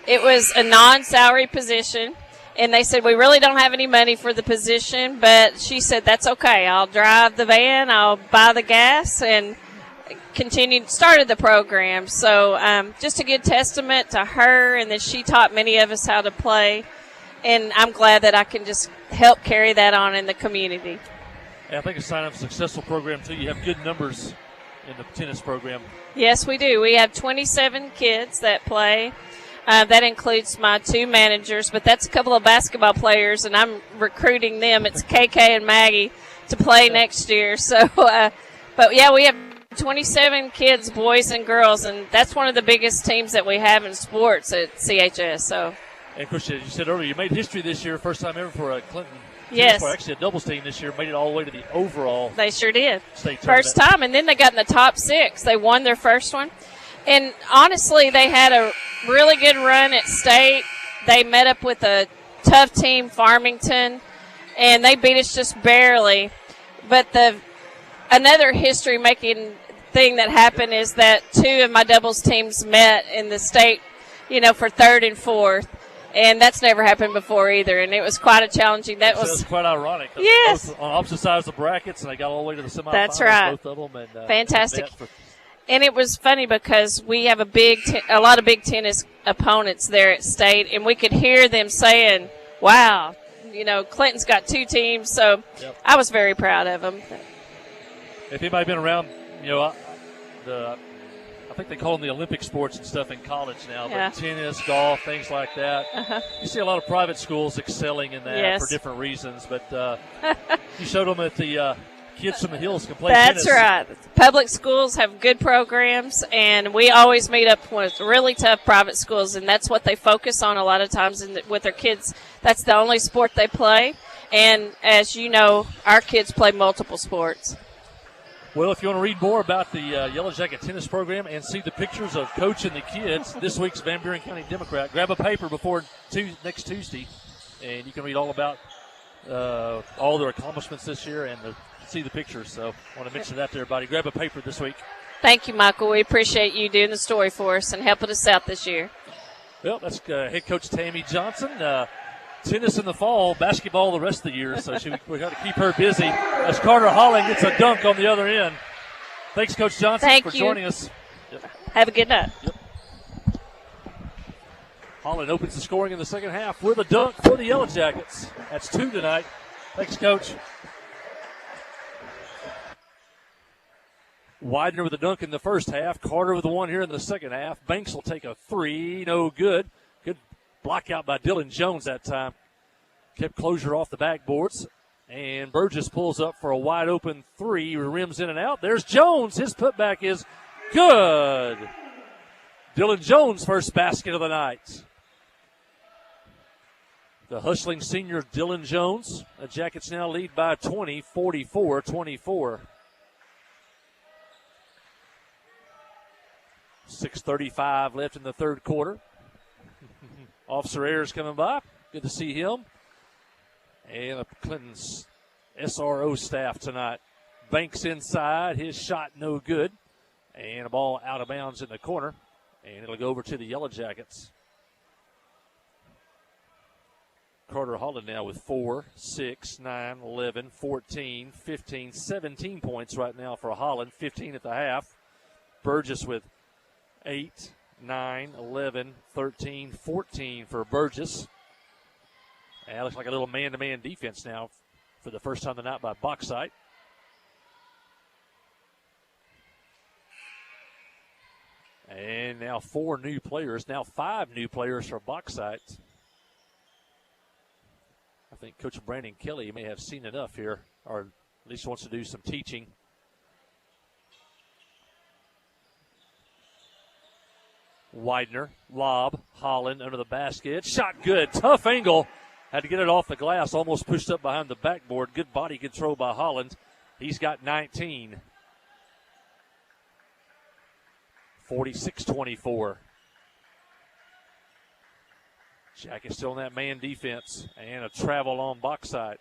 Speaker 17: it was a non-salary position, and they said, we really don't have any money for the position, but she said, that's okay. I'll drive the van, I'll buy the gas, and started the program. So just a good testament to her, and that she taught many of us how to play, and I'm glad that I can just help carry that on in the community.
Speaker 2: I think it's a sign of a successful program, too. You have good numbers in the tennis program.
Speaker 17: Yes, we do. We have 27 kids that play. That includes my 2 managers, but that's a couple of basketball players, and I'm recruiting them. It's KK and Maggie to play next year. So, but, yeah, we have 27 kids, boys and girls, and that's one of the biggest teams that we have in sports at CHS. So.
Speaker 2: And, of course, as you said earlier, you made history this year, first time ever for a Clinton.
Speaker 17: Yes.
Speaker 2: Actually, a doubles team this year made it all the way to the overall.
Speaker 17: They sure did.
Speaker 2: State
Speaker 17: first
Speaker 2: tournament.
Speaker 17: time, and then they got in the top 6. They won their first one. And honestly, they had a really good run at state. They met up with a tough team, Farmington, and they beat us just barely. But another history-making thing that happened is that 2 of my doubles teams met in the state, for 3rd and 4th. And that's never happened before either, and it was quite a challenging. That was
Speaker 2: quite ironic.
Speaker 17: Yes.
Speaker 2: Both on opposite sides of the brackets, and they got all the way to the semifinals.
Speaker 17: That's right.
Speaker 2: Both of them. And,
Speaker 17: fantastic. And it was funny because we have a lot of big tennis opponents there at state, and we could hear them saying, wow, Clinton's got 2 teams. So I was very proud of them.
Speaker 2: If anybody been around, I think they call them the Olympic sports and stuff in college now, but tennis, golf, things like that. You see a lot of private schools excelling in that for different reasons, but you showed them that the kids from the hills can play tennis.
Speaker 17: That's right. Public schools have good programs, and we always meet up with really tough private schools, and that's what they focus on a lot of times with their kids. That's the only sport they play, and as you know, our kids play multiple sports.
Speaker 2: Well, if you want to read more about the Yellow Jacket tennis program and see the pictures of Coach and the kids, this week's Van Buren County Democrat, grab a paper before next Tuesday, and you can read all about all their accomplishments this year and see the pictures. So I want to mention that to everybody. Grab a paper this week.
Speaker 17: Thank you, Michael. We appreciate you doing the story for us and helping us out this year.
Speaker 2: Well, that's head coach Tammy Johnson. Tennis in the fall, basketball the rest of the year, so we got to keep her busy as Carter Holling gets a dunk on the other end. Thanks, Coach Johnson, for joining us. Yep.
Speaker 17: Have a good night.
Speaker 2: Yep. Holland opens the scoring in the second half with a dunk for the Yellow Jackets. That's 2 tonight. Thanks, Coach. Widener with a dunk in the first half. Carter with the one here in the second half. Banks will take a 3. No good. Good block out by Dylan Jones that time. Kept closure off the backboards. And Burgess pulls up for a wide open 3. Rims in and out. There's Jones. His putback is good. Dylan Jones' first basket of the night. The hustling senior Dylan Jones. The Jackets now lead by 20, 44-24. 6:35 left in the third quarter. Officer Ayers coming by. Good to see him. And Clinton's SRO staff tonight. Banks inside. His shot no good. And a ball out of bounds in the corner. And it'll go over to the Yellow Jackets. Carter Holland now with 4, 6, 9, 11, 14, 15, 17 points right now for Holland. 15 at the half. Burgess with 8, 9, 11, 13, 14 for Burgess. And it looks like a little man-to-man defense now for the first time tonight by Bauxite. And now 4 new players, now 5 new players for Bauxite. I think Coach Brandon Kelly may have seen enough here, or at least wants to do some teaching. Widener, lob, Holland under the basket. Shot good. Tough angle. Had to get it off the glass. Almost pushed up behind the backboard. Good body control by Holland. He's got 19. 46-24. Jackets still in that man defense. And a travel on box side.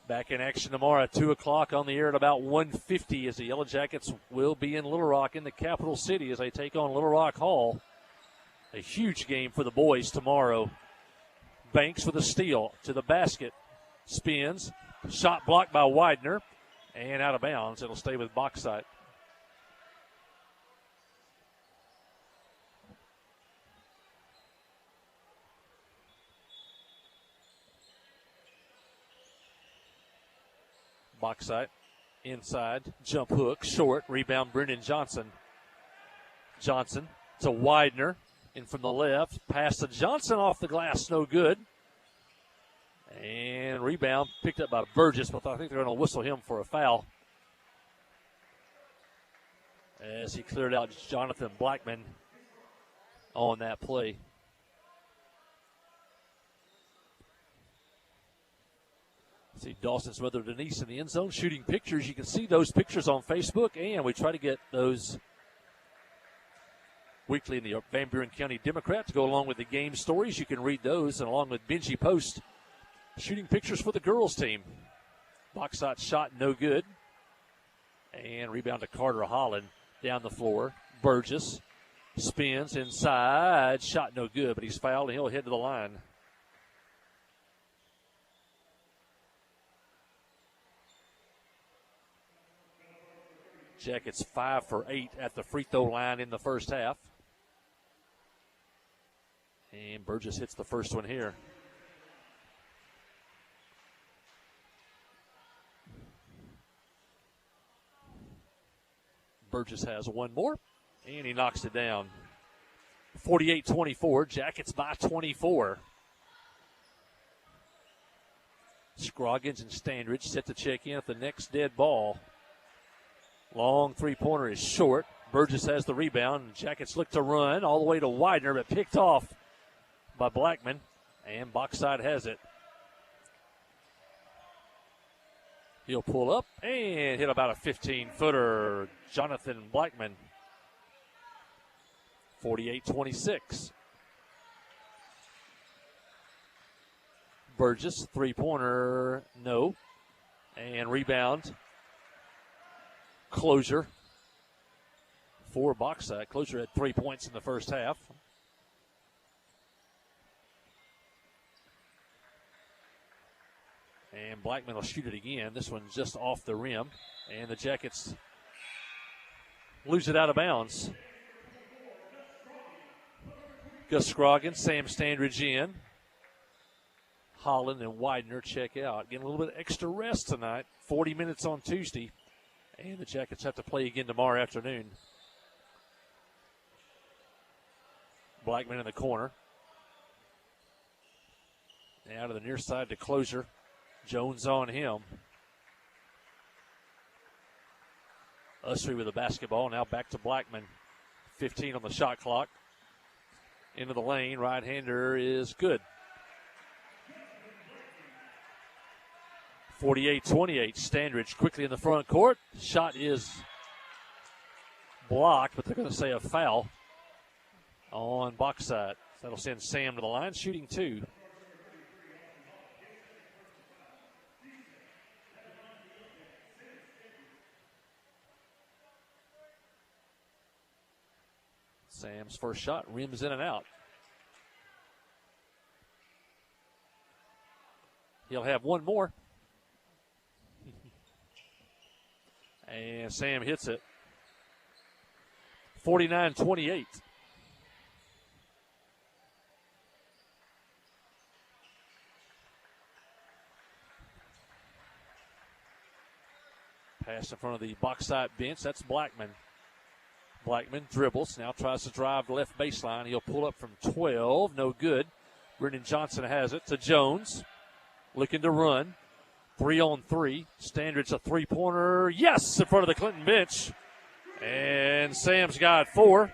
Speaker 2: Back in action tomorrow at 2 o'clock on the air at about 1:50 as the Yellow Jackets will be in Little Rock in the capital city as they take on Little Rock Hall. A huge game for the boys tomorrow. Banks with a steal to the basket. Spins. Shot blocked by Widener. And out of bounds. It'll stay with box side. Box side, inside, jump hook, short, rebound Brendan Johnson. Johnson to Widener, in from the left, pass to Johnson off the glass, no good. And rebound picked up by Burgess, but I think they're going to whistle him for a foul. As he cleared out Jonathan Blackman on that play. See Dawson's mother Denise in the end zone shooting pictures. You can see those pictures on Facebook, and we try to get those weekly in the Van Buren County Democrat to go along with the game stories. You can read those, and along with Benji Post, shooting pictures for the girls team. Box shot no good. And rebound to Carter Holland down the floor. Burgess spins inside. Shot no good, but he's fouled, and he'll head to the line. Jackets 5 for 8 at the free throw line in the first half. And Burgess hits the first one here. Burgess has one more, and he knocks it down. 48-24, Jackets by 24. Scroggins and Standridge set to check in at the next dead ball. Long three-pointer is short. Burgess has the rebound. Jackets look to run all the way to Widener, but picked off by Blackman. And box side has it. He'll pull up and hit about a 15-footer. Jonathan Blackman. 48-26. Burgess, three-pointer, no. And rebound. Closure for box side. Closure had 3 points in the first half. And Blackman will shoot it again. This one's just off the rim. And the Jackets lose it out of bounds. Gus Scroggins, Sam Standridge in. Holland and Widener check out. Getting a little bit extra rest tonight. 40 minutes on Tuesday. And the Jackets have to play again tomorrow afternoon. Blackman in the corner. Now to the near side to Closure. Jones on him. Usry with the basketball. Now back to Blackman. 15 on the shot clock. Into the lane. Right-hander is good. 48-28. Standridge quickly in the front court. Shot is blocked, but they're going to say a foul on box side. That'll send Sam to the line, shooting two. Sam's first shot rims in and out. He'll have one more. And Sam hits it. 49-28. Pass in front of the box side bench. That's Blackman. Blackman dribbles. Now tries to drive the left baseline. He'll pull up from 12. No good. Brendan Johnson has it to Jones. Looking to run. 3-on-3. Standridge a three-pointer. Yes, in front of the Clinton bench. And Sam's got 4.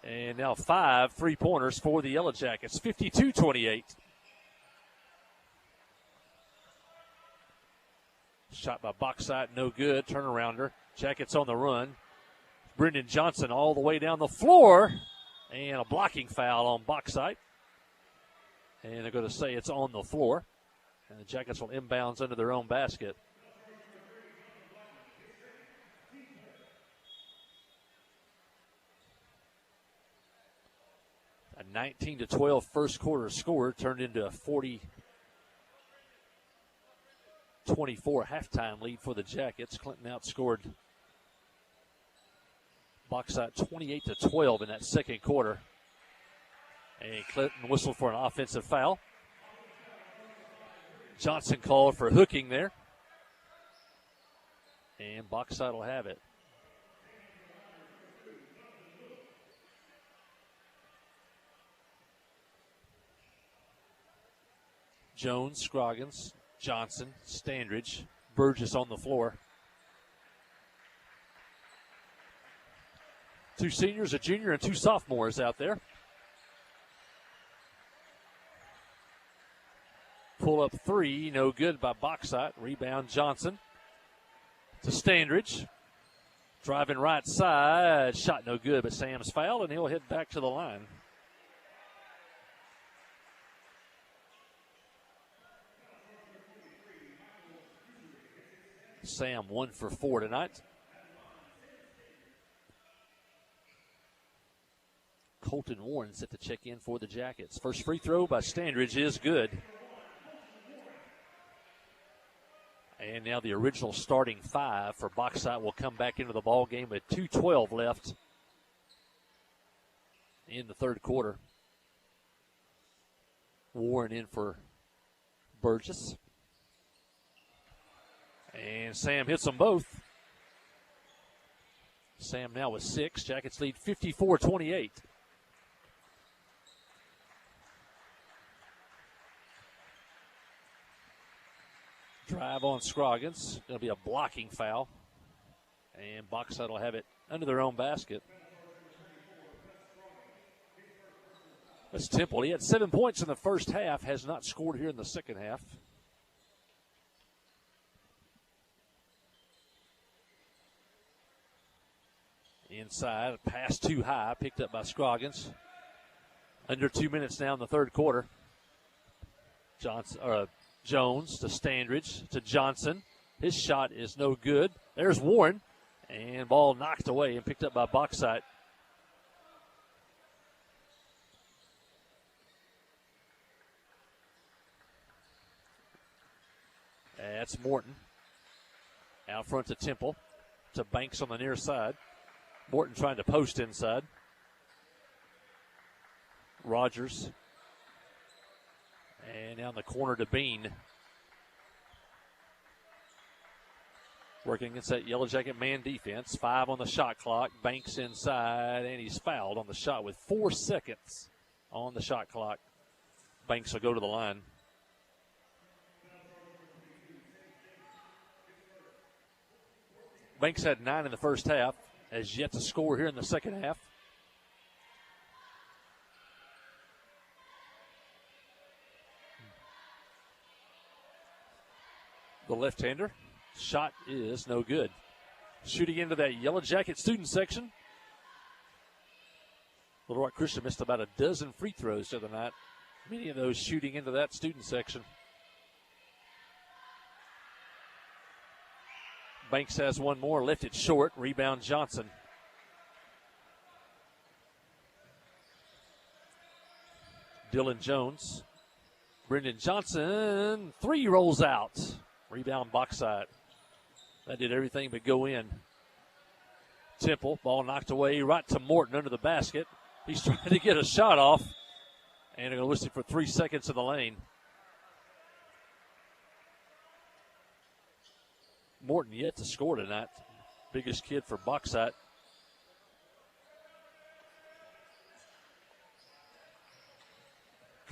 Speaker 2: And now 5 3-pointers for the Yellow Jackets, 52-28. Shot by Bauxite, no good. Turnarounder. Jackets on the run. Brendan Johnson all the way down the floor. And a blocking foul on Bauxite. And they're going to say it's on the floor. And the Jackets will inbounds under their own basket. A 19-12 first quarter score turned into a 40-24 halftime lead for the Jackets. Clinton outscored Bauxite 28-12 in that second quarter. And Clinton whistled for an offensive foul. Johnson called for hooking there. And Bauxite will have it. Jones, Scroggins, Johnson, Standridge, Burgess on the floor. 2 seniors, a junior, and 2 sophomores out there. Pull up 3, no good by Bauxite. Rebound Johnson to Standridge. Driving right side, shot no good, but Sam's fouled, and he'll head back to the line. Sam 1 for 4 tonight. Colton Warren set to check in for the Jackets. First free throw by Standridge is good. And now the original starting 5 for Bauxite will come back into the ball game with 2:12 left in the third quarter. Warren in for Burgess. And Sam hits them both. Sam now with 6. Jackets lead 54-28. Drive on Scroggins. Going to be a blocking foul. And Bauxite will have it under their own basket. That's Temple. He had 7 points in the first half. Has not scored here in the second half. Inside, a pass too high, picked up by Scroggins. Under 2 minutes now in the third quarter. Jones to Standridge to Johnson. His shot is no good. There's Warren. And ball knocked away and picked up by Bauxite. That's Morton. Out front to Temple. To Banks on the near side. Morton trying to post inside. Rogers. And down the corner to Bean. Working against that Yellow Jacket man defense. 5 on the shot clock. Banks inside, and he's fouled on the shot with 4 seconds on the shot clock. Banks will go to the line. Banks had 9 in the first half. Has yet to score here in the second half. The left-hander. Shot is no good. Shooting into that Yellow Jacket student section. Little Rock Christian missed about a dozen free throws the other night. Many of those shooting into that student section. Banks has one more, lifted short. Rebound Johnson. Dylan Jones. Brendan Johnson. 3 rolls out. Rebound Bauxite. That did everything but go in. Temple, ball knocked away right to Morton under the basket. He's trying to get a shot off. And they're going to list him for 3 seconds in the lane. Morton yet to score tonight. Biggest kid for Bauxite.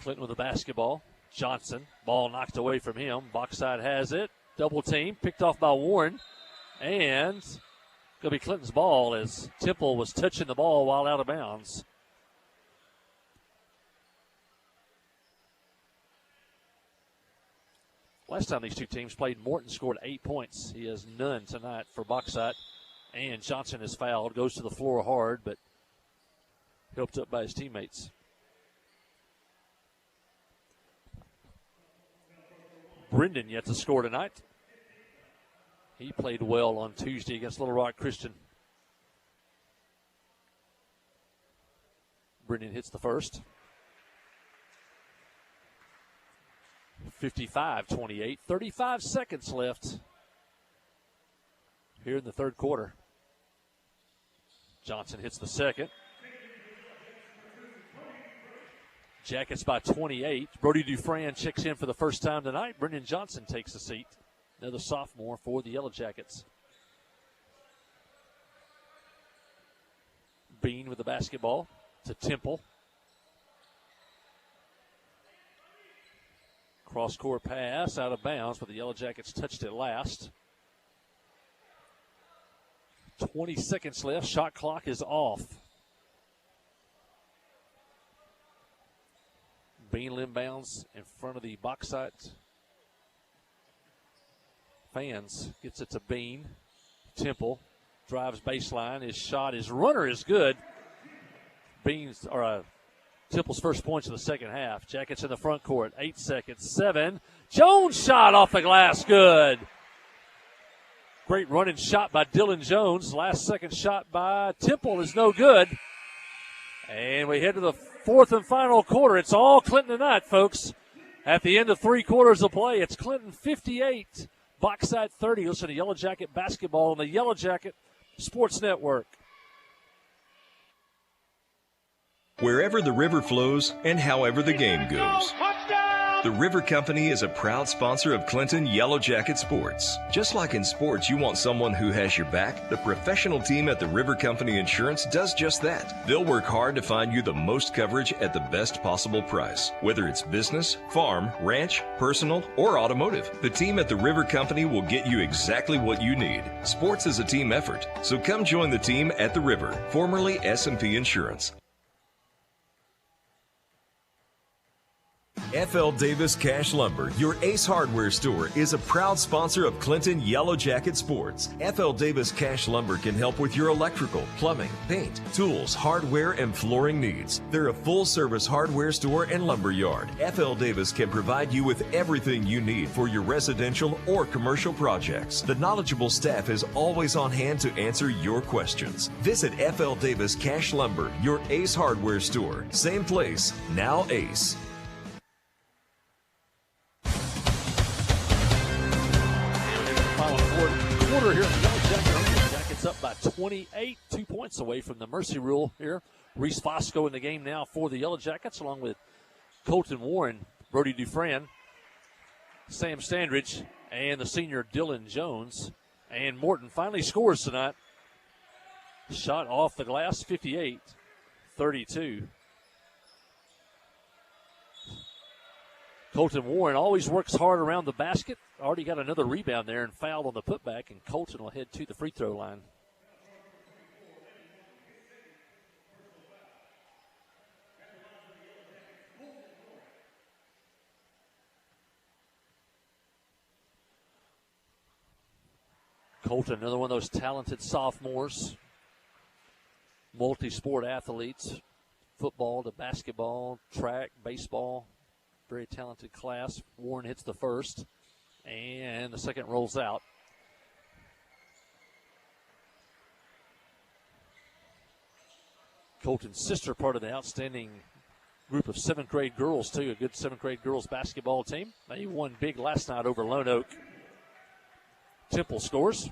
Speaker 2: Clinton with the basketball. Johnson, ball knocked away from him. Bauxite has it. Double team, picked off by Warren. And going to be Clinton's ball as Temple was touching the ball while out of bounds. Last time these two teams played, Morton scored 8 points. He has none tonight for Bauxite. And Johnson is fouled, goes to the floor hard, but helped up by his teammates. Brendan yet to score tonight. He played well on Tuesday against Little Rock Christian. Brendan hits the first. 55-28, 35 seconds left here in the third quarter. Johnson hits the second. Jackets by 28. Brody Dufran checks in for the first time tonight. Brendan Johnson takes a seat. Another sophomore for the Yellow Jackets. Bean with the basketball to Temple. Cross-court pass out of bounds, but the Yellow Jackets touched it last. 20 seconds left. Shot clock is off. Bean inbounds in front of the Bauxite fans. Gets it to Bean. Temple drives baseline. His shot, his runner is good. Temple's first points of the second half. Jackets in the front court. 8 seconds. 7. Jones shot off the glass. Good. Great running shot by Dylan Jones. Last second shot by Temple is no good. And we head to the fourth and final quarter. It's all Clinton tonight, folks. At the end of 3 quarters of play, it's Clinton 58, Bauxite 30. Listen to Yellow Jacket basketball on the Yellow Jacket Sports Network.
Speaker 1: Wherever the river flows and however the game goes. The River Company is a proud sponsor of Clinton Yellow Jacket Sports. Just like in sports, you want someone who has your back. The professional team at the River Company Insurance does just that. They'll work hard to find you the most coverage at the best possible price. Whether it's business, farm, ranch, personal, or automotive, the team at the River Company will get you exactly what you need. Sports is a team effort, so come join the team at the River, formerly S&P Insurance. F.L. Davis Cash Lumber, your Ace Hardware store, is a proud sponsor of Clinton Yellow Jacket Sports. F.L. Davis Cash Lumber can help with your electrical, plumbing, paint, tools, hardware, and flooring needs. They're a full-service hardware store and lumber yard. F.L. Davis can provide you with everything you need for your residential or commercial projects. The knowledgeable staff is always on hand to answer your questions. Visit F.L. Davis Cash Lumber, your Ace Hardware store. Same place, now Ace.
Speaker 2: Quarter here in the Yellow Jacket. Jackets up by 28, 2 points away from the mercy rule here. Reese Fosco in the game now for the Yellow Jackets, along with Colton Warren, Brody Dufran, Sam Standridge, and the senior Dylan Jones. And Morton finally scores tonight. Shot off the glass, 58-32. Colton Warren always works hard around the basket. Already got another rebound there and fouled on the putback, and Colton will head to the free throw line. Colton, another one of those talented sophomores, multi-sport athletes, football to basketball, track, baseball. Very talented class. Warren hits the first, and the second rolls out. Colton's sister, part of the outstanding group of 7th grade girls, too. A good 7th grade girls basketball team. They won big last night over Lone Oak. Temple scores.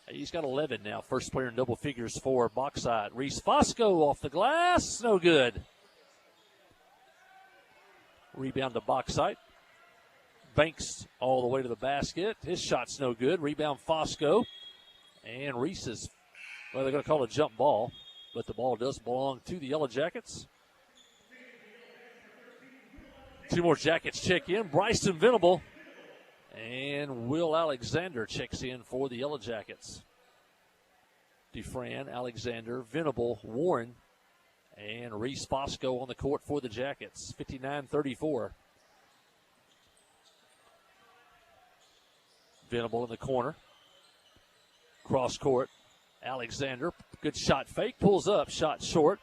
Speaker 2: He's got 11 now. First player in double figures for Bauxite. Reese Fosco off the glass. No good. Rebound to Bauxite. Banks all the way to the basket. His shot's no good. Rebound Fosco. And Reese is, well, they're going to call it a jump ball, but the ball does belong to the Yellow Jackets. Two more Jackets check in. Bryson Venable and Will Alexander checks in for the Yellow Jackets. Dufran, Alexander, Venable, Warren, and Reese Fosco on the court for the Jackets. 59-34. Venable in the corner. Cross court. Alexander, good shot fake, pulls up, shot short.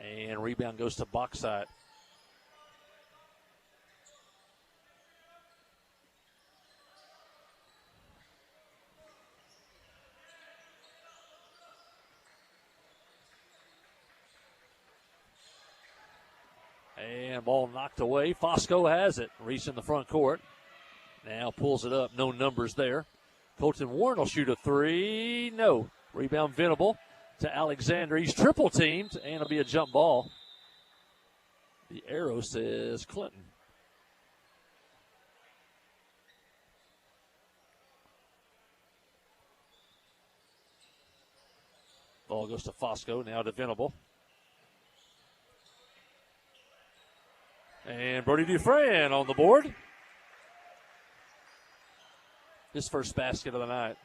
Speaker 2: And rebound goes to Bauxite. And ball knocked away. Fosco has it. Reese in the front court. Now pulls it up. No numbers there. Colton Warren will shoot a three. No. Rebound Venable to Alexander. He's triple teamed, and it'll be a jump ball. The arrow says Clinton. Ball goes to Fosco. Now to Venable. And Brody Dufran on the board. His first basket of the night.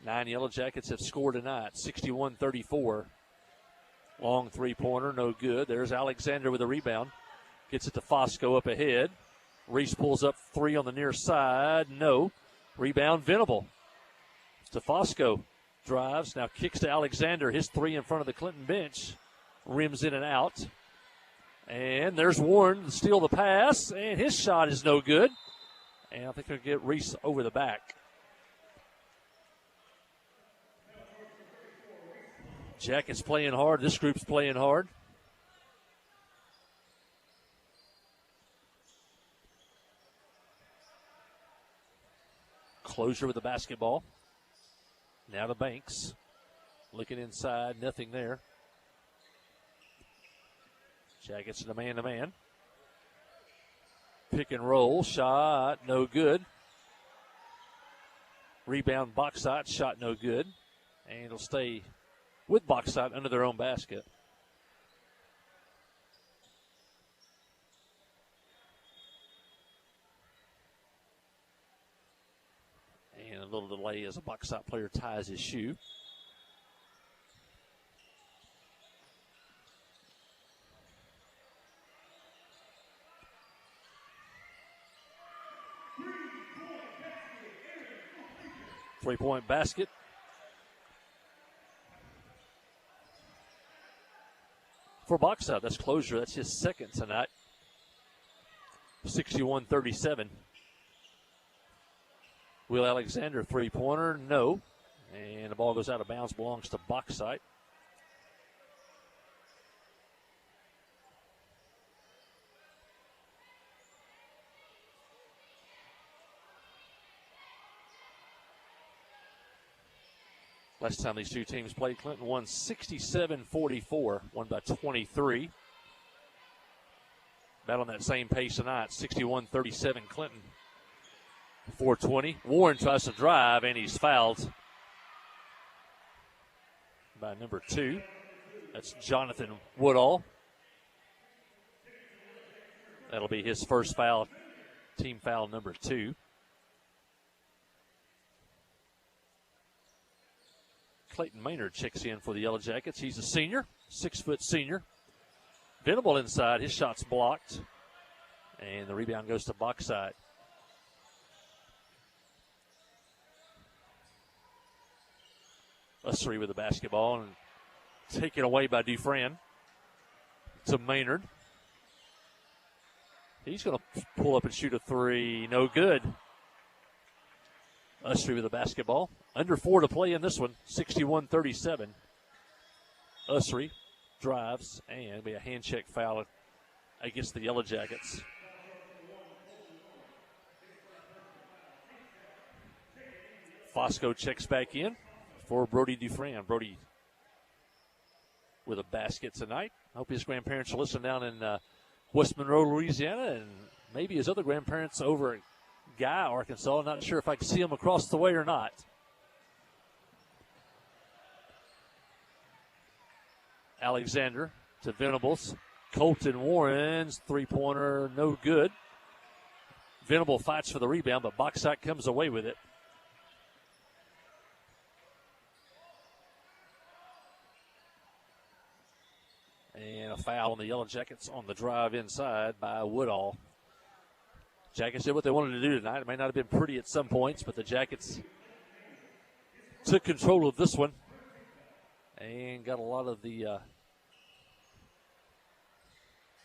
Speaker 2: 9 Yellow Jackets have scored tonight, 61-34. Long three-pointer, no good. There's Alexander with a rebound. Gets it to Fosco up ahead. Reese pulls up three on the near side. No. Rebound Venable. To Fosco. Drives, now kicks to Alexander. His three in front of the Clinton bench. Rims in and out. And there's Warren to steal the pass, and his shot is no good. And I think they'll get Reese over the back. Jackets playing hard. This group's playing hard. Closure with the basketball. Now to Banks. Looking inside, nothing there. Jackets in a man-to-man. Pick and roll, shot, no good. Rebound, Bauxite, shot no good. And it'll stay with Bauxite under their own basket. And a little delay as a Bauxite player ties his shoe. Three-point basket. For Bauxite, that's closure. That's his second tonight. 61-37. Will Alexander, three-pointer, no. And the ball goes out of bounds, belongs to Bauxite. Last time these two teams played, Clinton won 67-44, won by 23. About on that same pace tonight, 61-37 Clinton. 4:20. Warren tries to drive, and he's fouled by number 2. That's Jonathan Woodall. That'll be his first foul, team foul number 2. Clayton Maynard checks in for the Yellow Jackets. He's a senior, 6-foot senior. Venable inside. His shot's blocked. And the rebound goes to Bauxite. Ussery with the basketball and taken away by Dufran. To Maynard. He's going to pull up and shoot a three. No good. Ussery with the basketball. Under 4 to play in this one. 61-37. Ussery drives and be a hand check foul against the Yellow Jackets. Fosco checks back in for Brody Dufran. Brody with a basket tonight. I hope his grandparents are listening down in West Monroe, Louisiana, and maybe his other grandparents over at Guy, Arkansas. Not sure if I can see him across the way or not. Alexander to Venables. Colton Warren's three-pointer, no good. Venable fights for the rebound, but Bauxite comes away with it. And a foul on the Yellow Jackets on the drive inside by Woodall. Jackets did what they wanted to do tonight. It may not have been pretty at some points, but the Jackets took control of this one and got a lot of the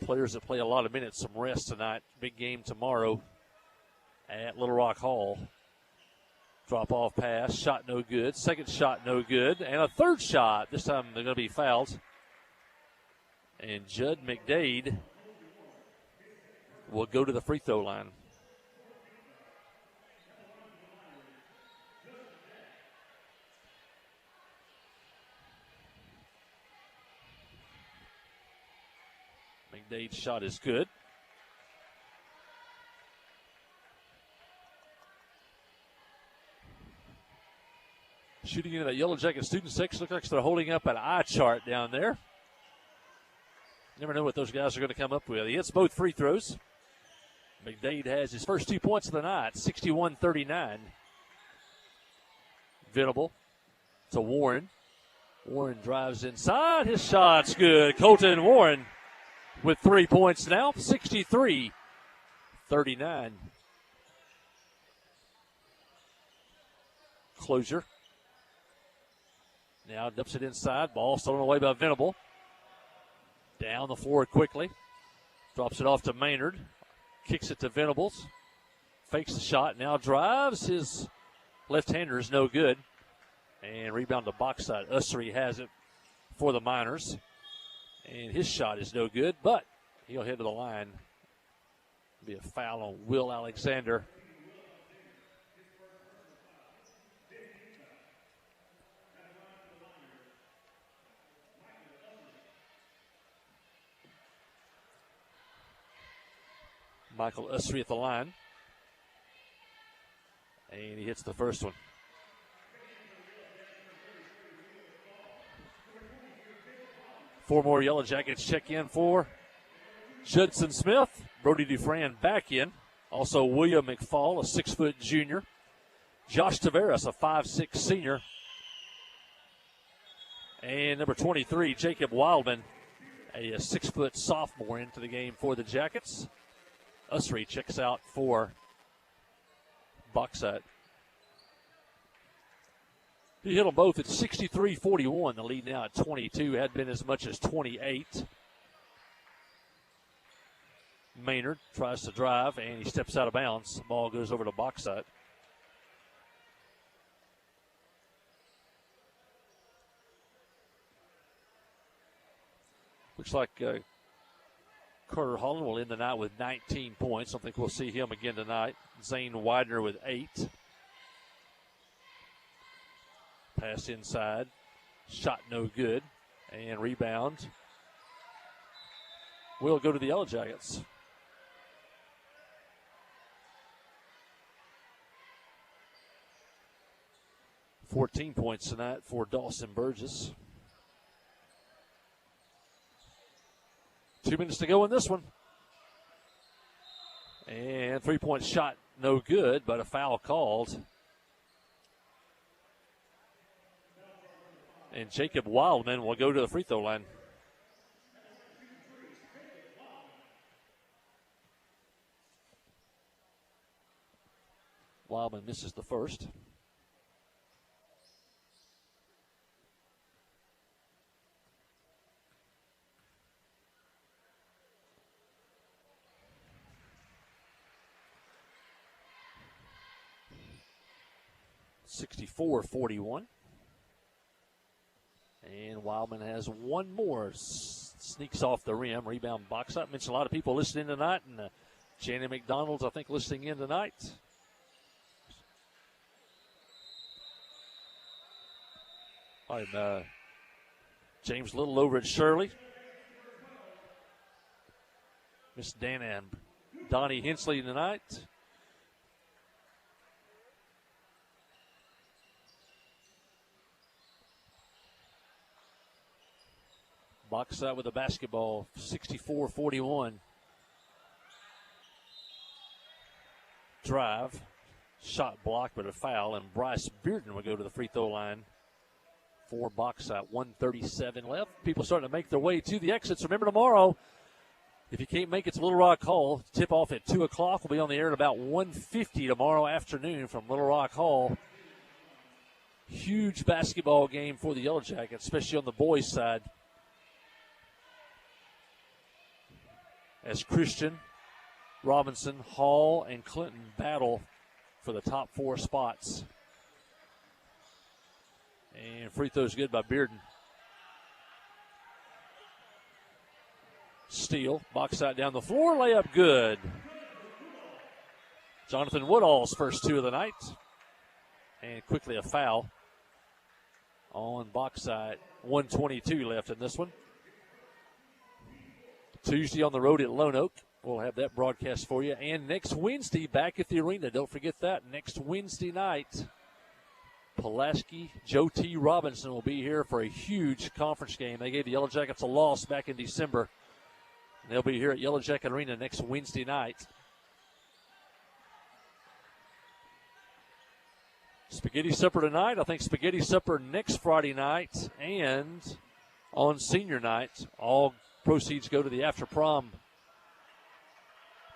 Speaker 2: players that play a lot of minutes some rest tonight. Big game tomorrow at Little Rock Hall. Drop-off pass, shot no good. Second shot no good. And a third shot. This time they're going to be fouled. And Judd McDade will go to the free throw line. McDade's shot is good. Shooting into that Yellow Jacket student section. Looks like they're holding up an eye chart down there. Never know what those guys are going to come up with. He hits both free throws. McDade has his first 2 points of the night, 61-39. Venable to Warren. Warren drives inside. His shot's good. Colton Warren with 3 points now, 63-39. Closure. Now dips it inside. Ball stolen away by Venable. Down the floor quickly. Drops it off to Maynard. Kicks it to Venables. Fakes the shot. Now drives. His left-hander is no good. And rebound to Bauxite. Ussery has it for the Miners. And his shot is no good, but he'll head to the line. Be a foul on Will Alexander. Michael Ussery at the line. And he hits the first one. Four more Yellow Jackets check in for Judson Smith. Brody Dufran back in. Also William McFall, a 6-foot junior. Josh Taveras, a 5'6" senior. And number 23, Jacob Wildman, a 6-foot sophomore into the game for the Jackets. Ussery checks out for Bauxite. He hit them both at 63-41. The lead now at 22. Had been as much as 28. Maynard tries to drive, and he steps out of bounds. The ball goes over to Bauxite. Looks like Carter Holland will end the night with 19 points. I don't think we'll see him again tonight. Zane Widener with 8. Pass inside. Shot no good. And rebound will go to the Yellow Jackets. $14 points tonight for Dawson Burgess. 2 minutes to go in this one. And 3-point shot no good, but a foul called. And Jacob Wildman will go to the free throw line. Wildman misses the first. (64-41). And Wildman has one more. Sneaks off the rim. Rebound box up. Mentioned a lot of people listening tonight. And Shannon McDonald's, I think, listening in tonight. All right, James Little over at Shirley. Miss Dana and Donnie Hensley tonight. Bauxite with the basketball, 64-41. Drive, shot blocked, but a foul, and Bryce Bearden will go to the free throw line for Bauxite. 1:37 left. People starting to make their way to the exits. Remember, tomorrow, if you can't make it to Little Rock Hall, tip off at 2 o'clock. We'll be on the air at about 1:50 tomorrow afternoon from Little Rock Hall. Huge basketball game for the Yellow Jackets, especially on the boys' side. As Christian, Robinson, Hall, and Clinton battle for the top 4 spots. And free throw's good by Bearden. Steele, Bauxite down the floor, layup good. Jonathan Woodall's first 2 of the night. And quickly a foul on Bauxite. 1:22 left in this one. Tuesday on the road at Lone Oak. We'll have that broadcast for you. And next Wednesday back at the arena. Don't forget that. Next Wednesday night, Pulaski, Joe T. Robinson will be here for a huge conference game. They gave the Yellow Jackets a loss back in December. They'll be here at Yellow Jacket Arena next Wednesday night. Spaghetti supper tonight. I think spaghetti supper next Friday night and on senior night. All proceeds go to the after prom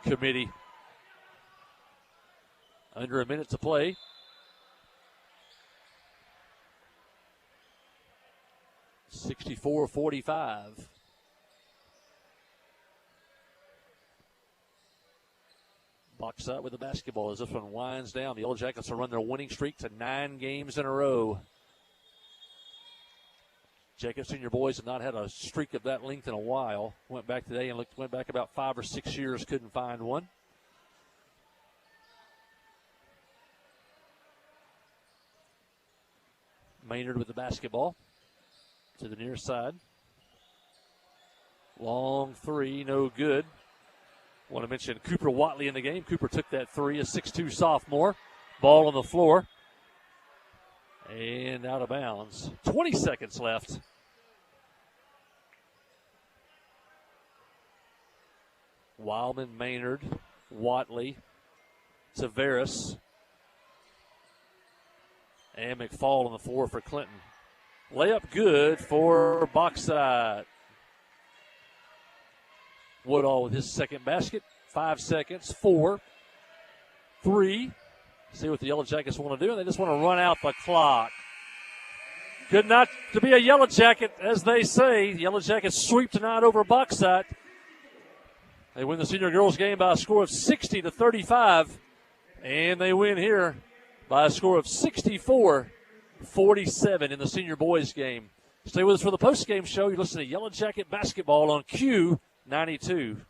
Speaker 2: committee. Under a minute to play. (64-45). Bauxite with the basketball as this one winds down. The Yellow Jackets will run their winning streak to 9 games in a row. Jacket senior boys have not had a streak of that length in a while. Went back today and went back about 5 or 6 years, couldn't find one. Maynard with the basketball to the near side. Long 3, no good. Want to mention Cooper Watley in the game. Cooper took that 3, a 6'2 sophomore. Ball on the floor. And out of bounds. 20 seconds left. Wildman, Maynard, Watley, Tavares, and McFall on the floor for Clinton. Layup good for Bauxite. Woodall with his second basket. 5 seconds. 4, 3. See what the Yellow Jackets want to do. They just want to run out the clock. Good not to be a Yellow Jacket, as they say. The Yellow Jackets sweep tonight over Bauxite. They win the senior girls game by a score of 60-35. And they win here by a score of 64-47 in the senior boys game. Stay with us for the post-game show. You're listening to Yellow Jacket Basketball on Q92.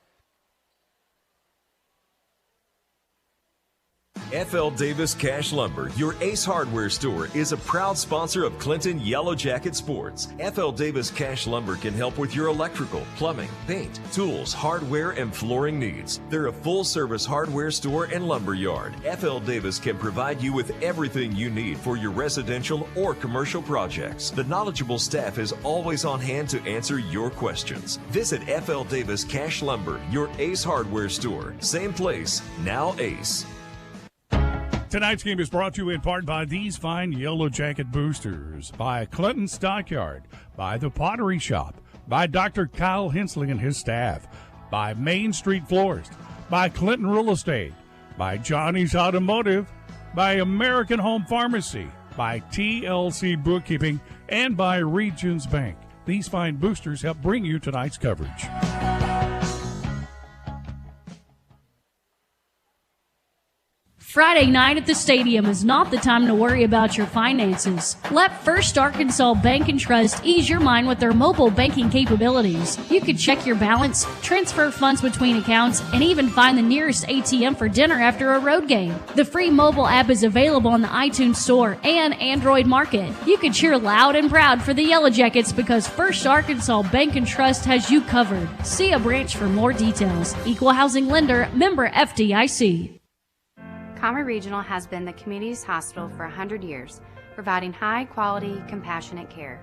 Speaker 1: FL Davis Cash Lumber, your Ace Hardware store, is a proud sponsor of Clinton Yellow Jacket Sports. FL Davis Cash Lumber can help with your electrical, plumbing, paint, tools, hardware, and flooring needs. They're a full-service hardware store and lumber yard. FL Davis can provide you with everything you need for your residential or commercial projects. The knowledgeable staff is always on hand to answer your questions. Visit FL Davis Cash Lumber, your Ace Hardware store. Same place, now Ace.
Speaker 3: Tonight's game is brought to you in part by these fine Yellow Jacket boosters, by Clinton Stockyard, by the Pottery Shop, by Dr. Kyle Hensley and his staff, by Main Street Florist, by Clinton Real Estate, by Johnny's Automotive, by American Home Pharmacy, by TLC Bookkeeping, and by Regions Bank. These fine boosters help bring you tonight's coverage.
Speaker 4: Friday night at the stadium is not the time to worry about your finances. Let First Arkansas Bank and Trust ease your mind with their mobile banking capabilities. You can check your balance, transfer funds between accounts, and even find the nearest ATM for dinner after a road game. The free mobile app is available on the iTunes Store and Android Market. You can cheer loud and proud for the Yellow Jackets because First Arkansas Bank and Trust has you covered. See a branch for more details. Equal housing lender, member FDIC.
Speaker 5: Comrie Regional has been the community's hospital for 100 years, providing high-quality, compassionate care.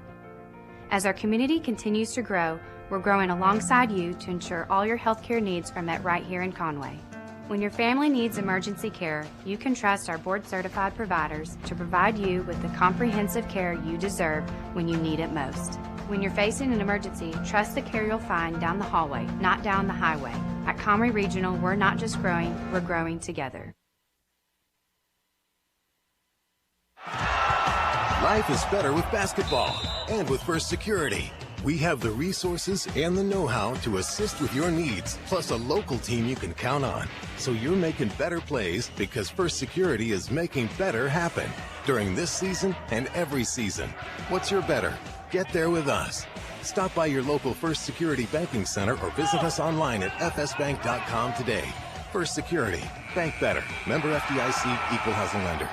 Speaker 5: As our community continues to grow, we're growing alongside you to ensure all your healthcare needs are met right here in Conway. When your family needs emergency care, you can trust our board-certified providers to provide you with the comprehensive care you deserve when you need it most. When you're facing an emergency, trust the care you'll find down the hallway, not down the highway. At Comrie Regional, we're not just growing, we're growing together.
Speaker 6: Life is better with basketball and with First Security. We have the resources and the know-how to assist with your needs, plus a local team you can count on. So you're making better plays because First Security is making better happen during this season and every season. What's your better? Get there with us. Stop by your local First Security Banking Center or visit us online at fsbank.com today. First Security. Bank better. Member FDIC, Equal Housing Lender.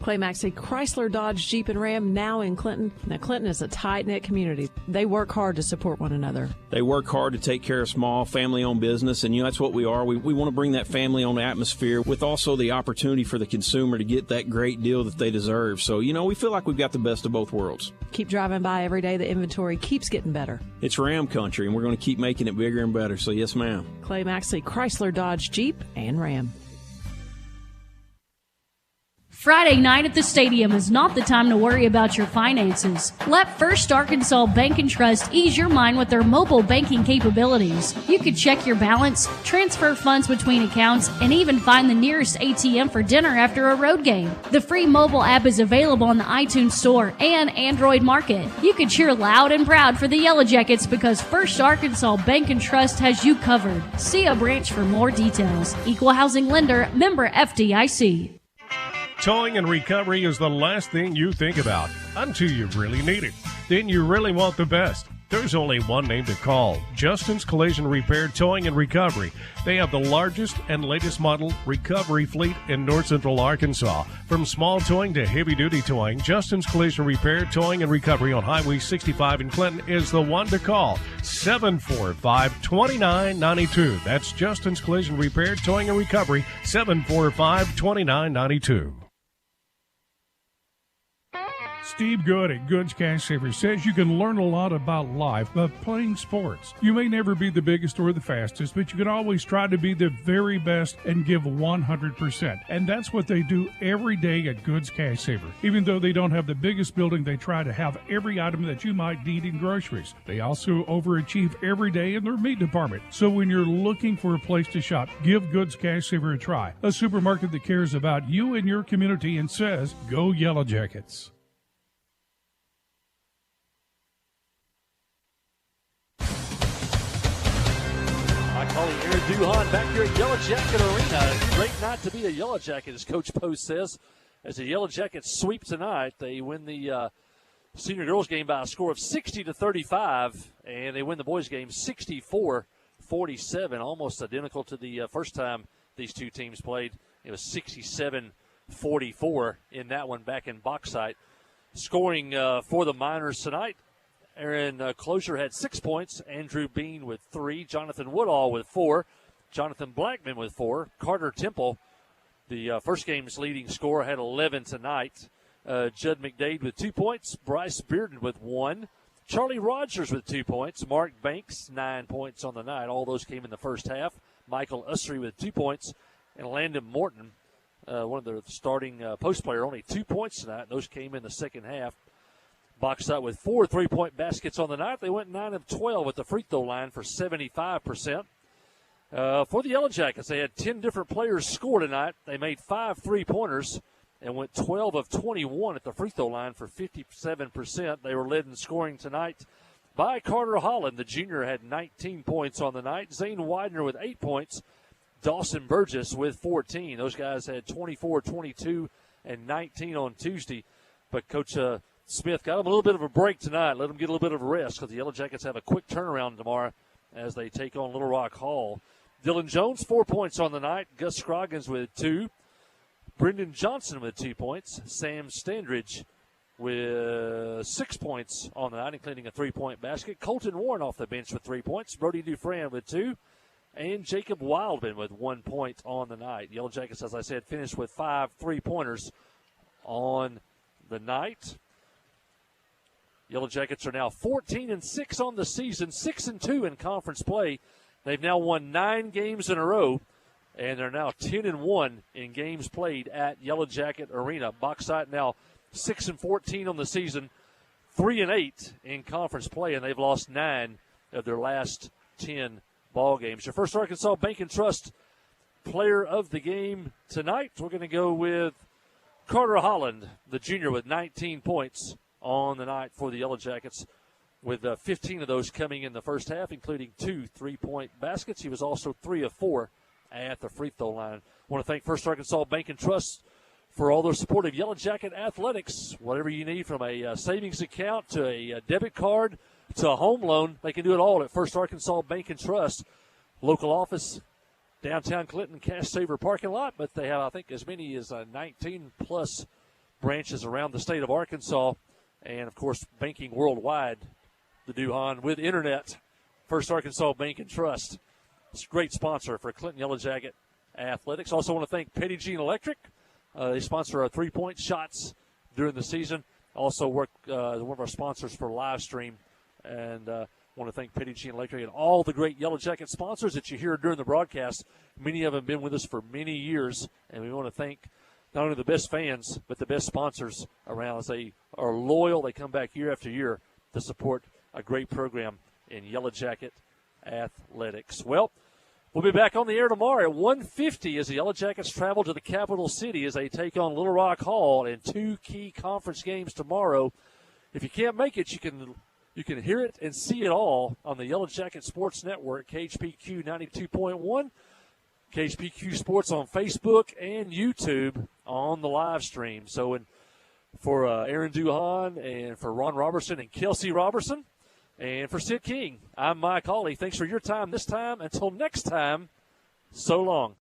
Speaker 7: Clay Maxey, Chrysler, Dodge, Jeep, and Ram now in Clinton. Now, Clinton is a tight-knit community. They work hard to support one another.
Speaker 8: They work hard to take care of small, family-owned business, and that's what we are. We want to bring that family-owned atmosphere with also the opportunity for the consumer to get that great deal that they deserve. So, we feel like we've got the best of both worlds.
Speaker 7: Keep driving by every day. The inventory keeps getting better.
Speaker 8: It's Ram country, and we're going to keep making it bigger and better. So, yes, ma'am.
Speaker 7: Clay Maxey, Chrysler, Dodge, Jeep, and Ram.
Speaker 4: Friday night at the stadium is not the time to worry about your finances. Let First Arkansas Bank and Trust ease your mind with their mobile banking capabilities. You can check your balance, transfer funds between accounts, and even find the nearest ATM for dinner after a road game. The free mobile app is available on the iTunes Store and Android Market. You can cheer loud and proud for the Yellow Jackets because First Arkansas Bank and Trust has you covered. See a branch for more details. Equal Housing Lender, member FDIC.
Speaker 9: Towing and recovery is the last thing you think about until you really need it. Then you really want the best. There's only one name to call, Justin's Collision Repair Towing and Recovery. They have the largest and latest model recovery fleet in North Central Arkansas. From small towing to heavy-duty towing, Justin's Collision Repair Towing and Recovery on Highway 65 in Clinton is the one to call, 745-2992. That's Justin's Collision Repair Towing and Recovery, 745-2992.
Speaker 3: Steve Good at Goods Cash Savers says you can learn a lot about life by playing sports. You may never be the biggest or the fastest, but you can always try to be the very best and give 100%. And that's what they do every day at Goods Cash Saver. Even though they don't have the biggest building, they try to have every item that you might need in groceries. They also overachieve every day in their meat department. So when you're looking for a place to shop, give Goods Cash Saver a try. A supermarket that cares about you and your community and says, go Yellow Jackets.
Speaker 2: My colleague Aaron Duhan back here at Yellow Jacket Arena. Great night to be a Yellow Jacket, as Coach Post says. As the Yellow Jackets sweep tonight, they win the senior girls game by a score of 60-35, and they win the boys game 64-47, almost identical to the first time these two teams played. It was 67-44 in that one back in Bauxite. Scoring for the Miners tonight, Aaron Closure had 6 points. Andrew Bean with 3. Jonathan Woodall with 4. Jonathan Blackman with 4. Carter Temple, the first game's leading scorer, had 11 tonight. Judd McDade with 2 points. Bryce Bearden with 1. Charlie Rogers with 2 points. Mark Banks, 9 points on the night. All those came in the first half. Michael Ussery with 2 points. And Landon Morton, one of the starting post player, only 2 points tonight. Those came in the second half. Bauxite with 4 3-point baskets on the night. They went 9 of 12 at the free throw line for 75%. For the Yellow Jackets, they had 10 different players score tonight. They made 5 3-pointers and went 12 of 21 at the free throw line for 57%. They were led in scoring tonight by Carter Holland. The junior had 19 points on the night. Zane Widener with 8 points. Dawson Burgess with 14. Those guys had 24, 22, and 19 on Tuesday. But Coach Smith got them a little bit of a break tonight. Let them get a little bit of a rest because the Yellow Jackets have a quick turnaround tomorrow as they take on Little Rock Hall. Dylan Jones, 4 points on the night. Gus Scroggins with 2. Brendan Johnson with 2 points. Sam Standridge with 6 points on the night, including a 3-point basket. Colton Warren off the bench with 3 points. Brody Dufran with 2. And Jacob Wildman with 1 point on the night. Yellow Jackets, as I said, finished with 5 3-pointers on the night. Yellow Jackets are now 14-6 on the season, 6-2 in conference play. They've now won 9 games in a row, and they're now 10-1 in games played at Yellow Jacket Arena. Bauxite now 6-14 on the season, 3-8 in conference play, and they've lost 9 of their last 10 ball games. Your First Arkansas Bank and Trust player of the game tonight, we're going to go with Carter Holland, the junior, with 19 points on the night for the Yellow Jackets, with 15 of those coming in the first half, including 2 3-point baskets. He was also 3 of 4 at the free throw line. I want to thank First Arkansas Bank and Trust for all their support of Yellow Jacket athletics. Whatever you need, from a savings account to a debit card to a home loan, they can do it all at First Arkansas Bank and Trust. Local office, downtown Clinton Cash Saver parking lot, but they have, I think, as many as 19-plus branches around the state of Arkansas, and, of course, banking worldwide, the Duhan with internet. First Arkansas Bank and Trust. It's a great sponsor for Clinton Yellow Jacket athletics. Also want to thank Petty Jean Electric. They sponsor our three-point shots during the season. Also work one of our sponsors for live stream, and want to thank Petty Jean Electric and all the great Yellow Jacket sponsors that you hear during the broadcast. Many of them have been with us for many years, and we want to thank not only the best fans, but the best sponsors around. As they are loyal, they come back year after year to support a great program in Yellow Jacket athletics. Well, we'll be back on the air tomorrow at 1:50 as the Yellow Jackets travel to the capital city as they take on Little Rock Hall in 2 key conference games tomorrow. If you can't make it, you can hear it and see it all on the Yellow Jacket Sports Network, KHPQ 92.1, KHPQ Sports on Facebook and YouTube on the live stream. So for Aaron Duhan and for Ron Robertson and Kelsey Robertson and for Sid King, I'm Mike Hawley. Thanks for your time this time. Until next time, so long.